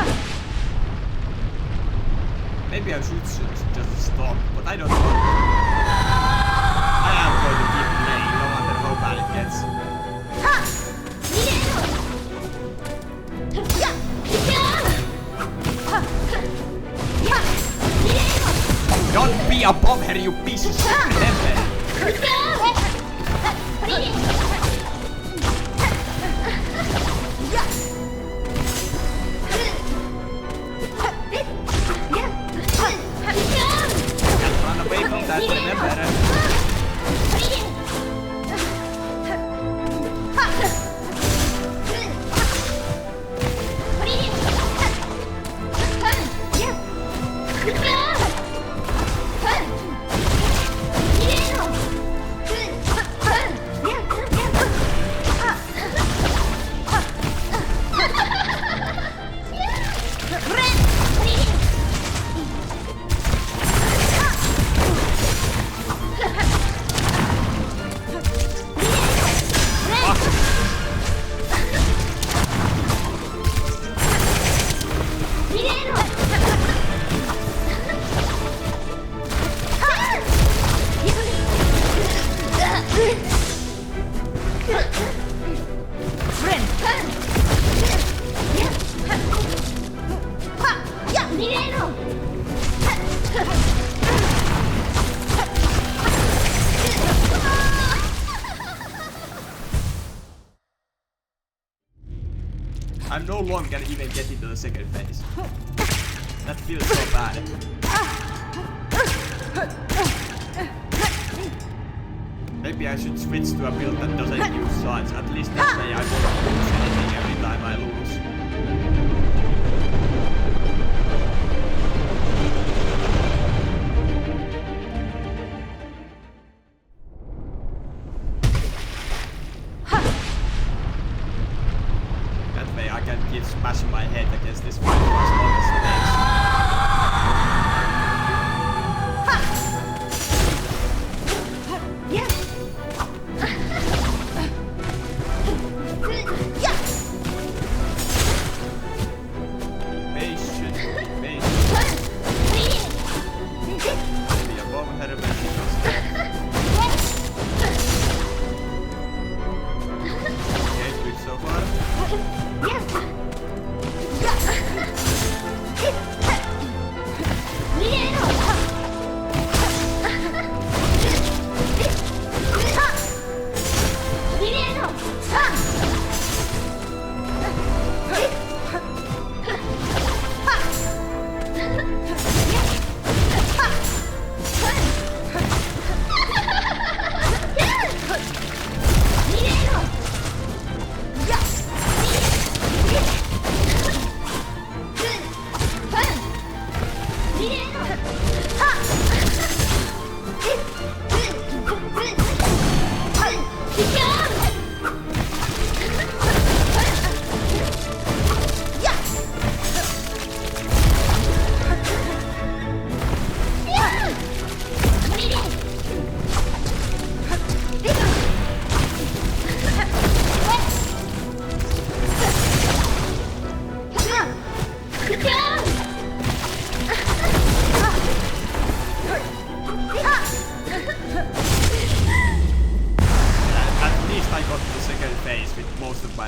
Speaker 1: Maybe I should just stop, but I don't know. I am going to keep playing, no matter how bad it gets. Don't be above her, you piece of shit, remember? Run away from that, remember? no longer even get into the second phase. That feels so bad. Maybe I should switch to a build that doesn't use shards. At least that way I won't lose anything every time I lose. That way I can keep smashing my head against this fight for as long as it takes.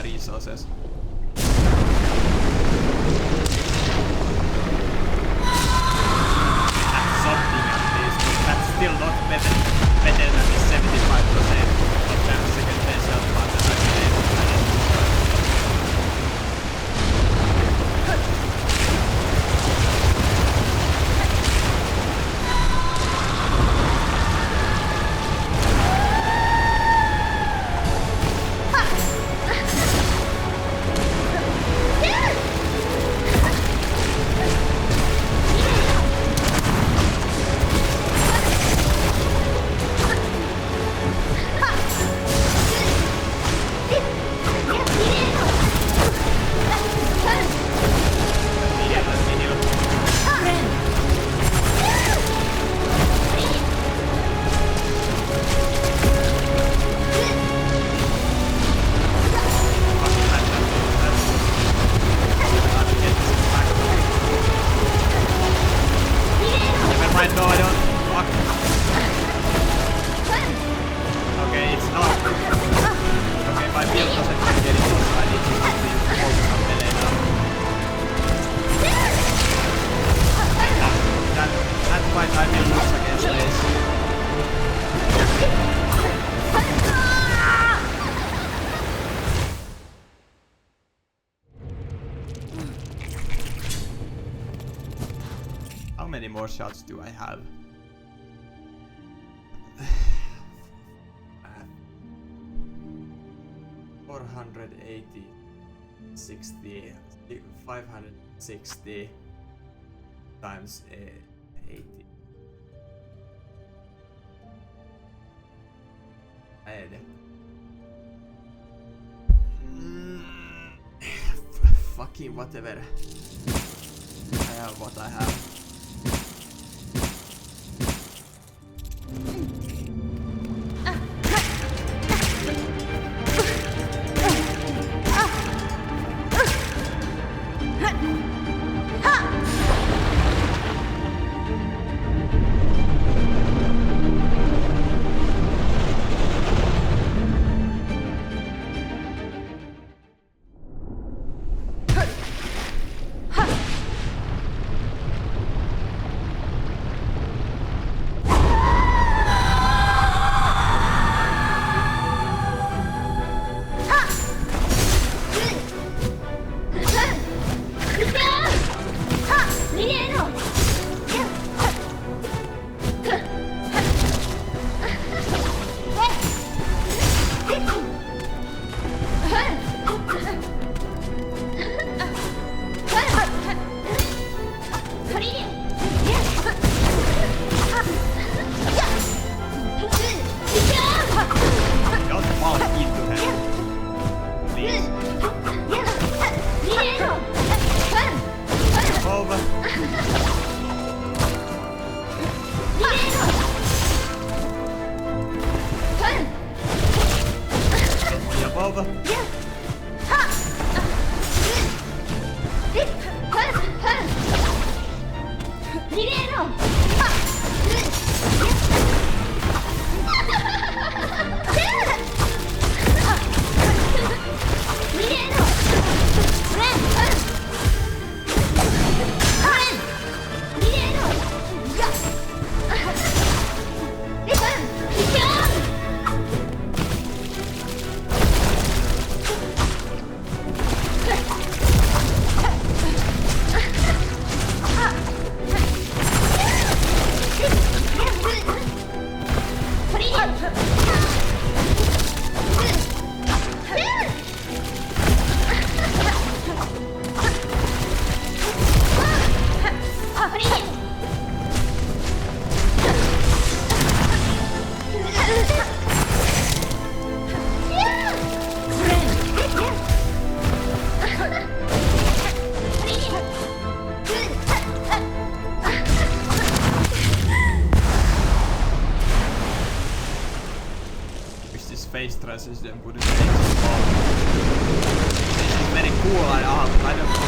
Speaker 1: Resources. That's something at least, but that's still not better than the 75% of the second phase health bar that I made. How many more shots do I have? 480, 60, 560 times 80. Fucking whatever. I have what I have. Face transition wouldn't take so long. This is very cool. I don't know.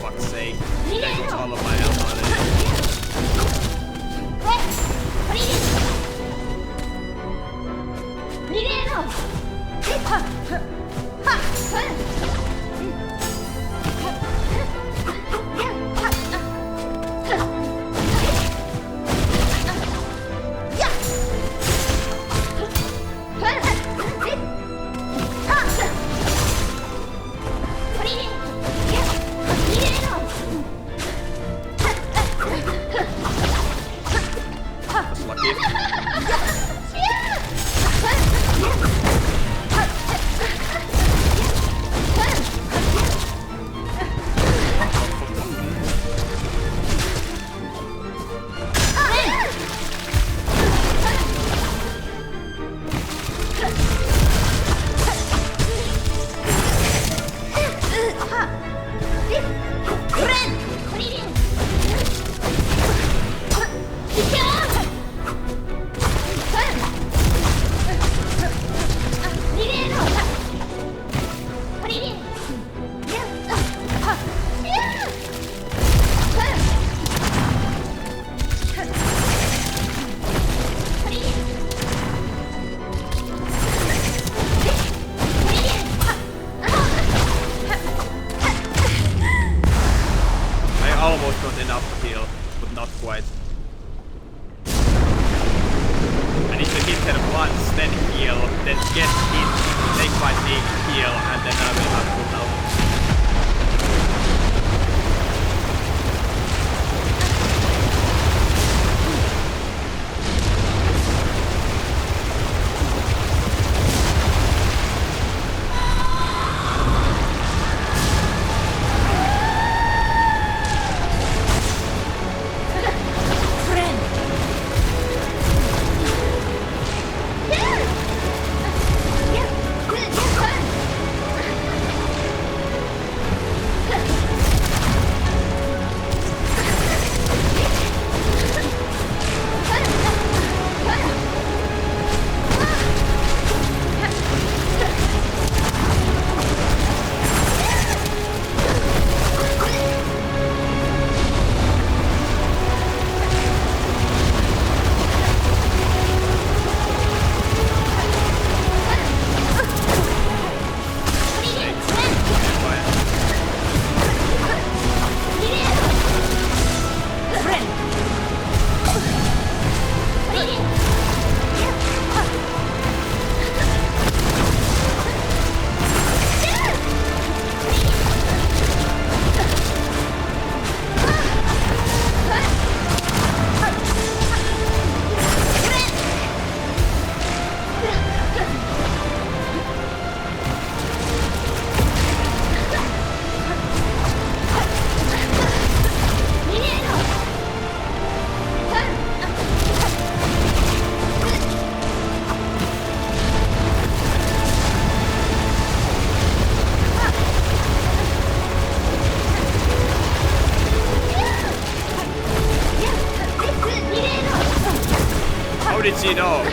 Speaker 1: Fuck's sake. There goes all of my ammo. Almost got enough to heal, but not quite. I need to hit her once, then heal, then get hit, take my thing, heal, and then I will have full health. she know?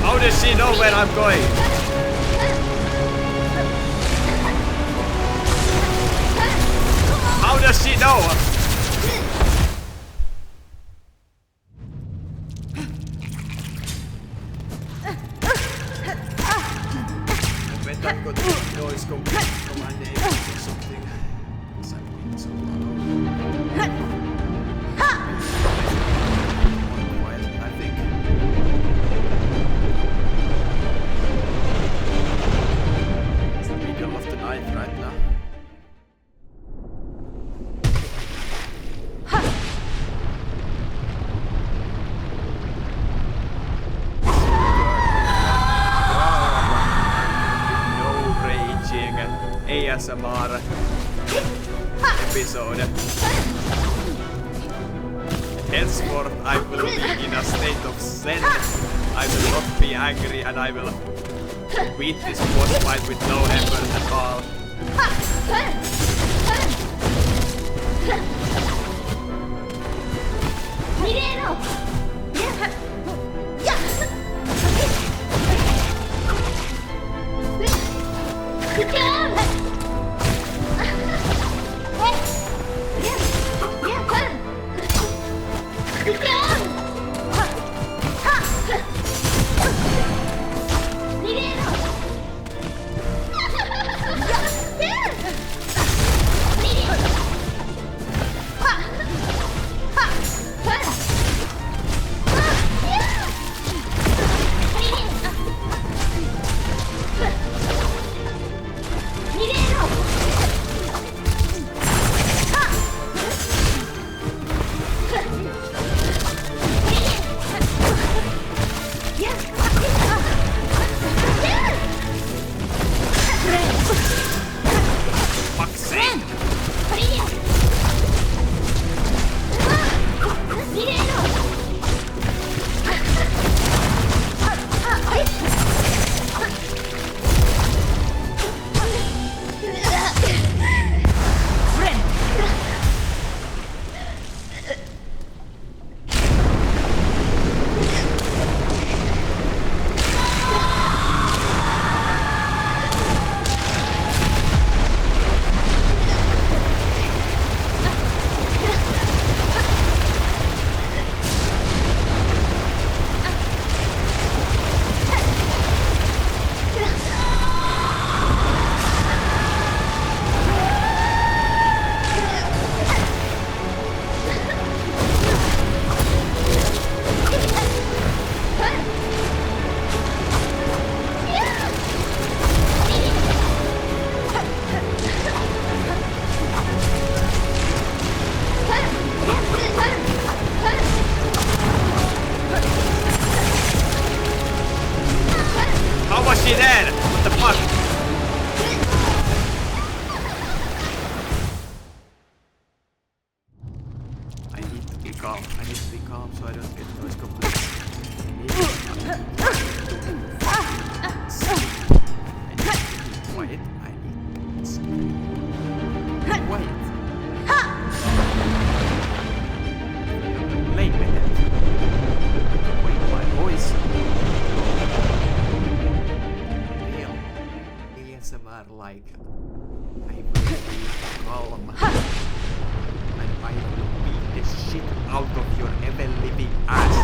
Speaker 1: How does she know where I'm going? How does she know? I bet I've got the noise from my neighbors or something. Because I'm being so loud. More quiet, I think. It's the middle of the night right now. ASMR episode. Henceforth I will be in a state of zen. I will not be angry and I will beat this boss fight with no effort at all. Like I will be calm and I will beat the shit out of your ever-living ass.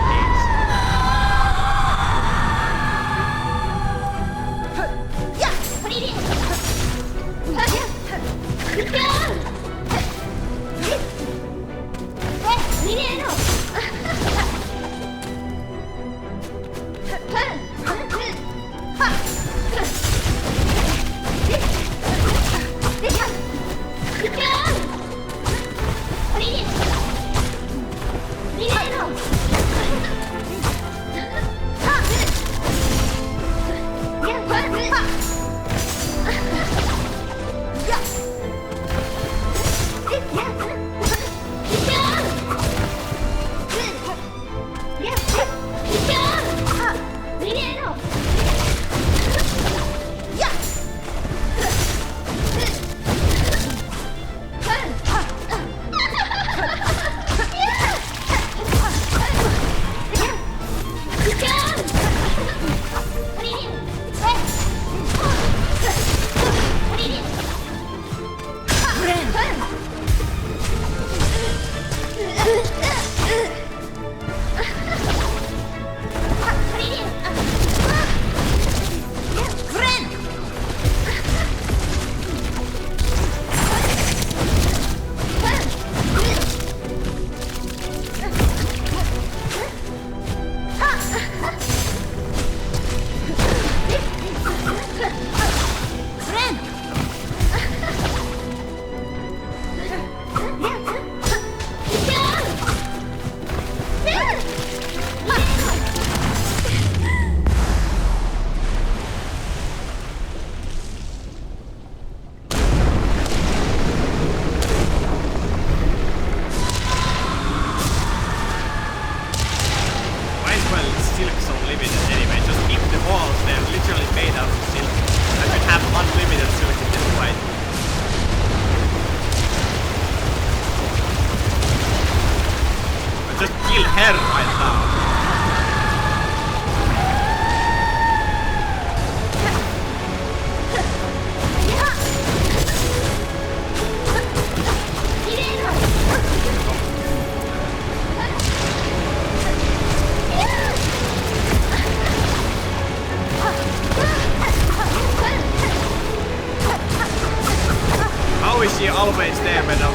Speaker 1: always there when I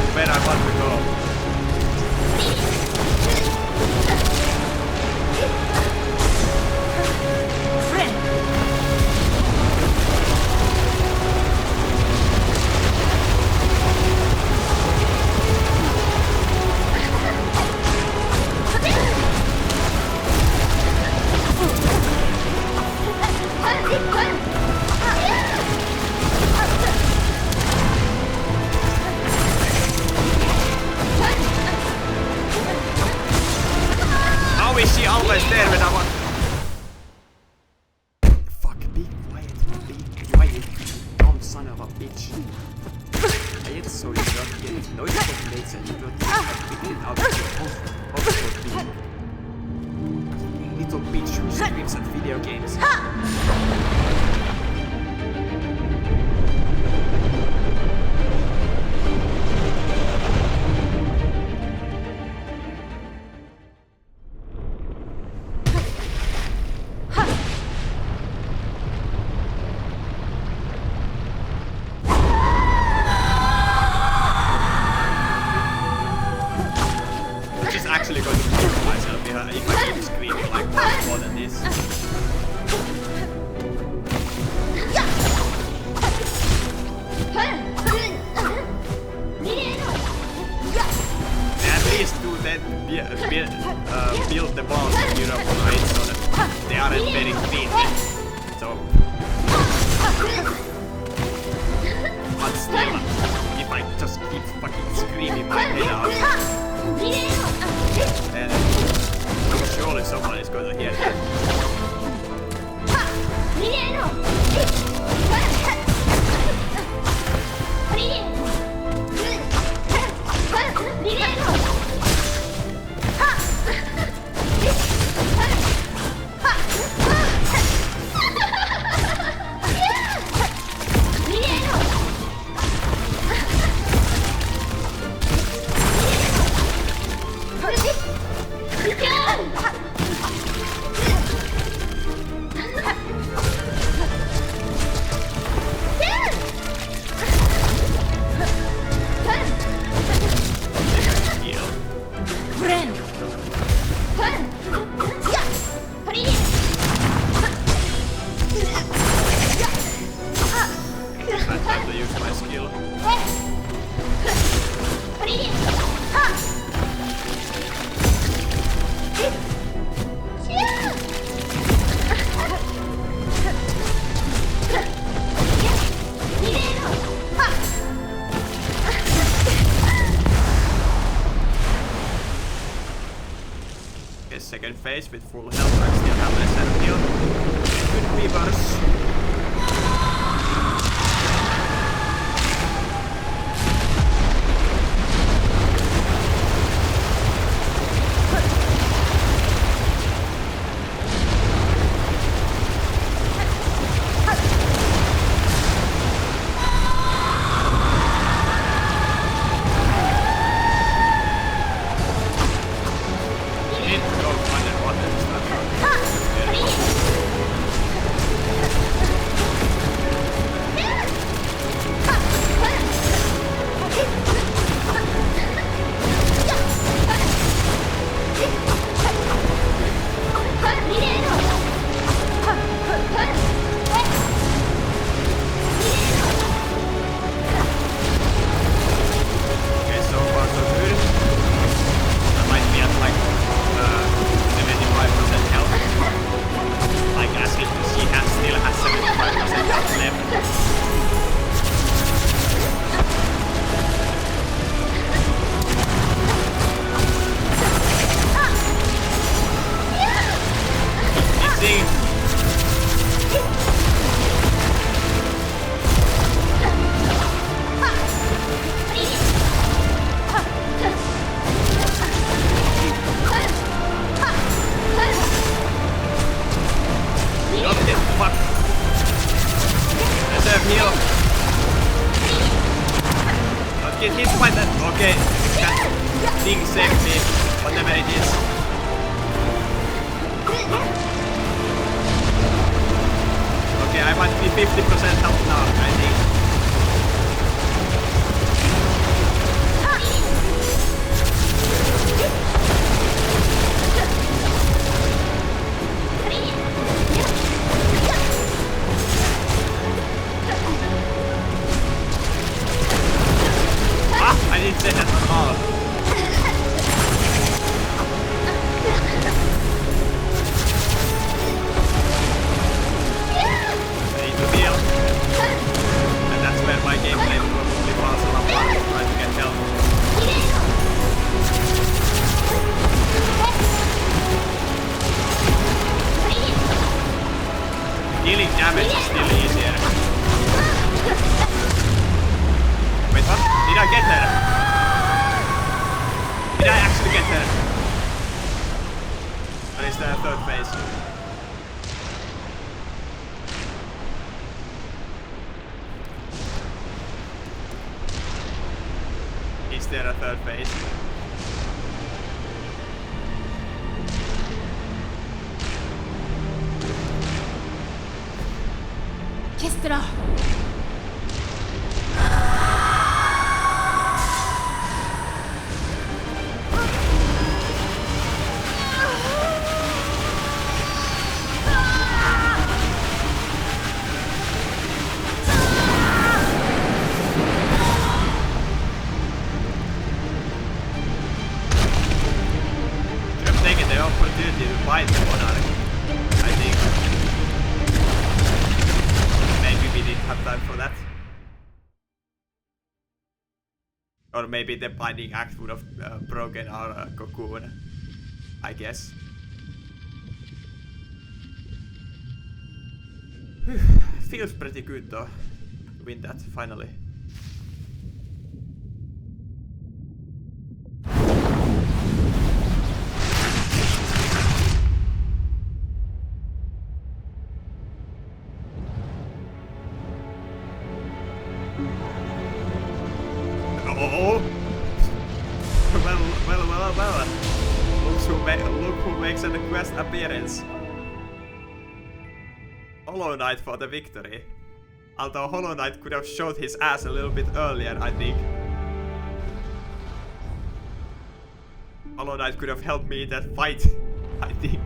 Speaker 1: want to go.
Speaker 3: Friend.
Speaker 1: How is she always there when I want? Fuck, be quiet, be quiet, dumb son of a bitch. I get so you don't get noise from mates and you don't get it out of your household being. Little bitch who screams at video games. Actually going to kill myself if I keep screaming like more than this. At least do that build the balls in Europe right so that they aren't very thin. So, but still, if I just keep fucking screaming my head out, then surely someone is going to hear that. Second phase with full health, I still have less than heal. It could be worse. Get hit by that. Okay, that thing saved me, whatever it is. Okay, I might be 50% health now, I think. dealing damage is still easier. Wait, what? Did I get her? Did I actually get her? Or is there a third phase? Is there a third phase?
Speaker 4: Kestra!
Speaker 1: Opportunity to fight the monarch, I think. Maybe we didn't have time for that. Or maybe the binding act would have broken our cocoon, I guess. Feels pretty good though, to win that finally. Oh! Well. Look who makes a quest appearance. Hollow Knight for the victory. Although Hollow Knight could have showed his ass a little bit earlier, I think. Hollow Knight could have helped me in that fight, I think.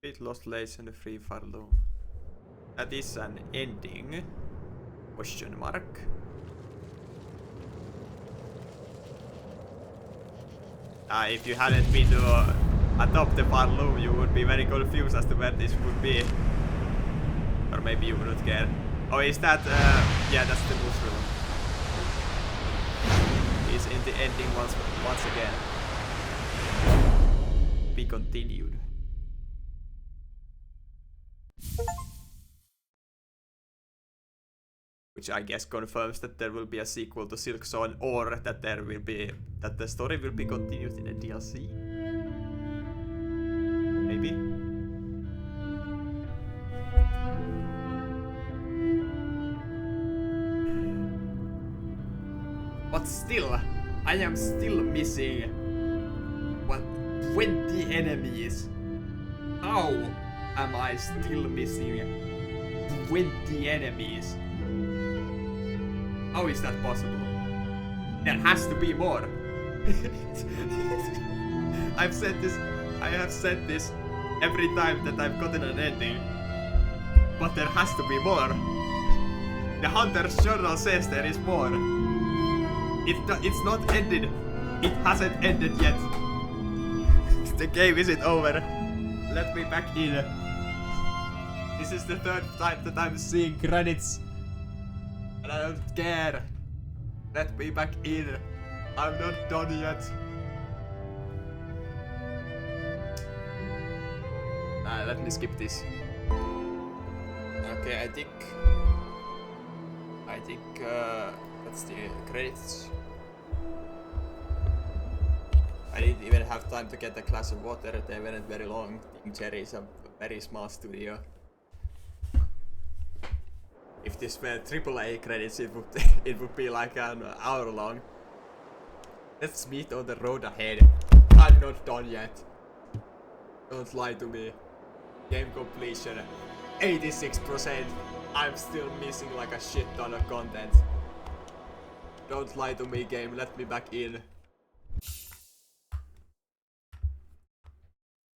Speaker 1: It lost lace and a free Farloom. That is an ending? Question mark. If you hadn't been to atop the Farloom, you would be very confused as to where this would be. Or maybe you wouldn't care. Oh, is that yeah, that's the mushroom. He's in the ending once again. Be continued. Which I guess confirms that there will be a sequel to Silksong, or that the story will be continued in a DLC. Maybe. But still, I am still missing 20 enemies. How am I still missing 20 enemies? How is that possible? There has to be more. I have said this every time that I've gotten an ending. But there has to be more. The Hunter's Journal says there is more. It's not ended. It hasn't ended yet. The game isn't over. Let me back in. This is the third time that I'm seeing credits. And I don't care. Let me back in. I'm not done yet. Let me skip this. Okay, I think that's the credits. I didn't even have time to get a glass of water. They weren't very long. Team Cherry is a very small studio. If this were AAA credits, it would be like an hour long. Let's meet on the road ahead. I'm not done yet. Don't lie to me. Game completion 86%. I'm still missing like a shit ton of content. Don't lie to me, game. Let me back in.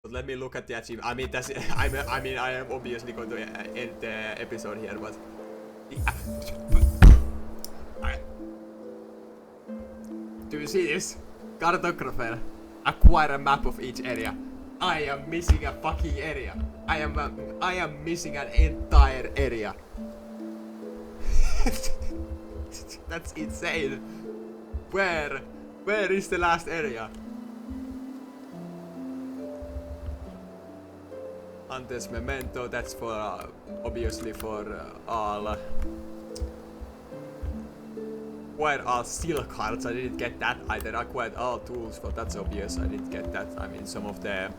Speaker 1: But let me look at the achievement. I mean, that's. I am obviously going to end the episode here, but. Do you see this? Cartographer. Acquire a map of each area. I am missing a fucking area. I am missing an entire area. That's insane. Where is the last area? Hunter's Memento, that's for obviously for all. Acquired all steel cards, I didn't get that either. Acquired all tools, but that's obvious, I didn't get that. I mean, some of the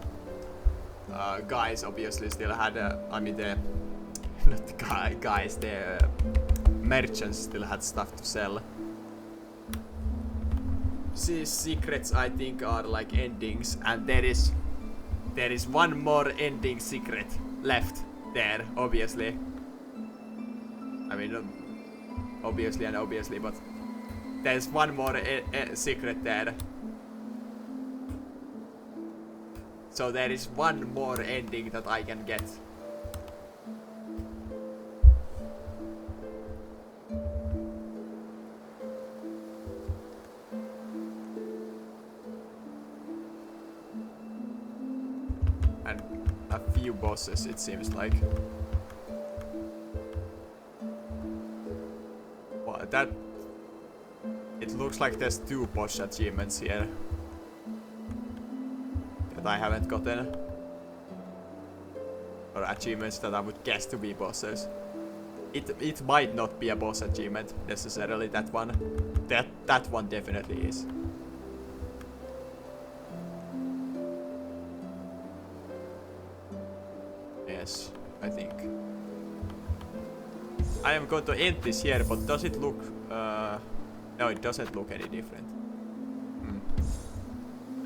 Speaker 1: guys obviously still had, I mean the, not the guys, the merchants still had stuff to sell. These secrets I think are like endings, and there is one more ending secret left there, obviously. I mean, obviously and obviously, but there's one more secret there. So there is one more ending that I can get. And a few bosses, it seems like. Well, that... It looks like there's 2 boss achievements here that I haven't gotten. Or achievements that I would guess to be bosses. It might not be a boss achievement necessarily, that one. That one definitely is. Yes, I think. I am going to end this here, but does it look... no, it doesn't look any different.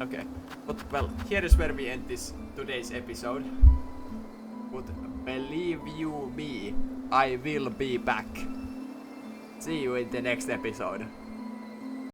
Speaker 1: Okay, but well, here is where we end this today's episode. But believe you me, I will be back. See you in the next episode.